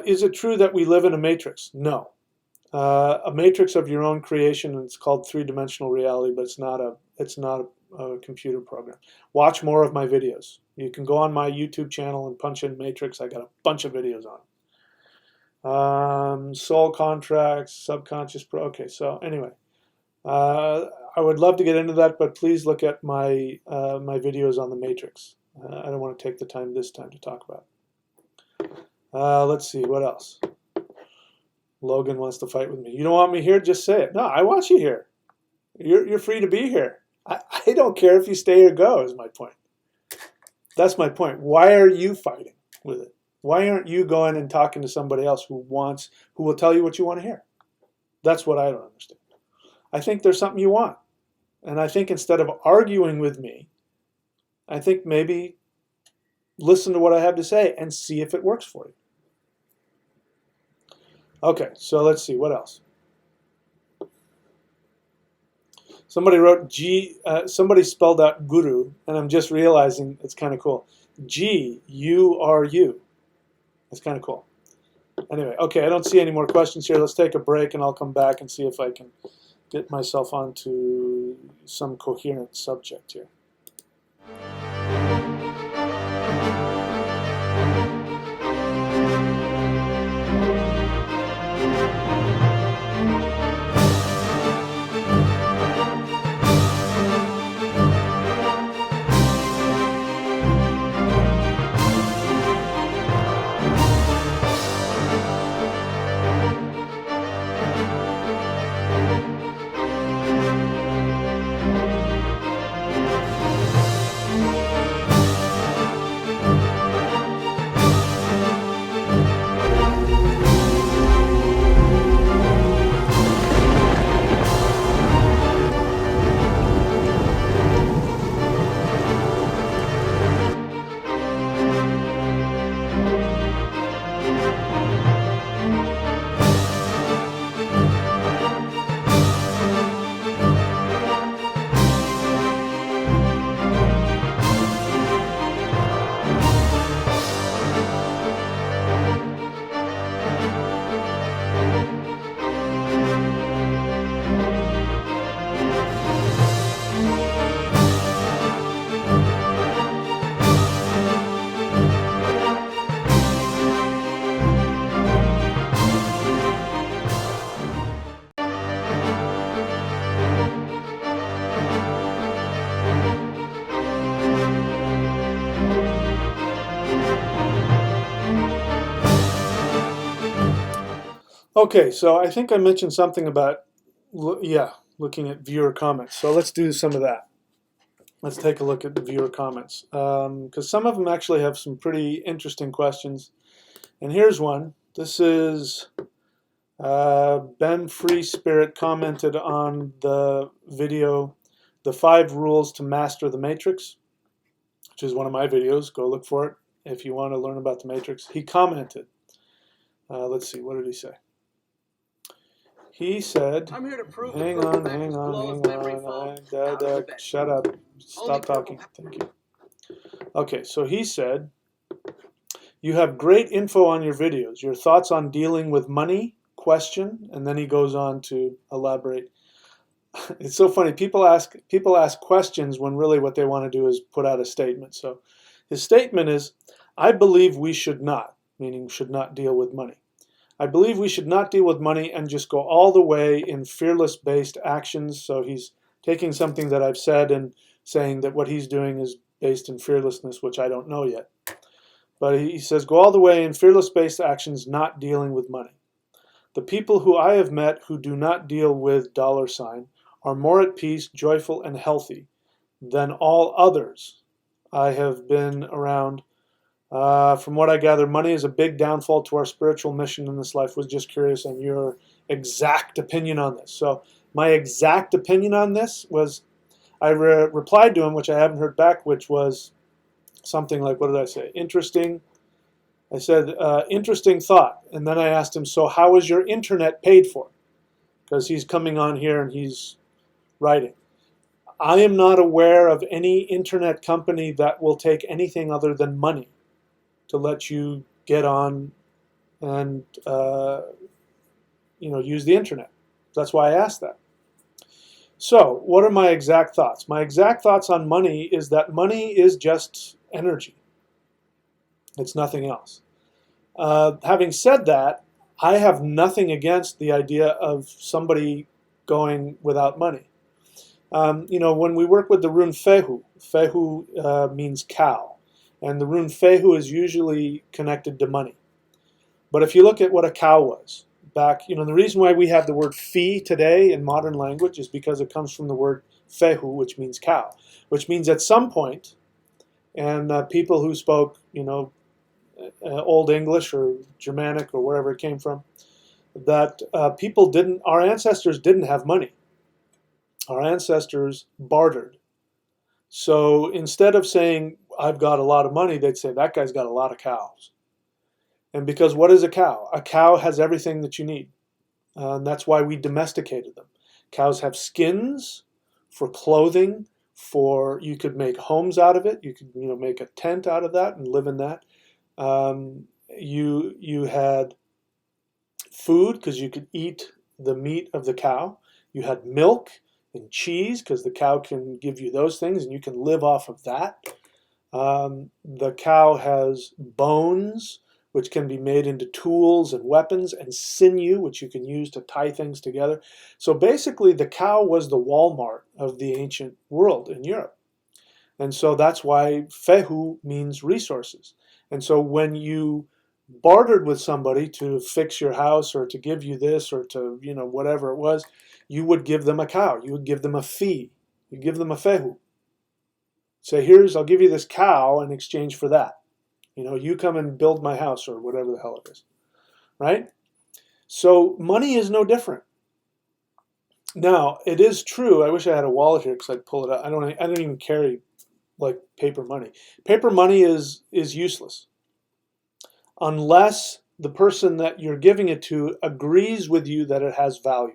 Is it true that we live in a matrix? No. A matrix of your own creation, and it's called three-dimensional reality, but it's not a computer program. Watch more of my videos. You can go on my YouTube channel and punch in matrix. I got a bunch of videos on it. Soul contracts, subconscious. Okay, so anyway, I would love to get into that, but please look at my videos on the matrix. I don't want to take the time this time to talk about it. Let's see, what else? Logan wants to fight with me. You don't want me here? Just say it. No, I want you here. You're free to be here. I don't care if you stay or go, is my point. That's my point. Why are you fighting with it? Why aren't you going and talking to somebody else who will tell you what you want to hear? That's what I don't understand. I think there's something you want. And I think instead of arguing with me, I think maybe listen to what I have to say and see if it works for you. Okay, so let's see, what else? Somebody wrote somebody spelled out guru, and I'm just realizing it's kind of cool. G-U-R-U. That's kind of cool. Anyway, okay, I don't see any more questions here. Let's take a break, and I'll come back and see if I can get myself onto some coherent subject here. Okay, so I think I mentioned something about, looking at viewer comments. So let's do some of that. Let's take a look at the viewer comments, because some of them actually have some pretty interesting questions. And here's one. This is Ben Free Spirit commented on the video, The 5 Rules to Master the Matrix, which is one of my videos. Go look for it if you want to learn about the Matrix. He commented. Let's see, what did he say? He said, I'm here to prove hang on. Shut up. Stop talking. Thank you. Okay, so he said, you have great info on your videos. Your thoughts on dealing with money? Question. And then he goes on to elaborate. it's so funny. People ask questions when really what they want to do is put out a statement. So his statement is, I believe we should not, meaning should not deal with money. I believe we should not deal with money and just go all the way in fearless-based actions. So he's taking something that I've said and saying that what he's doing is based in fearlessness, which I don't know yet. But he says, go all the way in fearless-based actions, not dealing with money. The people who I have met who do not deal with dollar sign are more at peace, joyful, and healthy than all others I have been around. From what I gather, money is a big downfall to our spiritual mission in this life. Was just curious on your exact opinion on this. So my exact opinion on this was, I replied to him, which I haven't heard back, which was something like, what did I say? Interesting. I said, interesting thought. And then I asked him, so how is your internet paid for? Because he's coming on here and he's writing. I am not aware of any internet company that will take anything other than money to let you get on and use the internet. That's why I asked that. So what are my exact thoughts? My exact thoughts on money is that money is just energy. It's nothing else. Having said that, I have nothing against the idea of somebody going without money. When we work with the rune fehu, fehu means cow, and the rune fehu is usually connected to money. But if you look at what a cow was back, the reason why we have the word fee today in modern language is because it comes from the word fehu, which means cow, which means at some point, and people who spoke, Old English or Germanic or wherever it came from, that our ancestors didn't have money. Our ancestors bartered. So instead of saying, I've got a lot of money, they'd say, that guy's got a lot of cows. And because what is a cow? A cow has everything that you need. And that's why we domesticated them. Cows have skins for clothing, you could make homes out of it. You could make a tent out of that and live in that. You had food because you could eat the meat of the cow. You had milk and cheese because the cow can give you those things and you can live off of that. The cow has bones, which can be made into tools and weapons, and sinew, which you can use to tie things together. So basically the cow was the Walmart of the ancient world in Europe. And so that's why fehu means resources. And so when you bartered with somebody to fix your house or to give you this or to, whatever it was, you would give them a cow. You would give them a fee. You give them a fehu. Say, I'll give you this cow in exchange for that. You come and build my house or whatever the hell it is, right? So money is no different. Now, it is true. I wish I had a wallet here because I'd pull it out. I don't even carry like paper money. Paper money is useless unless the person that you're giving it to agrees with you that it has value.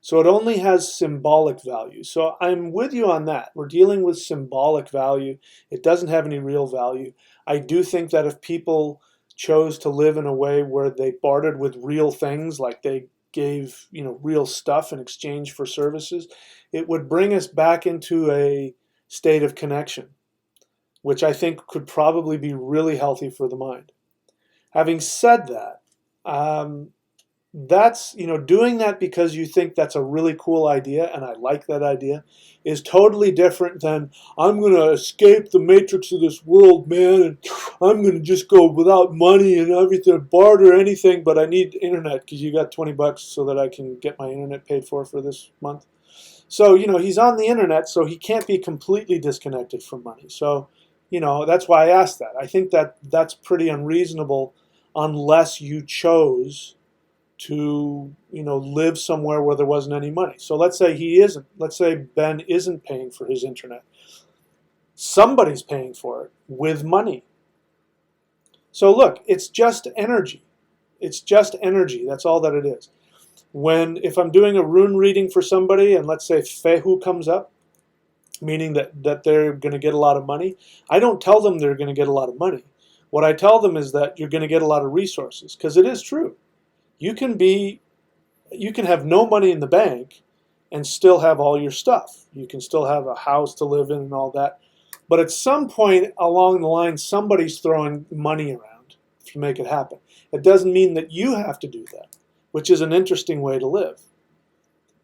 So it only has symbolic value. So I'm with you on that. We're dealing with symbolic value. It doesn't have any real value. I do think that if people chose to live in a way where they bartered with real things, like they gave, real stuff in exchange for services, it would bring us back into a state of connection, which I think could probably be really healthy for the mind. Having said that, that's, doing that because you think that's a really cool idea, and I like that idea, is totally different than, I'm going to escape the matrix of this world, man, and I'm going to just go without money and everything, barter anything, but I need internet because you got $20 so that I can get my internet paid for this month. So, he's on the internet, so he can't be completely disconnected from money. So, that's why I asked that. I think that that's pretty unreasonable unless you chose to, live somewhere where there wasn't any money. So let's say Ben isn't paying for his internet. Somebody's paying for it with money. So look, it's just energy. It's just energy. That's all that it is. If I'm doing a rune reading for somebody and let's say fehu comes up, meaning that they're going to get a lot of money, I don't tell them they're going to get a lot of money. What I tell them is that you're going to get a lot of resources, because it is true. You can have no money in the bank and still have all your stuff. You can still have a house to live in and all that. But at some point along the line, somebody's throwing money around to make it happen. It doesn't mean that you have to do that, which is an interesting way to live.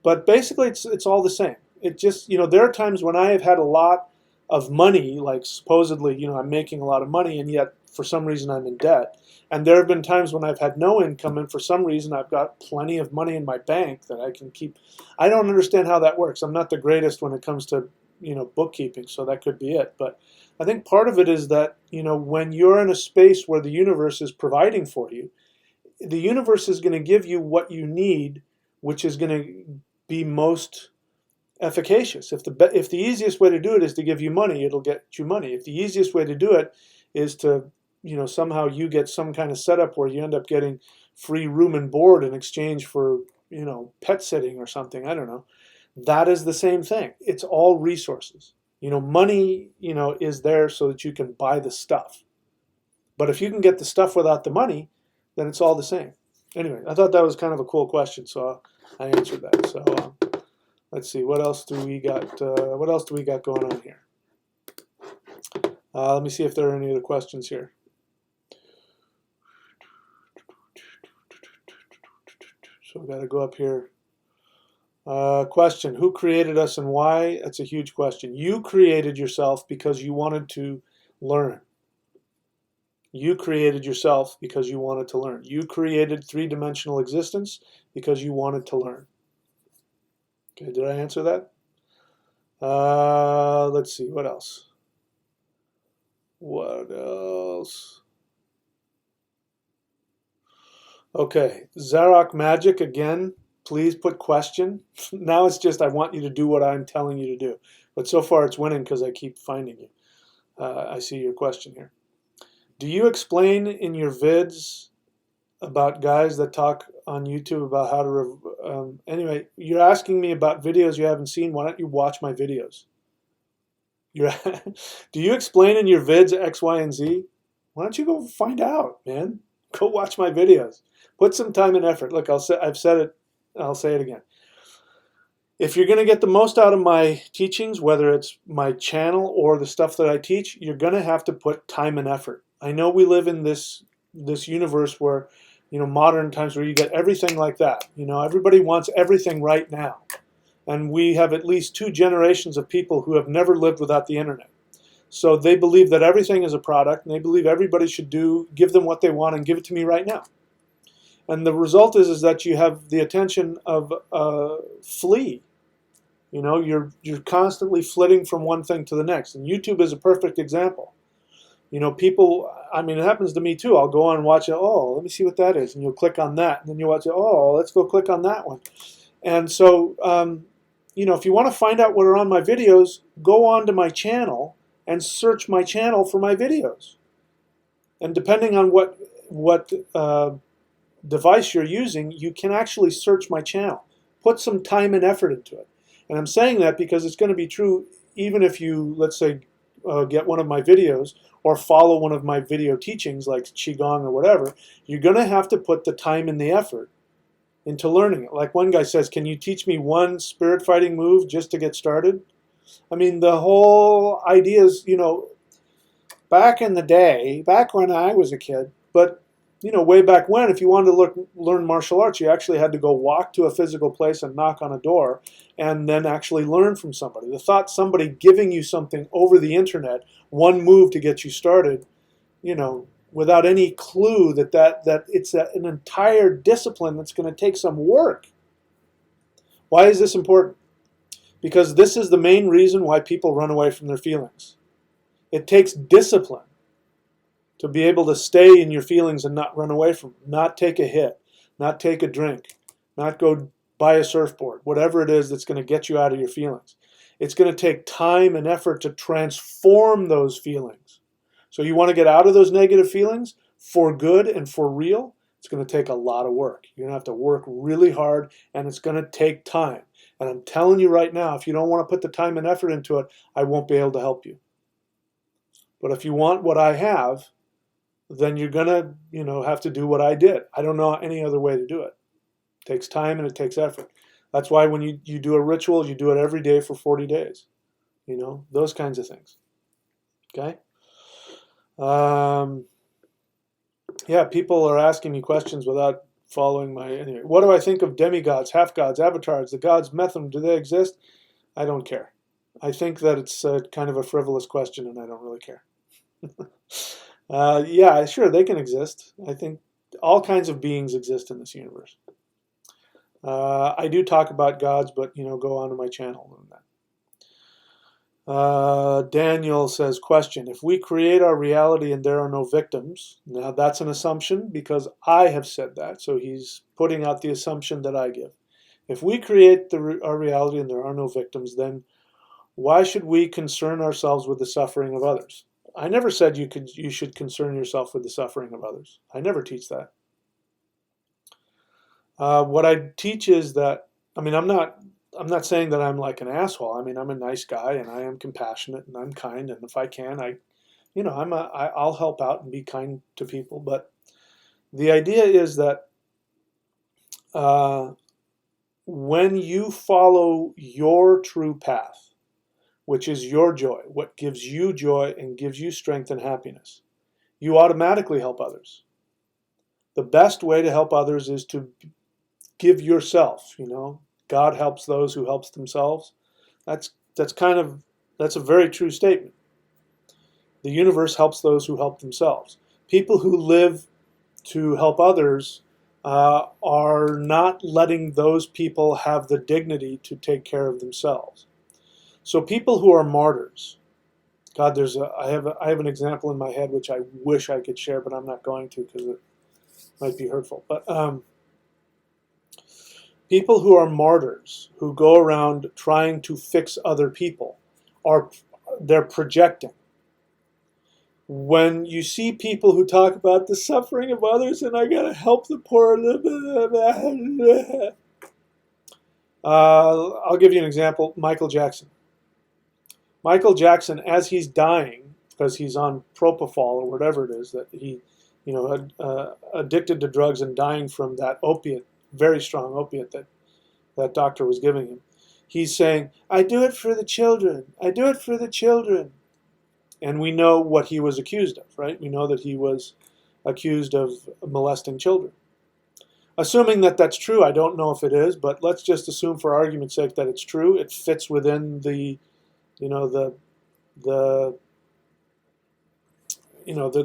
But basically, it's all the same. It just, there are times when I have had a lot of money, like supposedly, I'm making a lot of money, and yet for some reason I'm in debt. And there have been times when I've had no income, and for some reason I've got plenty of money in my bank that I can keep. I don't understand how that works. I'm not the greatest when it comes to, bookkeeping, so that could be it. But I think part of it is that, when you're in a space where the universe is providing for you, the universe is going to give you what you need, which is going to be most efficacious. If the easiest way to do it is to give you money, it'll get you money. If the easiest way to do it is to, somehow you get some kind of setup where you end up getting free room and board in exchange for, pet sitting or something, I don't know. That is the same thing. It's all resources. Money, is there so that you can buy the stuff. But if you can get the stuff without the money, then it's all the same. Anyway, I thought that was kind of a cool question, so I answered that. So let's see, what else do we got? What else do we got going on here? Let me see if there are any other questions here. So we got to go up here. Question: who created us and why? That's a huge question. You created yourself because you wanted to learn. You created yourself because you wanted to learn. You created three-dimensional existence because you wanted to learn. Okay, did I answer that? Let's see, what else? What else? Okay, Zarok Magic again. Please put question. Now it's just I want you to do what I'm telling you to do. But so far it's winning because I keep finding you. I see your question here. Do you explain in your vids about guys that talk on YouTube about how to... anyway, you're asking me about videos you haven't seen. Why don't you watch my videos? Do you explain in your vids X, Y, and Z? Why don't you go find out, man? Go watch my videos. Put some time and effort. Look, I've said it. I'll say it again. If you're going to get the most out of my teachings, whether it's my channel or the stuff that I teach, you're going to have to put time and effort. I know we live in this universe where, modern times where you get everything like that. Everybody wants everything right now. And we have at least 2 generations of people who have never lived without the internet. So they believe that everything is a product, and they believe everybody should give them what they want and give it to me right now. And the result is that you have the attention of a flea. You're constantly flitting from one thing to the next. And YouTube is a perfect example. People, it happens to me too. I'll go on and watch it. Oh, let me see what that is. And you'll click on that. And then you watch it. Oh, let's go click on that one. And so, if you want to find out what are on my videos, go on to my channel and search my channel for my videos. And depending on what device you're using, you can actually search my channel. Put some time and effort into it. And I'm saying that because it's going to be true even if you, let's say, get one of my videos or follow one of my video teachings like Qigong or whatever. You're going to have to put the time and the effort into learning it. Like one guy says, can you teach me one spirit fighting move just to get started? The whole idea is, back in the day, back when I was a kid, but way back when, if you wanted to learn martial arts, you actually had to go walk to a physical place and knock on a door and then actually learn from somebody. The thought somebody giving you something over the internet, one move to get you started, without any clue that it's an entire discipline that's going to take some work. Why is this important? Because this is the main reason why people run away from their feelings. It takes discipline to be able to stay in your feelings and not run away from them, not take a hit, not take a drink, not go buy a surfboard, whatever it is that's going to get you out of your feelings. It's going to take time and effort to transform those feelings. So you want to get out of those negative feelings for good and for real, it's going to take a lot of work. You're going to have to work really hard, and it's going to take time. And I'm telling you right now, if you don't want to put the time and effort into it, I won't be able to help you. But if you want what I have, then you're going to, have to do what I did. I don't know any other way to do it. It takes time and it takes effort. That's why when you do a ritual, you do it every day for 40 days. Those kinds of things. Okay? Yeah, people are asking me questions without following my... Anyway, what do I think of demigods, half-gods, avatars, the gods, method, do they exist? I don't care. I think that it's kind of a frivolous question, and I don't really care. Yeah, sure, they can exist. I think all kinds of beings exist in this universe. I do talk about gods, but go on to my channel on that. Daniel says, question, if we create our reality and there are no victims, now that's an assumption because I have said that, so he's putting out the assumption that I give. If we create our reality and there are no victims, then why should we concern ourselves with the suffering of others? I never said you should concern yourself with the suffering of others. I never teach that. What I teach is that, I'm not saying that I'm like an asshole. I'm a nice guy and I am compassionate and I'm kind, and if I can, I'll help out and be kind to people. But the idea is that when you follow your true path, which is your joy, what gives you joy and gives you strength and happiness, you automatically help others. The best way to help others is to give yourself. God helps those who helps themselves. That's a very true statement. The universe helps those who help themselves. People who live to help others are not letting those people have the dignity to take care of themselves. So people who are martyrs, God, I have an example in my head which I wish I could share, but I'm not going to because it might be hurtful. But people who are martyrs, who go around trying to fix other people, they're projecting. When you see people who talk about the suffering of others and I gotta help the poor, I'll give you an example. Michael Jackson. Michael Jackson, as he's dying, because he's on propofol or whatever it is that he, addicted to drugs and dying from that opiate, very strong opiate that doctor was giving him. He's saying, I do it for the children. I do it for the children. And we know what he was accused of, right? We know that he was accused of molesting children. Assuming that that's true, I don't know if it is, but let's just assume for argument's sake that it's true. It fits within the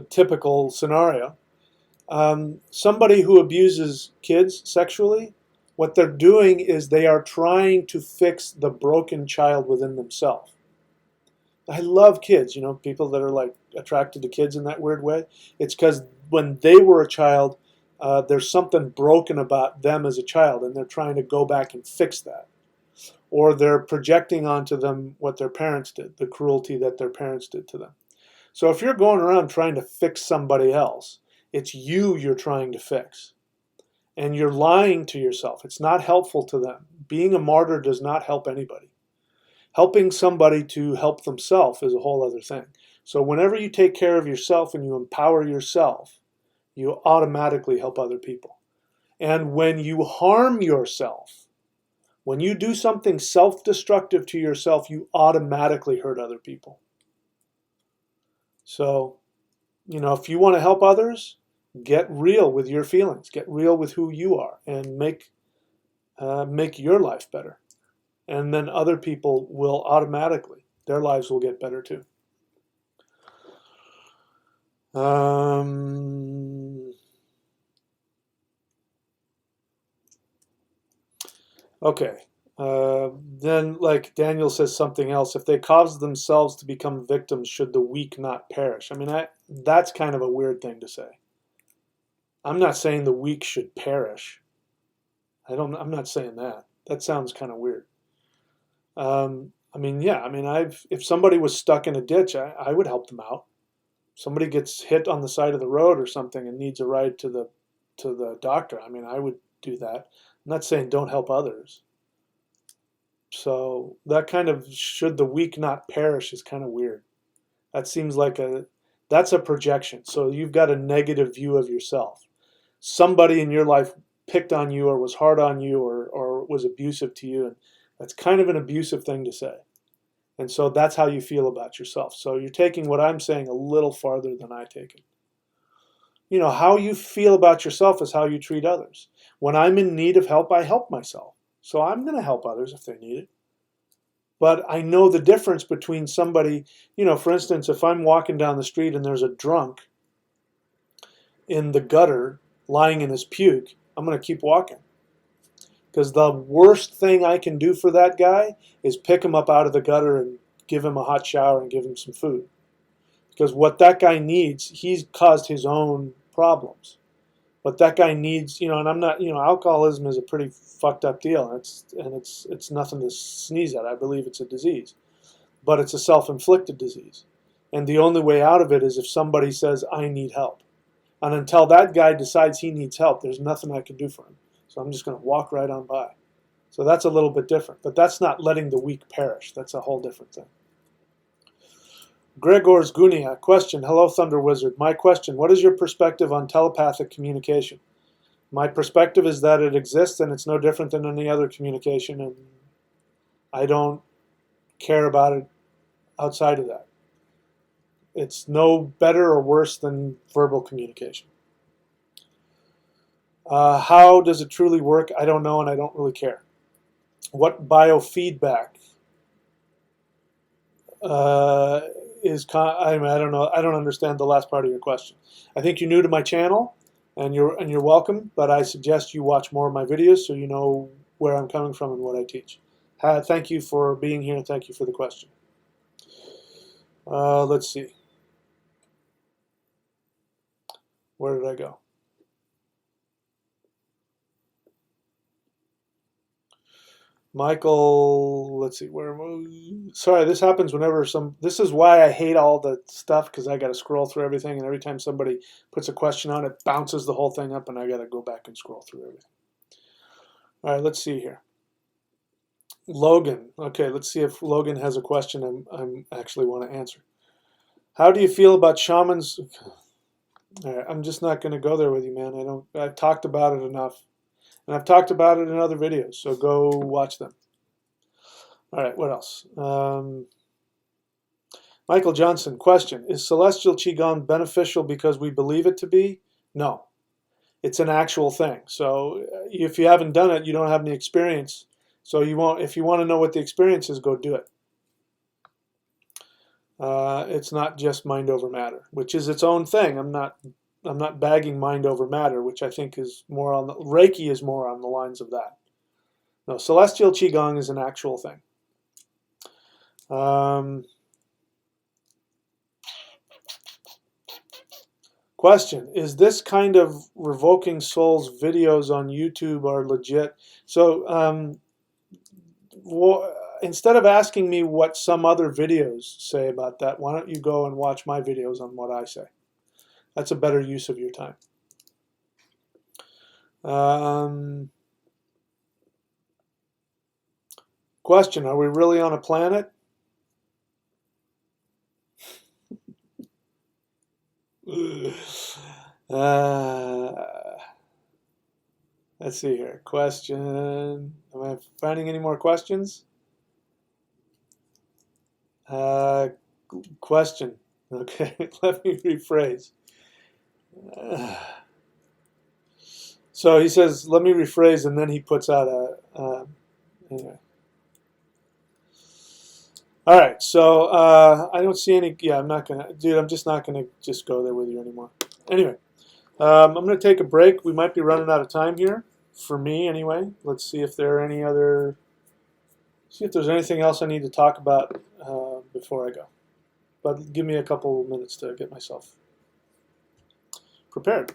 typical scenario. Somebody who abuses kids sexually, what they're doing is they are trying to fix the broken child within themselves. I love kids, people that are like attracted to kids in that weird way. It's because when they were a child, there's something broken about them as a child, and they're trying to go back and fix that. Or they're projecting onto them what their parents did, the cruelty that their parents did to them. So if you're going around trying to fix somebody else, it's you're trying to fix. And you're lying to yourself. It's not helpful to them. Being a martyr does not help anybody. Helping somebody to help themselves is a whole other thing. So whenever you take care of yourself and you empower yourself, you automatically help other people. And when you harm yourself, when you do something self-destructive to yourself, you automatically hurt other people. So, if you want to help others, get real with your feelings, get real with who you are, and make your life better. And then other people will automatically, their lives will get better too. Okay. Then, like Daniel says something else. If they cause themselves to become victims, should the weak not perish? That's kind of a weird thing to say. I'm not saying the weak should perish. I'm not saying that. That sounds kind of weird. If somebody was stuck in a ditch, I would help them out. If somebody gets hit on the side of the road or something and needs a ride to the doctor, I would do that. I'm not saying don't help others. So that kind of should the weak not perish is kind of weird. That seems like that's a projection. So you've got a negative view of yourself. Somebody in your life picked on you or was hard on you or was abusive to you, and that's kind of an abusive thing to say. And so that's how you feel about yourself. So you're taking what I'm saying a little farther than I take it. You know, how you feel about yourself is how you treat others. When I'm in need of help, I help myself. So I'm going to help others if they need it. But I know the difference between somebody, you know, for instance, if I'm walking down the street and there's a drunk in the gutter lying in his puke, I'm going to keep walking. Because the worst thing I can do for that guy is pick him up out of the gutter and give him a hot shower and give him some food. Because what that guy needs, he's caused his own problems. What that guy needs, you know, and I'm not, you know, alcoholism is a pretty fucked up deal. It's nothing to sneeze at. I believe it's a disease. But it's a self-inflicted disease. And the only way out of it is if somebody says, I need help. And until that guy decides he needs help, there's nothing I can do for him. So I'm just going to walk right on by. So that's a little bit different. But that's not letting the weak perish. That's a whole different thing. Gregor's Gunia, question. Hello, Thunder Wizard. My question, what is your perspective on telepathic communication? My perspective is that it exists and it's no different than any other communication, and I don't care about it outside of that. It's no better or worse than verbal communication. How does it truly work? I don't know, and I don't really care. What biofeedback is? I don't know. I don't understand the last part of your question. I think you're new to my channel, and you're welcome. But I suggest you watch more of my videos so you know where I'm coming from and what I teach. Thank you for being here, and thank you for the question. Let's see. Where did I go? Michael, let's see, sorry, this happens whenever this is why I hate all the stuff, because I got to scroll through everything, and every time somebody puts a question on, it bounces the whole thing up, and I got to go back and scroll through everything. All right, let's see here. Logan, okay, let's see if Logan has a question I actually want to answer. How do you feel about shamans? All right, I'm just not going to go there with you, man. I've talked about it enough. And I've talked about it in other videos, so go watch them. All right, what else? Michael Johnson, question. Is celestial Qigong beneficial because we believe it to be? No. It's an actual thing. So if you haven't done it, you don't have any experience. So you won't. If you want to know what the experience is, go do it. It's not just mind over matter, which is its own thing. I'm not bagging mind over matter, which I think is more on the Reiki is more on the lines of that. No, celestial Qigong is an actual thing. Question, is this kind of Revoking Souls videos on YouTube are legit? So instead of asking me what some other videos say about that, why don't you go and watch my videos on what I say? That's a better use of your time. Question, are we really on a planet? Let's see here. Question. Am I finding any more questions? Question. Okay, let me rephrase. So he says, let me rephrase, and then he puts out anyway. All right, so I don't see any, yeah, I'm not going to, dude, I'm just not going to just go there with you anymore. Anyway, I'm going to take a break. We might be running out of time here, for me anyway. Let's see if there are any other, see if there's anything else I need to talk about before I go. But give me a couple minutes to get myself prepared.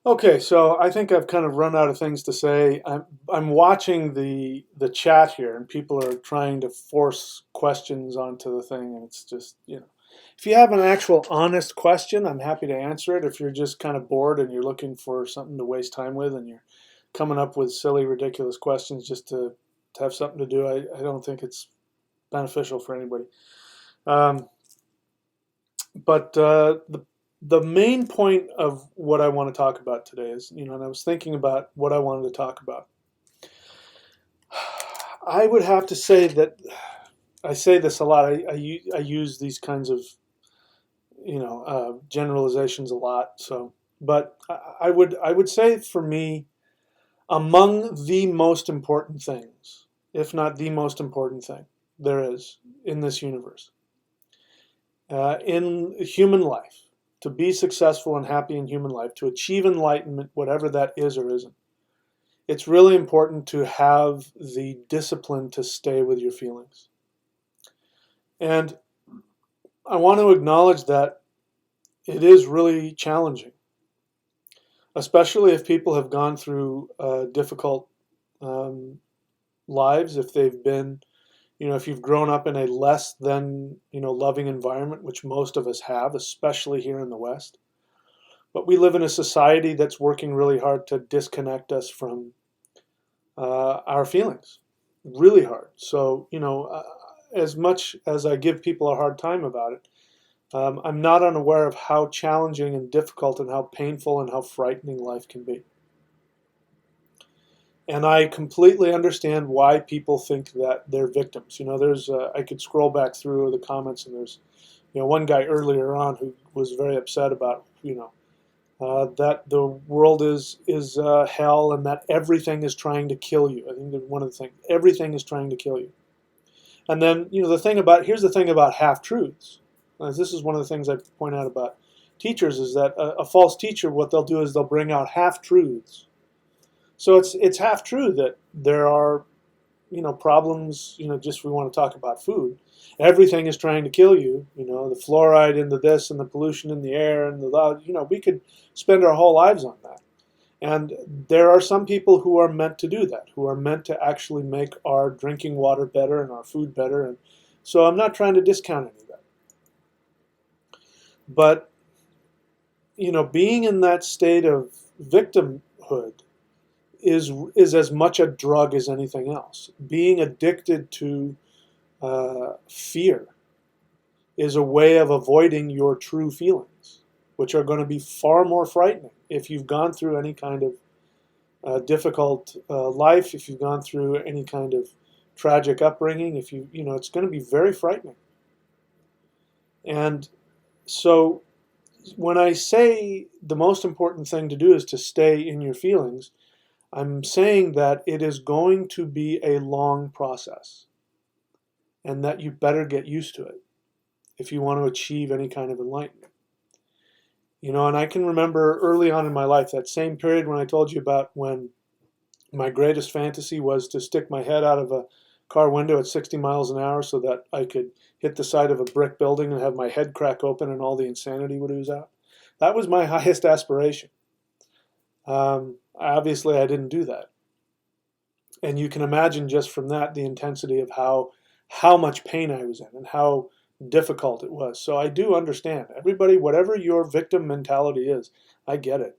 Okay, so I think I've kind of run out of things to say. I'm watching the chat here, and people are trying to force questions onto the thing, and it's just, if you have an actual honest question, I'm happy to answer it. If you're just kind of bored and you're looking for something to waste time with, and you're coming up with silly, ridiculous questions just to have something to do, I don't think it's beneficial for anybody. Um, but the main point of what I want to talk about today is, and I was thinking about what I wanted to talk about. I would have to say that I say this a lot. I use these kinds of, generalizations a lot. So, but I would say for me, among the most important things, if not the most important thing there is in this universe, in human life, to be successful and happy in human life, to achieve enlightenment, whatever that is or isn't, it's really important to have the discipline to stay with your feelings. And I want to acknowledge that it is really challenging, especially if people have gone through difficult um, lives, if they've been, if you've grown up in a less than, loving environment, which most of us have, especially here in the West. But we live in a society that's working really hard to disconnect us from our feelings, really hard. So, as much as I give people a hard time about it, I'm not unaware of how challenging and difficult and how painful and how frightening life can be. And I completely understand why people think that they're victims. There's I could scroll back through the comments, and there's one guy earlier on who was very upset about that the world is hell, and that everything is trying to kill you. I think that one of the things, everything is trying to kill you. And then here's the thing about half truths. This is one of the things I point out about teachers, is that a false teacher, what they'll do is they'll bring out half truths. So it's half true that there are problems. Just we want to talk about food. Everything is trying to kill you. The fluoride in the this and the pollution in the air and the we could spend our whole lives on that. And there are some people who are meant to do that, who are meant to actually make our drinking water better and our food better. And so I'm not trying to discount any of that. But being in that state of victimhood is as much a drug as anything else. Being addicted to fear is a way of avoiding your true feelings, which are going to be far more frightening if you've gone through any kind of difficult life, if you've gone through any kind of tragic upbringing, if it's going to be very frightening. And so when I say the most important thing to do is to stay in your feelings, I'm saying that it is going to be a long process, and that you better get used to it if you want to achieve any kind of enlightenment. And I can remember early on in my life, that same period when I told you about, when my greatest fantasy was to stick my head out of a car window at 60 miles an hour so that I could hit the side of a brick building and have my head crack open and all the insanity would ooze out. That was my highest aspiration. Obviously, I didn't do that. And you can imagine just from that the intensity of how much pain I was in and how difficult it was. So I do understand. Everybody, whatever your victim mentality is, I get it.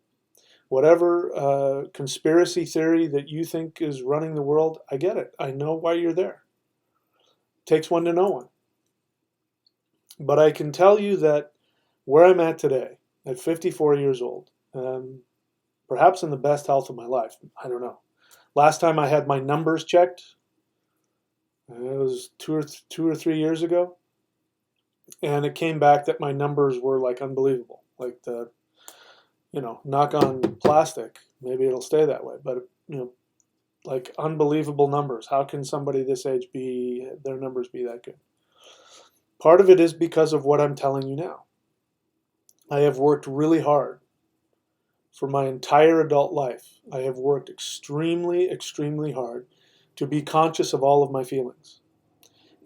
Whatever conspiracy theory that you think is running the world, I get it. I know why you're there. It takes one to know one. But I can tell you that where I'm at today, at 54 years old, perhaps in the best health of my life, I don't know. Last time I had my numbers checked, it was two or 3 years ago, and it came back that my numbers were like unbelievable. Like knock on plastic, maybe it'll stay that way, but like unbelievable numbers. How can somebody this age their numbers be that good? Part of it is because of what I'm telling you now. I have worked really hard for my entire adult life. I have worked extremely, extremely hard to be conscious of all of my feelings.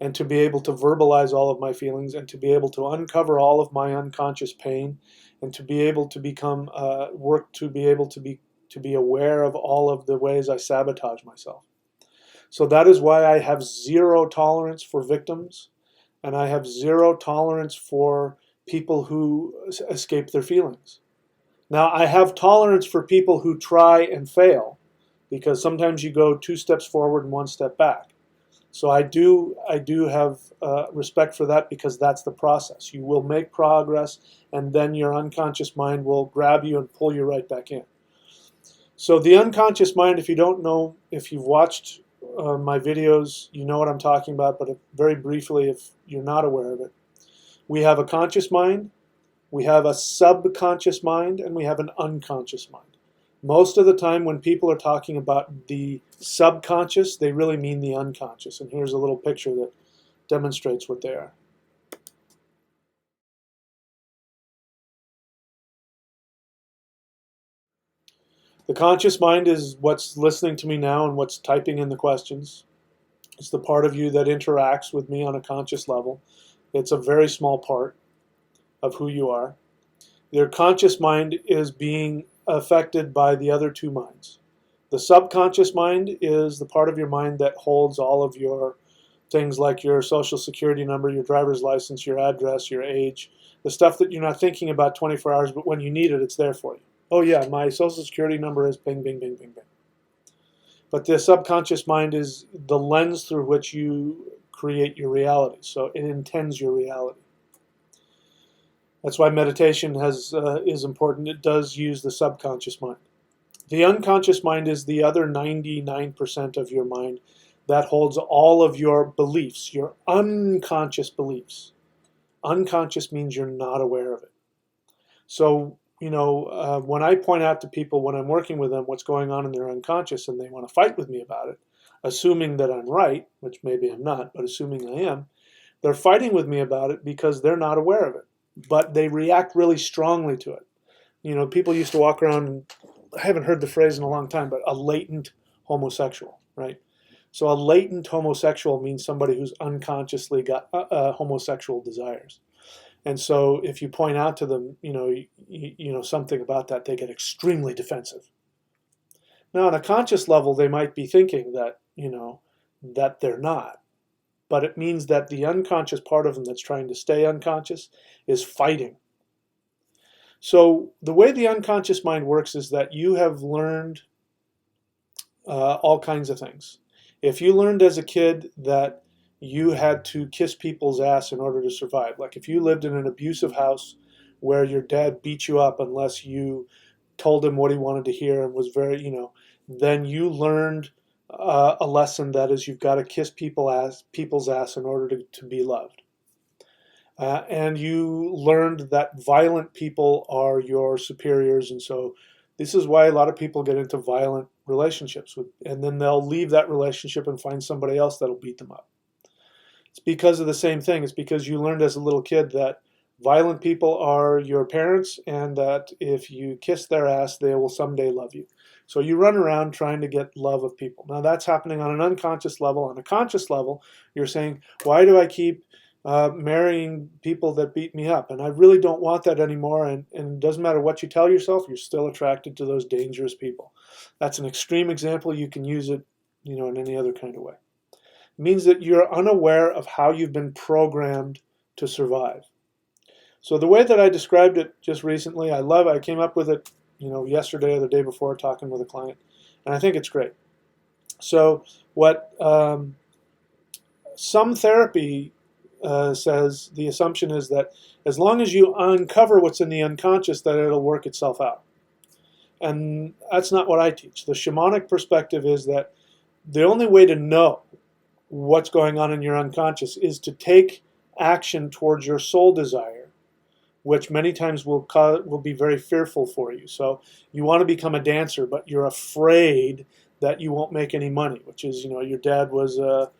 and to be able to verbalize all of my feelings, and to be able to uncover all of my unconscious pain, and to be able to become work to be able to be aware of all of the ways I sabotage myself. So that is why I have zero tolerance for victims, and I have zero tolerance for people who escape their feelings. Now, I have tolerance for people who try and fail, because sometimes you go 2 steps forward and 1 step back. So I do have respect for that, because that's the process. You will make progress, and then your unconscious mind will grab you and pull you right back in. So the unconscious mind, if you don't know, if you've watched my videos, you know what I'm talking about, but very briefly, if you're not aware of it, we have a conscious mind, we have a subconscious mind, and we have an unconscious mind. Most of the time when people are talking about the subconscious, they really mean the unconscious. And here's a little picture that demonstrates what they are. The conscious mind is what's listening to me now and what's typing in the questions. It's the part of you that interacts with me on a conscious level. It's a very small part of who you are. Your conscious mind is being affected by the other 2 minds. The subconscious mind is the part of your mind that holds all of your things like your social security number, your driver's license, your address, your age, the stuff that you're not thinking about 24 hours, but when you need it, it's there for you. Oh yeah, my social security number is bing, bing, bing, bing, bing. But the subconscious mind is the lens through which you create your reality. So it intends your reality. That's why meditation is important. It does use the subconscious mind. The unconscious mind is the other 99% of your mind that holds all of your beliefs, your unconscious beliefs. Unconscious means you're not aware of it. So, when I point out to people when I'm working with them what's going on in their unconscious and they want to fight with me about it, assuming that I'm right, which maybe I'm not, but assuming I am, they're fighting with me about it because they're not aware of it. But they react really strongly to it. People used to walk around, and I haven't heard the phrase in a long time, but a latent homosexual, right? So a latent homosexual means somebody who's unconsciously got homosexual desires. And so if you point out to them, something about that, they get extremely defensive. Now, on a conscious level, they might be thinking that, that they're not. But it means that the unconscious part of them that's trying to stay unconscious is fighting. So the way the unconscious mind works is that you have learned all kinds of things. If you learned as a kid that you had to kiss people's ass in order to survive, like if you lived in an abusive house where your dad beat you up unless you told him what he wanted to hear and was very, then you learned a lesson that is you've got to kiss people's ass in order to be loved. And you learned that violent people are your superiors, and so this is why a lot of people get into violent relationships, and then they'll leave that relationship and find somebody else that'll beat them up. It's because of the same thing. It's because you learned as a little kid that violent people are your parents, and that if you kiss their ass, they will someday love you. So you run around trying to get love of people. Now that's happening on an unconscious level. On a conscious level, you're saying, why do I keep marrying people that beat me up? And I really don't want that anymore. And it doesn't matter what you tell yourself, you're still attracted to those dangerous people. That's an extreme example. You can use it, in any other kind of way. It means that you're unaware of how you've been programmed to survive. So the way that I described it just recently, I came up with it, yesterday or the day before, talking with a client, and I think it's great. So what some therapy says, the assumption is that as long as you uncover what's in the unconscious, that it'll work itself out. And that's not what I teach. The shamanic perspective is that the only way to know what's going on in your unconscious is to take action towards your soul desire, which many times will be very fearful for you. So you want to become a dancer, but you're afraid that you won't make any money, which is, your dad was a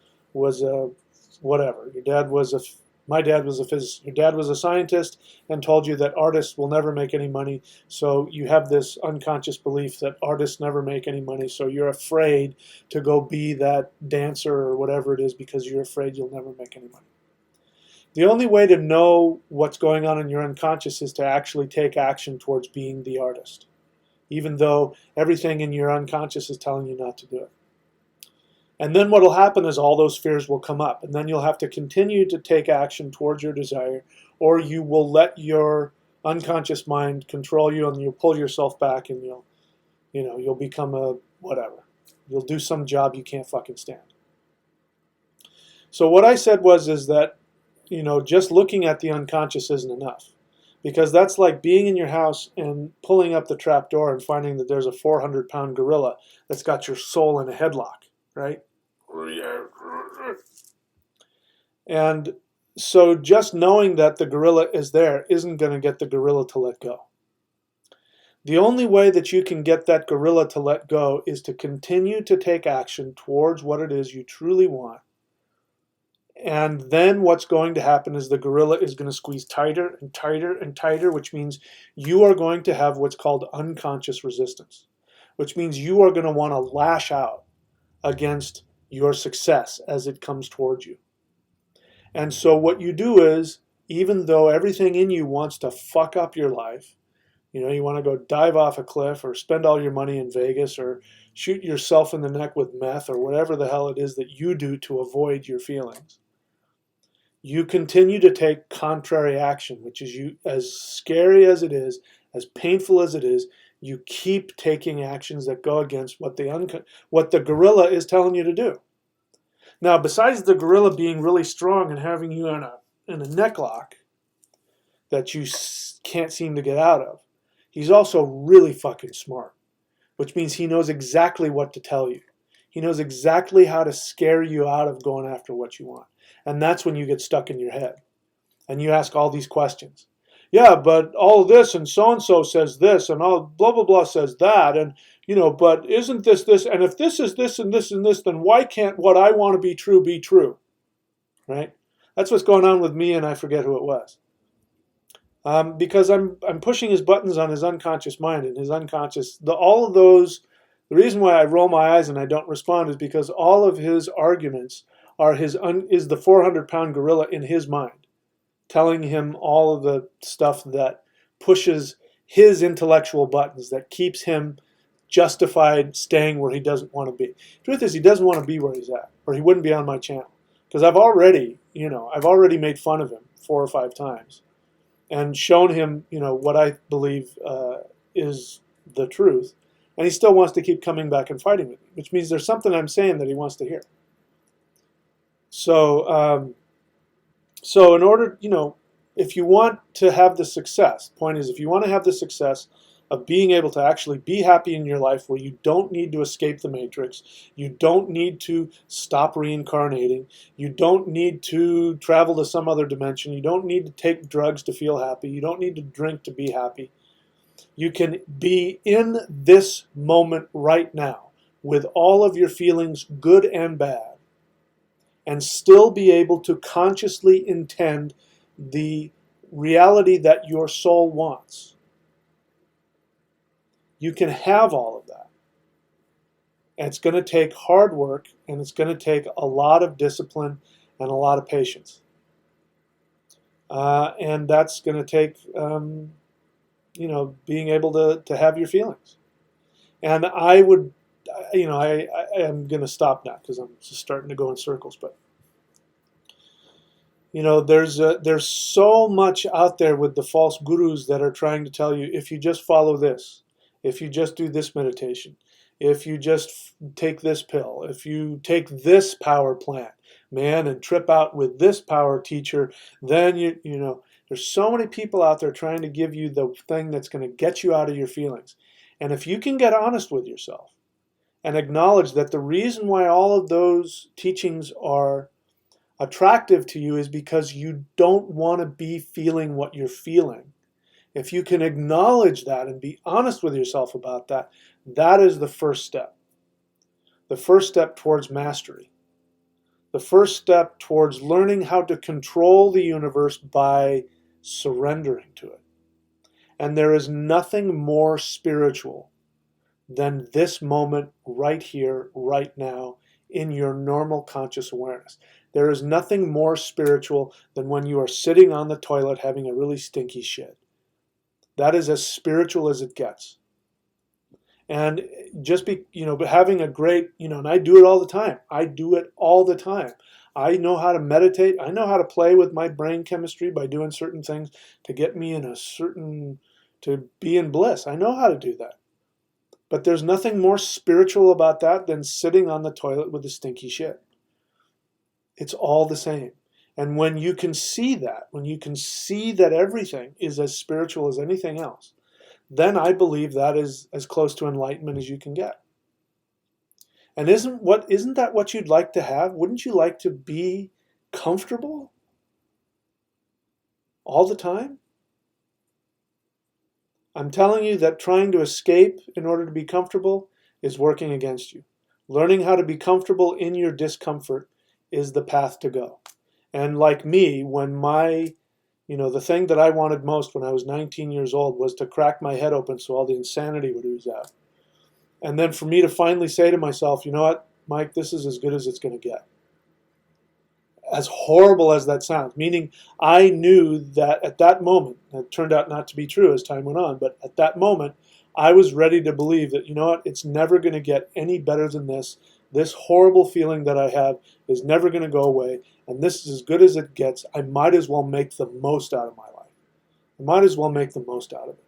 whatever. Your dad was My dad was a physicist. Your dad was a scientist and told you that artists will never make any money. So you have this unconscious belief that artists never make any money. So you're afraid to go be that dancer or whatever it is because you're afraid you'll never make any money. The only way to know what's going on in your unconscious is to actually take action towards being the artist, even though everything in your unconscious is telling you not to do it. And then what will happen is all those fears will come up, and then you'll have to continue to take action towards your desire, or you will let your unconscious mind control you, and you'll pull yourself back, and you'll become a whatever. You'll do some job you can't fucking stand. So what I said is that just looking at the unconscious isn't enough, because that's like being in your house and pulling up the trap door and finding that there's a 400-pound gorilla that's got your soul in a headlock, right? And so just knowing that the gorilla is there isn't going to get the gorilla to let go. The only way that you can get that gorilla to let go is to continue to take action towards what it is you truly want. And then what's going to happen is the gorilla is going to squeeze tighter and tighter and tighter, which means you are going to have what's called unconscious resistance, which means you are going to want to lash out against your success as it comes towards you. And so what you do is, even though everything in you wants to fuck up your life, you want to go dive off a cliff or spend all your money in Vegas or shoot yourself in the neck with meth or whatever the hell it is that you do to avoid your feelings, you continue to take contrary action, which is, as scary as it is, as painful as it is, you keep taking actions that go against what the gorilla is telling you to do. Now, besides the gorilla being really strong and having you in a neck lock that you can't seem to get out of, he's also really fucking smart, which means he knows exactly what to tell you. He knows exactly how to scare you out of going after what you want. And that's when you get stuck in your head and you ask all these questions. Yeah, but all this and so says this and all blah, blah, blah says that. And, but isn't this? And if this is this and this and this, then why can't what I want to be true? Right? That's what's going on with me, and I forget who it was. Because I'm pushing his buttons on his unconscious mind and his unconscious. All of those, the reason why I roll my eyes and I don't respond is because all of his arguments are is the 400-pound gorilla in his mind, telling him all of the stuff that pushes his intellectual buttons, that keeps him justified staying where he doesn't want to be. Truth is, he doesn't want to be where he's at, or he wouldn't be on my channel. Because I've already made fun of him 4 or 5 times and shown him, what I believe is the truth. And he still wants to keep coming back and fighting with me, which means there's something I'm saying that he wants to hear. So in order, if you want to have the success, point is, if you want to have the success of being able to actually be happy in your life where you don't need to escape the matrix, you don't need to stop reincarnating, you don't need to travel to some other dimension, you don't need to take drugs to feel happy, you don't need to drink to be happy. You can be in this moment right now with all of your feelings, good and bad, and still be able to consciously intend the reality that your soul wants. You can have all of that. And it's going to take hard work, and it's going to take a lot of discipline and a lot of patience. And that's going to take, being able to have your feelings. And I would, I am going to stop now because I'm just starting to go in circles. But there's so much out there with the false gurus that are trying to tell you, if you just follow this, if you just do this meditation, if you just take this pill, if you take this power plant, man, and trip out with this power teacher, then there's so many people out there trying to give you the thing that's going to get you out of your feelings. And if you can get honest with yourself and acknowledge that the reason why all of those teachings are attractive to you is because you don't want to be feeling what you're feeling. If you can acknowledge that and be honest with yourself about that, that is the first step. The first step towards mastery. the first step towards learning how to control the universe by surrendering to it. And there is nothing more spiritual than this moment right here, right now, in your normal conscious awareness. There is nothing more spiritual than when you are sitting on the toilet having a really stinky shit. That is as spiritual as it gets. And just having a great, and I do it all the time. I do it all the time. I know how to meditate. I know how to play with my brain chemistry by doing certain things to get me to be in bliss. I know how to do that. But there's nothing more spiritual about that than sitting on the toilet with a stinky shit. It's all the same. And when you can see that, when you can see that everything is as spiritual as anything else, then I believe that is as close to enlightenment as you can get. And isn't that what you'd like to have? Wouldn't you like to be comfortable all the time? I'm telling you that trying to escape in order to be comfortable is working against you. Learning how to be comfortable in your discomfort is the path to go. And like me, when the thing that I wanted most when I was 19 years old was to crack my head open so all the insanity would ooze out. And then for me to finally say to myself, you know what, Mike, this is as good as it's going to get. As horrible as that sounds, meaning I knew that at that moment, it turned out not to be true as time went on, but at that moment, I was ready to believe that, you know what, it's never going to get any better than this. This horrible feeling that I have is never going to go away, and this is as good as it gets. I might as well make the most out of my life. I might as well make the most out of it.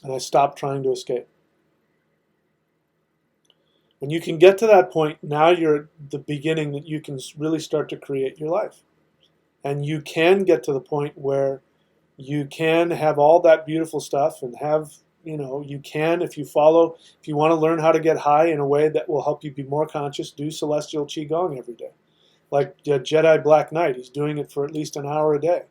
And I stopped trying to escape. When you can get to that point, now you're at the beginning that you can really start to create your life. And you can get to the point where you can have all that beautiful stuff and have, you can, if you want to learn how to get high in a way that will help you be more conscious, do celestial Qigong every day. Like Jedi Black Knight, he's doing it for at least an hour a day.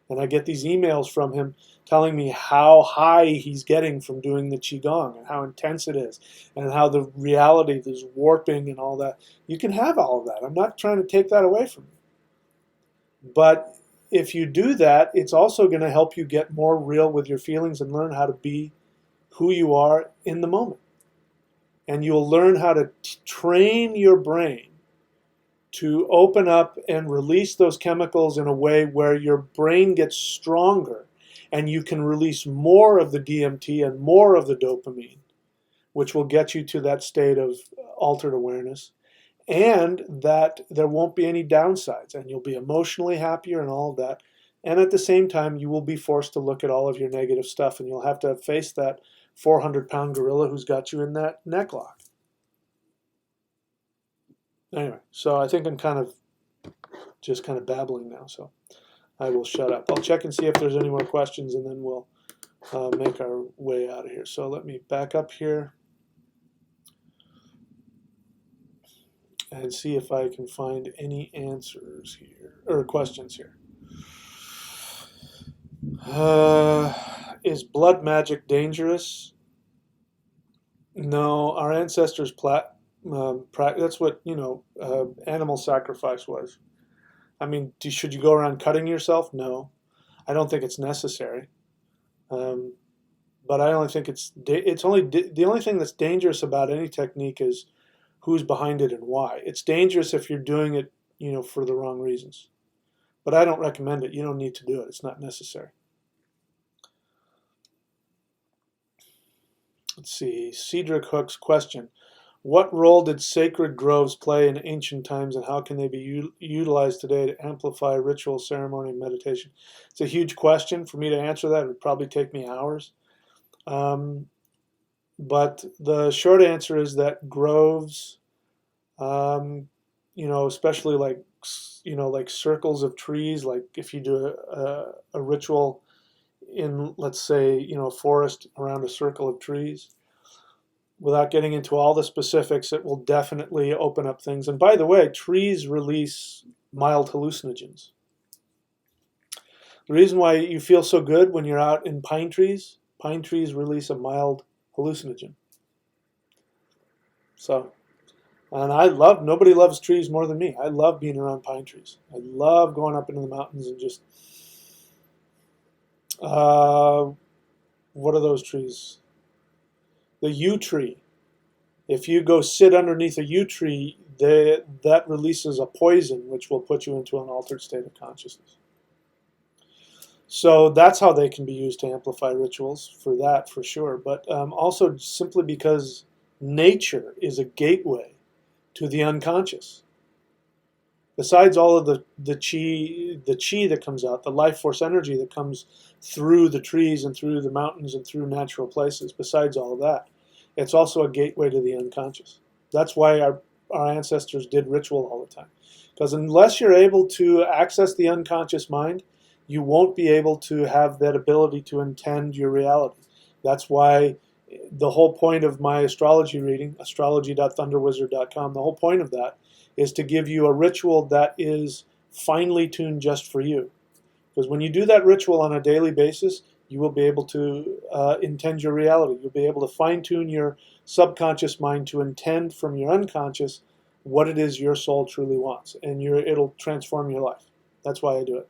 And I get these emails from him telling me how high he's getting from doing the Qigong and how intense it is and how the reality, there's warping and all that. You can have all of that. I'm not trying to take that away from you. But if you do that, it's also going to help you get more real with your feelings and learn how to be who you are in the moment. And you'll learn how to train your brain to open up and release those chemicals in a way where your brain gets stronger and you can release more of the DMT and more of the dopamine, which will get you to that state of altered awareness, and that there won't be any downsides and you'll be emotionally happier and all of that. And at the same time, you will be forced to look at all of your negative stuff and you'll have to face that 400-pound gorilla who's got you in that neck lock. Anyway, so I think I'm kind of babbling now, so I will shut up. I'll check and see if there's any more questions, and then we'll make our way out of here. So let me back up here and see if I can find any answers here, or questions here. Is blood magic dangerous? No, our ancestors that's what animal sacrifice was. I mean, should you go around cutting yourself? No, I don't think it's necessary. But I only think the only thing that's dangerous about any technique is who's behind it and why. It's dangerous if you're doing it, for the wrong reasons. But I don't recommend it. You don't need to do it. It's not necessary. Let's see. Cedric Hook's question. What role did sacred groves play in ancient times, and how can they be utilized today to amplify ritual, ceremony, and meditation? It's a huge question. For me to answer that, it would probably take me hours. But the short answer is that groves, especially like circles of trees, like if you do a ritual in, let's say, a forest around a circle of trees, without getting into all the specifics, it will definitely open up things. And by the way, trees release mild hallucinogens. The reason why you feel so good when you're out in pine trees release a mild hallucinogen. So And I love, nobody loves trees more than me. I love being around pine trees. I love going up into the mountains and just, what are those trees? The yew tree. If you go sit underneath a yew tree, that releases a poison which will put you into an altered state of consciousness. So that's how they can be used to amplify rituals, for that, for sure. But also simply because nature is a gateway to the unconscious. Besides all of the chi that comes out, the life force energy that comes through the trees and through the mountains and through natural places, besides all of that, it's also a gateway to the unconscious. That's why our ancestors did ritual all the time. Because unless you're able to access the unconscious mind, you won't be able to have that ability to intend your reality. That's why the whole point of my astrology reading, astrology.thunderwizard.com, the whole point of that is to give you a ritual that is finely tuned just for you. Because when you do that ritual on a daily basis, you will be able to intend your reality. You'll be able to fine-tune your subconscious mind to intend from your unconscious what it is your soul truly wants, and it'll transform your life. That's why I do it.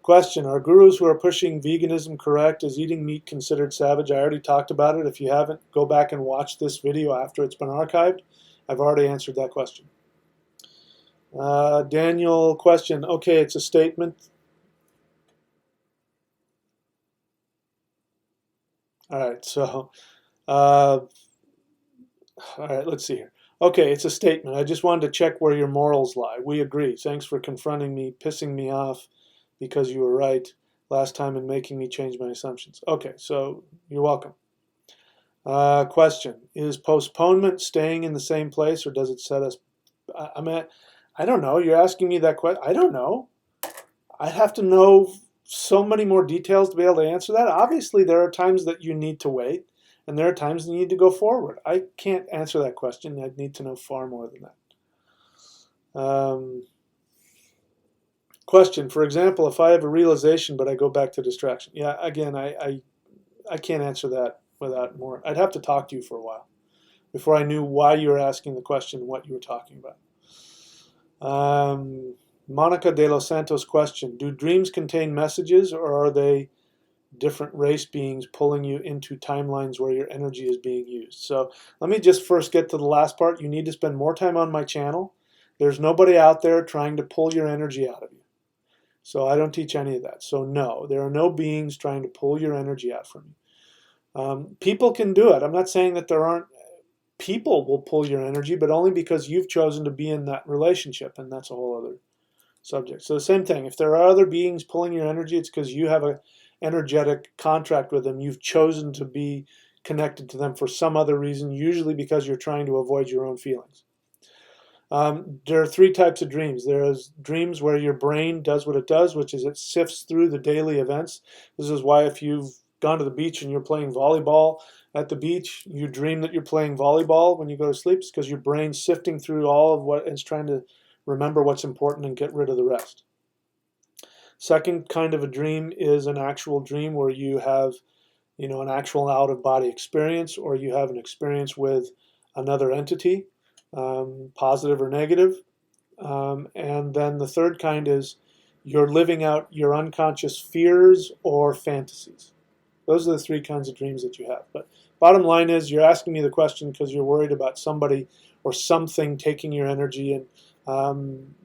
Question, are gurus who are pushing veganism correct? Is eating meat considered savage? I already talked about it. If you haven't, go back and watch this video after it's been archived. I've already answered that question. Daniel, question. Okay, it's a statement. All right, so, all right, let's see here. Okay, it's a statement. I just wanted to check where your morals lie. We agree. Thanks for confronting me, pissing me off because you were right last time and making me change my assumptions. Okay, so you're welcome. Question, is postponement staying in the same place, or does it set us... I don't know. You're asking me that question. I don't know. I'd have to know so many more details to be able to answer that. Obviously, there are times that you need to wait, and there are times that you need to go forward. I can't answer that question. I'd need to know far more than that. Question, for example, if I have a realization but I go back to distraction. Yeah, again, I can't answer that without more. I'd have to talk to you for a while before I knew why you were asking the question, what you were talking about. Monica de los Santos question, do dreams contain messages, or are they different race beings pulling you into timelines where your energy is being used? So let me just first get to the last part. You need to spend more time on my channel. There's nobody out there trying to pull your energy out of you. So I don't teach any of that. So no, there are no beings trying to pull your energy out from you. People can do it. I'm not saying that there aren't. People will pull your energy, but only because you've chosen to be in that relationship, and that's a whole other subject. So the same thing, if there are other beings pulling your energy, it's because you have an energetic contract with them. You've chosen to be connected to them for some other reason, usually because you're trying to avoid your own feelings. There are three types of dreams. There's dreams where your brain does what it does, which is it sifts through the daily events. This is why if you've gone to the beach and you're playing volleyball at the beach, you dream that you're playing volleyball when you go to sleep. It's because your brain's sifting through all of what it's trying to remember what's important and get rid of the rest. Second kind of a dream is an actual dream where you have, an actual out-of-body experience, or you have an experience with another entity, positive or negative. And then the third kind is you're living out your unconscious fears or fantasies. Those are the three kinds of dreams that you have. But bottom line is, you're asking me the question because you're worried about somebody or something taking your energy, and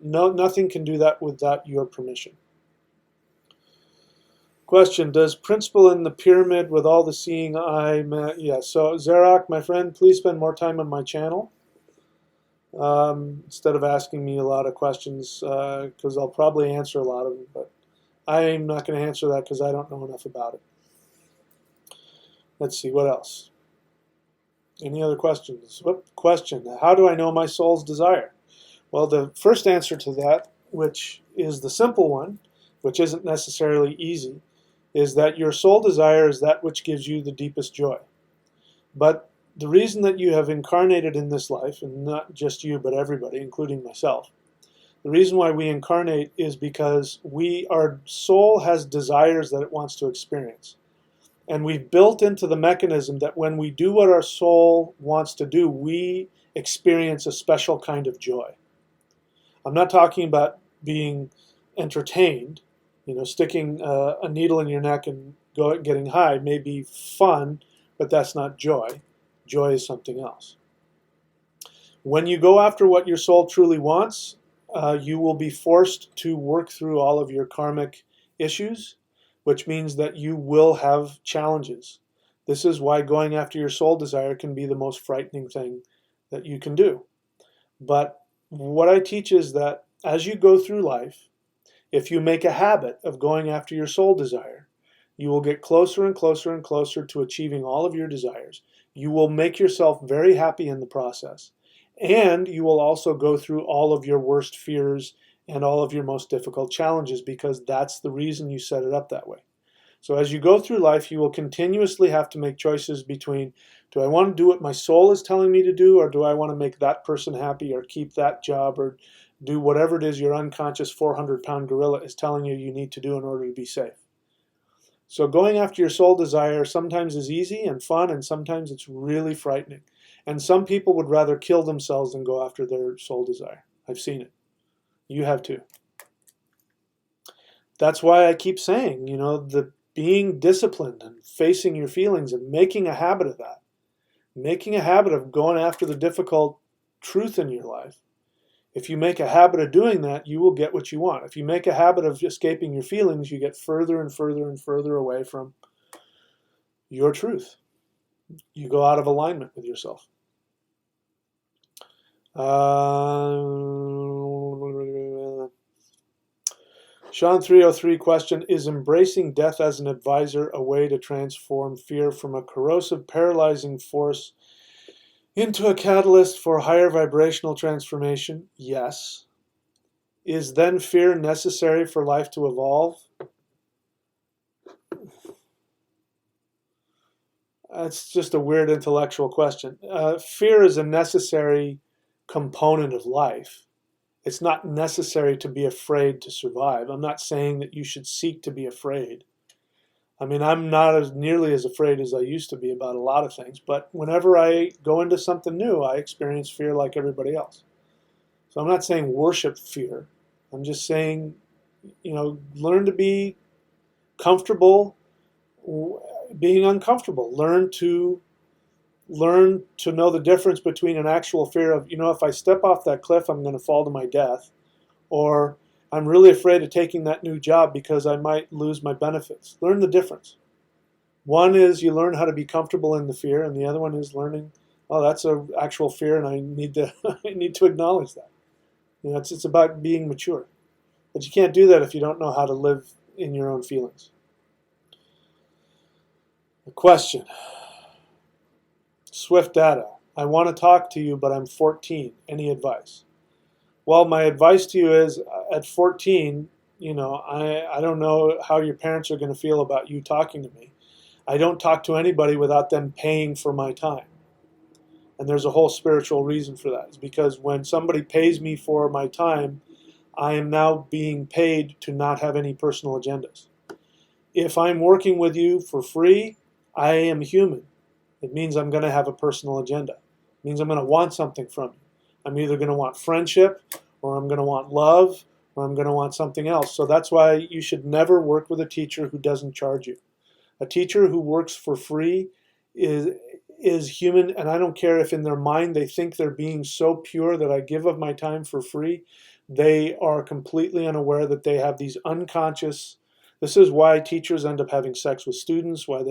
nothing can do that without your permission. Question, does principle in the pyramid with all the seeing eye... Yeah, so Zerak, my friend, please spend more time on my channel instead of asking me a lot of questions, because I'll probably answer a lot of them, but I'm not going to answer that because I don't know enough about it. Let's see, what else? Any other questions? Question, how do I know my soul's desire? Well, the first answer to that, which is the simple one, which isn't necessarily easy, is that your soul desire is that which gives you the deepest joy. But the reason that you have incarnated in this life, and not just you, but everybody, including myself, the reason why we incarnate is because our soul has desires that it wants to experience. And we've built into the mechanism that when we do what our soul wants to do, we experience a special kind of joy. I'm not talking about being entertained. Sticking a needle in your neck and getting high may be fun, but that's not joy. Joy is something else. When you go after what your soul truly wants, you will be forced to work through all of your karmic issues, which means that you will have challenges. This is why going after your soul desire can be the most frightening thing that you can do. But what I teach is that as you go through life, if you make a habit of going after your soul desire, you will get closer and closer and closer to achieving all of your desires. You will make yourself very happy in the process. And you will also go through all of your worst fears and all of your most difficult challenges, because that's the reason you set it up that way. So as you go through life, you will continuously have to make choices between, do I want to do what my soul is telling me to do, or do I want to make that person happy, or keep that job, or do whatever it is your unconscious 400-pound gorilla is telling you you need to do in order to be safe. So going after your soul desire sometimes is easy and fun, and sometimes it's really frightening. And some people would rather kill themselves than go after their soul desire. I've seen it. You have too. That's why I keep saying, the being disciplined and facing your feelings and making a habit of that. Making a habit of going after the difficult truth in your life. If you make a habit of doing that, you will get what you want. If you make a habit of escaping your feelings, you get further and further and further away from your truth. You go out of alignment with yourself. Sean 303 question, is embracing death as an advisor a way to transform fear from a corrosive, paralyzing force into a catalyst for higher vibrational transformation? Yes. Is then fear necessary for life to evolve? That's just a weird intellectual question. Fear is a necessary component of life. It's not necessary to be afraid to survive. I'm not saying that you should seek to be afraid. I mean, I'm not nearly as afraid as I used to be about a lot of things, but whenever I go into something new, I experience fear like everybody else. So I'm not saying worship fear. I'm just saying, learn to be comfortable being uncomfortable. Learn to know the difference between an actual fear of, if I step off that cliff, I'm going to fall to my death, or I'm really afraid of taking that new job because I might lose my benefits. Learn the difference. One is you learn how to be comfortable in the fear, and the other one is learning, oh, that's an actual fear, and I need to I need to acknowledge that. It's about being mature. But you can't do that if you don't know how to live in your own feelings. A question. Swift Data. I want to talk to you, but I'm 14. Any advice? Well, my advice to you is, at 14, I don't know how your parents are going to feel about you talking to me. I don't talk to anybody without them paying for my time. And there's a whole spiritual reason for that. It's because when somebody pays me for my time, I am now being paid to not have any personal agendas. If I'm working with you for free, I am human. It means I'm going to have a personal agenda. It means I'm going to want something from you. I'm either going to want friendship, or I'm going to want love, or I'm going to want something else. So that's why you should never work with a teacher who doesn't charge you. A teacher who works for free is human, and I don't care if in their mind they think they're being so pure that I give of my time for free. They are completely unaware that they have these unconscious. This is why teachers end up having sex with students, why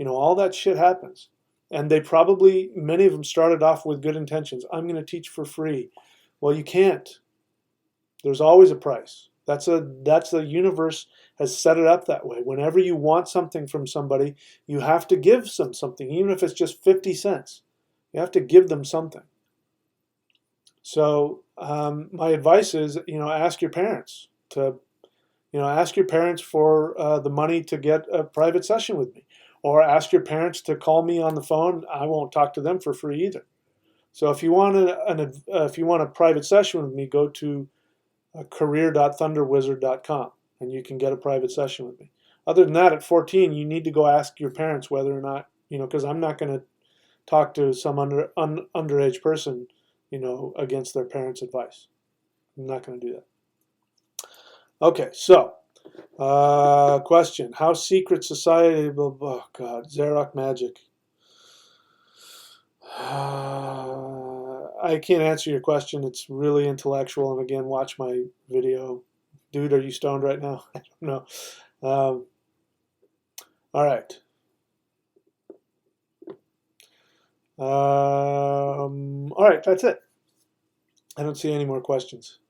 all that shit happens. And they probably, many of them started off with good intentions. I'm going to teach for free. Well, you can't. There's always a price. That's the universe has set it up that way. Whenever you want something from somebody, you have to give them something, even if it's just 50 cents. You have to give them something. So my advice is, ask your parents to, ask your parents for the money to get a private session with me. Or ask your parents to call me on the phone. I won't talk to them for free either. So if you want a private session with me, go to career.thunderwizard.com and you can get a private session with me. Other than that, at 14, you need to go ask your parents whether or not, because I'm not going to talk to some underage person, against their parents' advice. I'm not going to do that. Okay, so question: how secret society? Oh God, Xerox magic. I can't answer your question. It's really intellectual, and again, watch my video. Dude, are you stoned right now? I don't know. All right. All right, that's it. I don't see any more questions.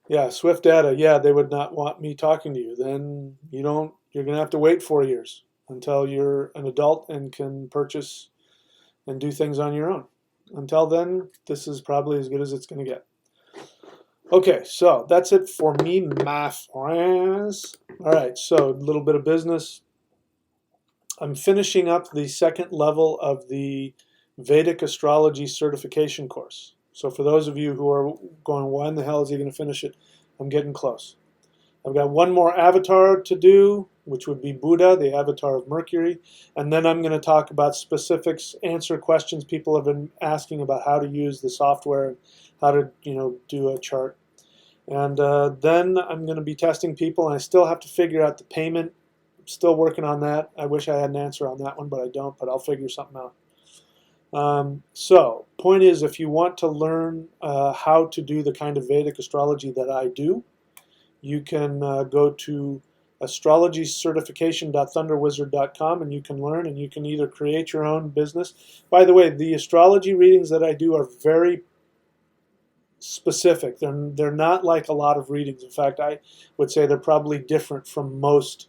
Yeah, Swift data. Yeah, they would not want me talking to you. Then you're going to have to wait 4 years until you're an adult and can purchase and do things on your own. Until then, this is probably as good as it's going to get. Okay, so that's it for me, my friends. All right, so a little bit of business. I'm finishing up the second level of the Vedic Astrology Certification course. So for those of you who are going, why in the hell is he going to finish it? I'm getting close. I've got one more avatar to do, which would be Buddha, the avatar of Mercury. And then I'm going to talk about specifics, answer questions people have been asking about how to use the software and how to, do a chart. And then I'm going to be testing people, and I still have to figure out the payment. I'm still working on that. I wish I had an answer on that one, but I don't, but I'll figure something out. So, point is, if you want to learn how to do the kind of Vedic astrology that I do, you can go to astrologycertification.thunderwizard.com and you can learn, and you can either create your own business. By the way, the astrology readings that I do are very specific. They're not like a lot of readings. In fact, I would say they're probably different from most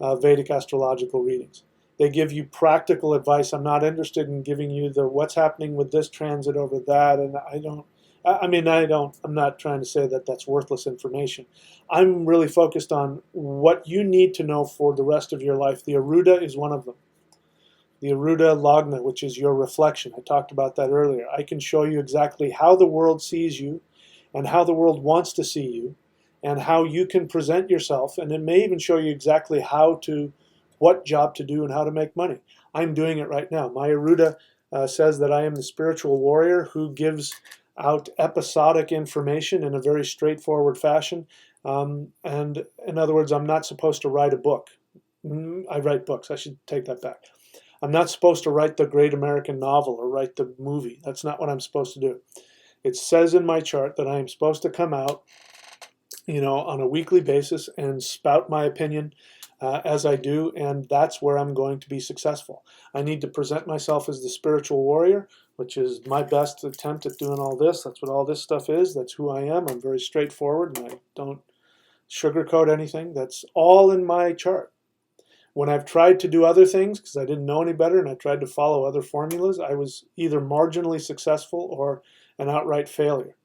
Vedic astrological readings. They give you practical advice. I'm not interested in giving you the what's happening with this transit over that, and I'm not trying to say that that's worthless information. I'm really focused on what you need to know for the rest of your life. The Aruda is one of them. The Aruda Lagna, which is your reflection. I talked about that earlier. I can show you exactly how the world sees you and how the world wants to see you and how you can present yourself. And it may even show you exactly what job to do and how to make money. I'm doing it right now. My Aruda says that I am the spiritual warrior who gives out episodic information in a very straightforward fashion. And in other words, I'm not supposed to write a book. I write books. I should take that back. I'm not supposed to write the great American novel or write the movie. That's not what I'm supposed to do. It says in my chart that I am supposed to come out, on a weekly basis and spout my opinion as I do, and that's where I'm going to be successful. I need to present myself as the spiritual warrior, which is my best attempt at doing all this. That's what all this stuff is. That's who I am. I'm very straightforward, and I don't sugarcoat anything. That's all in my chart. When I've tried to do other things, because I didn't know any better, and I tried to follow other formulas, I was either marginally successful or an outright failure.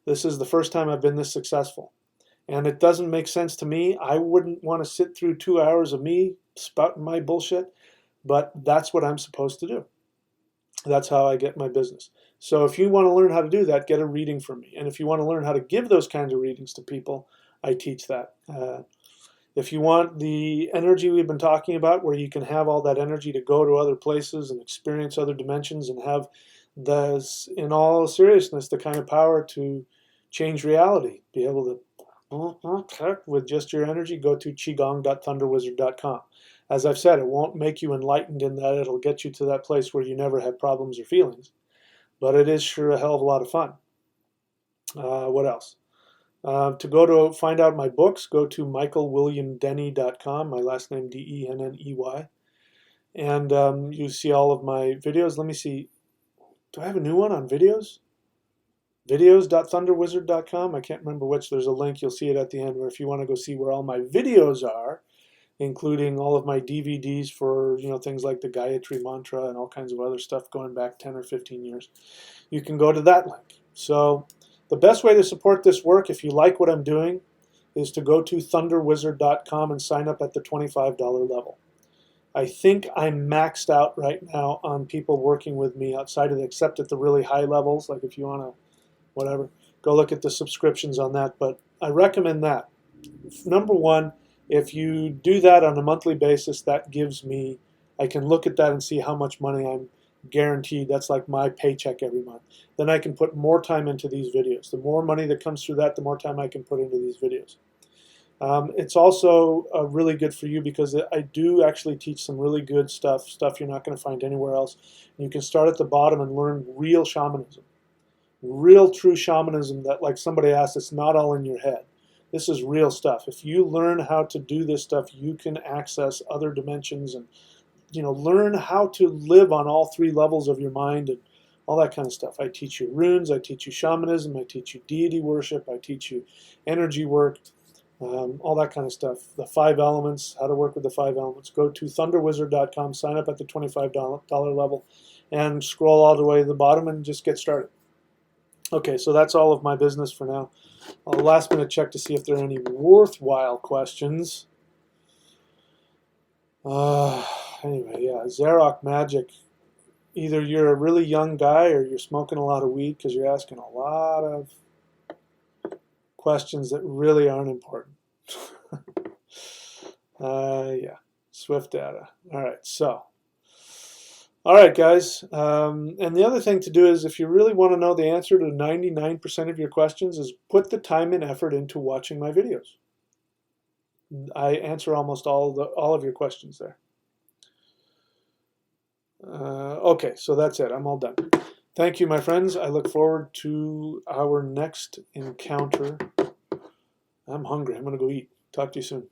This is the first time I've been this successful. And it doesn't make sense to me. I wouldn't want to sit through 2 hours of me spouting my bullshit, but that's what I'm supposed to do. That's how I get my business. So if you want to learn how to do that, get a reading from me. And if you want to learn how to give those kinds of readings to people, I teach that. If you want the energy we've been talking about, where you can have all that energy to go to other places and experience other dimensions and have this, in all seriousness, the kind of power to change reality, be able to with just your energy, go to qigong.thunderwizard.com. As I've said, it won't make you enlightened in that it'll get you to that place where you never have problems or feelings, but it is sure a hell of a lot of fun. What else? To go to find out my books, go to michaelwilliamdenny.com, my last name Denney, and you see all of my videos. Let me see, do I have a new one on videos? Videos.thunderwizard.com. I can't remember which. There's a link. You'll see it at the end, where if you want to go see where all my videos are, including all of my DVDs for things like the Gayatri Mantra and all kinds of other stuff going back 10 or 15 years, you can go to that link. So the best way to support this work, if you like what I'm doing, is to go to thunderwizard.com and sign up at the $25 level. I think I'm maxed out right now on people working with me outside of except at the really high levels, like if you want to whatever, go look at the subscriptions on that. But I recommend that. Number one, If you do that on a monthly basis, that gives me, I can look at that and see how much money I'm guaranteed. That's like my paycheck every month. Then I can put more time into these videos. The more money that comes through that, the more time I can put into these videos. It's also really good for you because I do actually teach some really good stuff you're not going to find anywhere else. And you can start at the bottom and learn real shamanism. Real true shamanism that, like somebody asked, it's not all in your head. This is real stuff. If you learn how to do this stuff, you can access other dimensions and learn how to live on all three levels of your mind and all that kind of stuff. I teach you runes, I teach you shamanism, I teach you deity worship, I teach you energy work, all that kind of stuff. The 5 elements, how to work with the 5 elements. Go to thunderwizard.com, sign up at the $25 level, and scroll all the way to the bottom and just get started. Okay, so that's all of my business for now. I'll last minute check to see if there are any worthwhile questions. Anyway, yeah, Xerox Magic. Either you're a really young guy or you're smoking a lot of weed because you're asking a lot of questions that really aren't important. Yeah, Swift data. All right, so. All right, guys. And the other thing to do is if you really want to know the answer to 99% of your questions is put the time and effort into watching my videos. I answer almost all of your questions there. Okay, so that's it. I'm all done. Thank you, my friends. I look forward to our next encounter. I'm hungry. I'm going to go eat. Talk to you soon.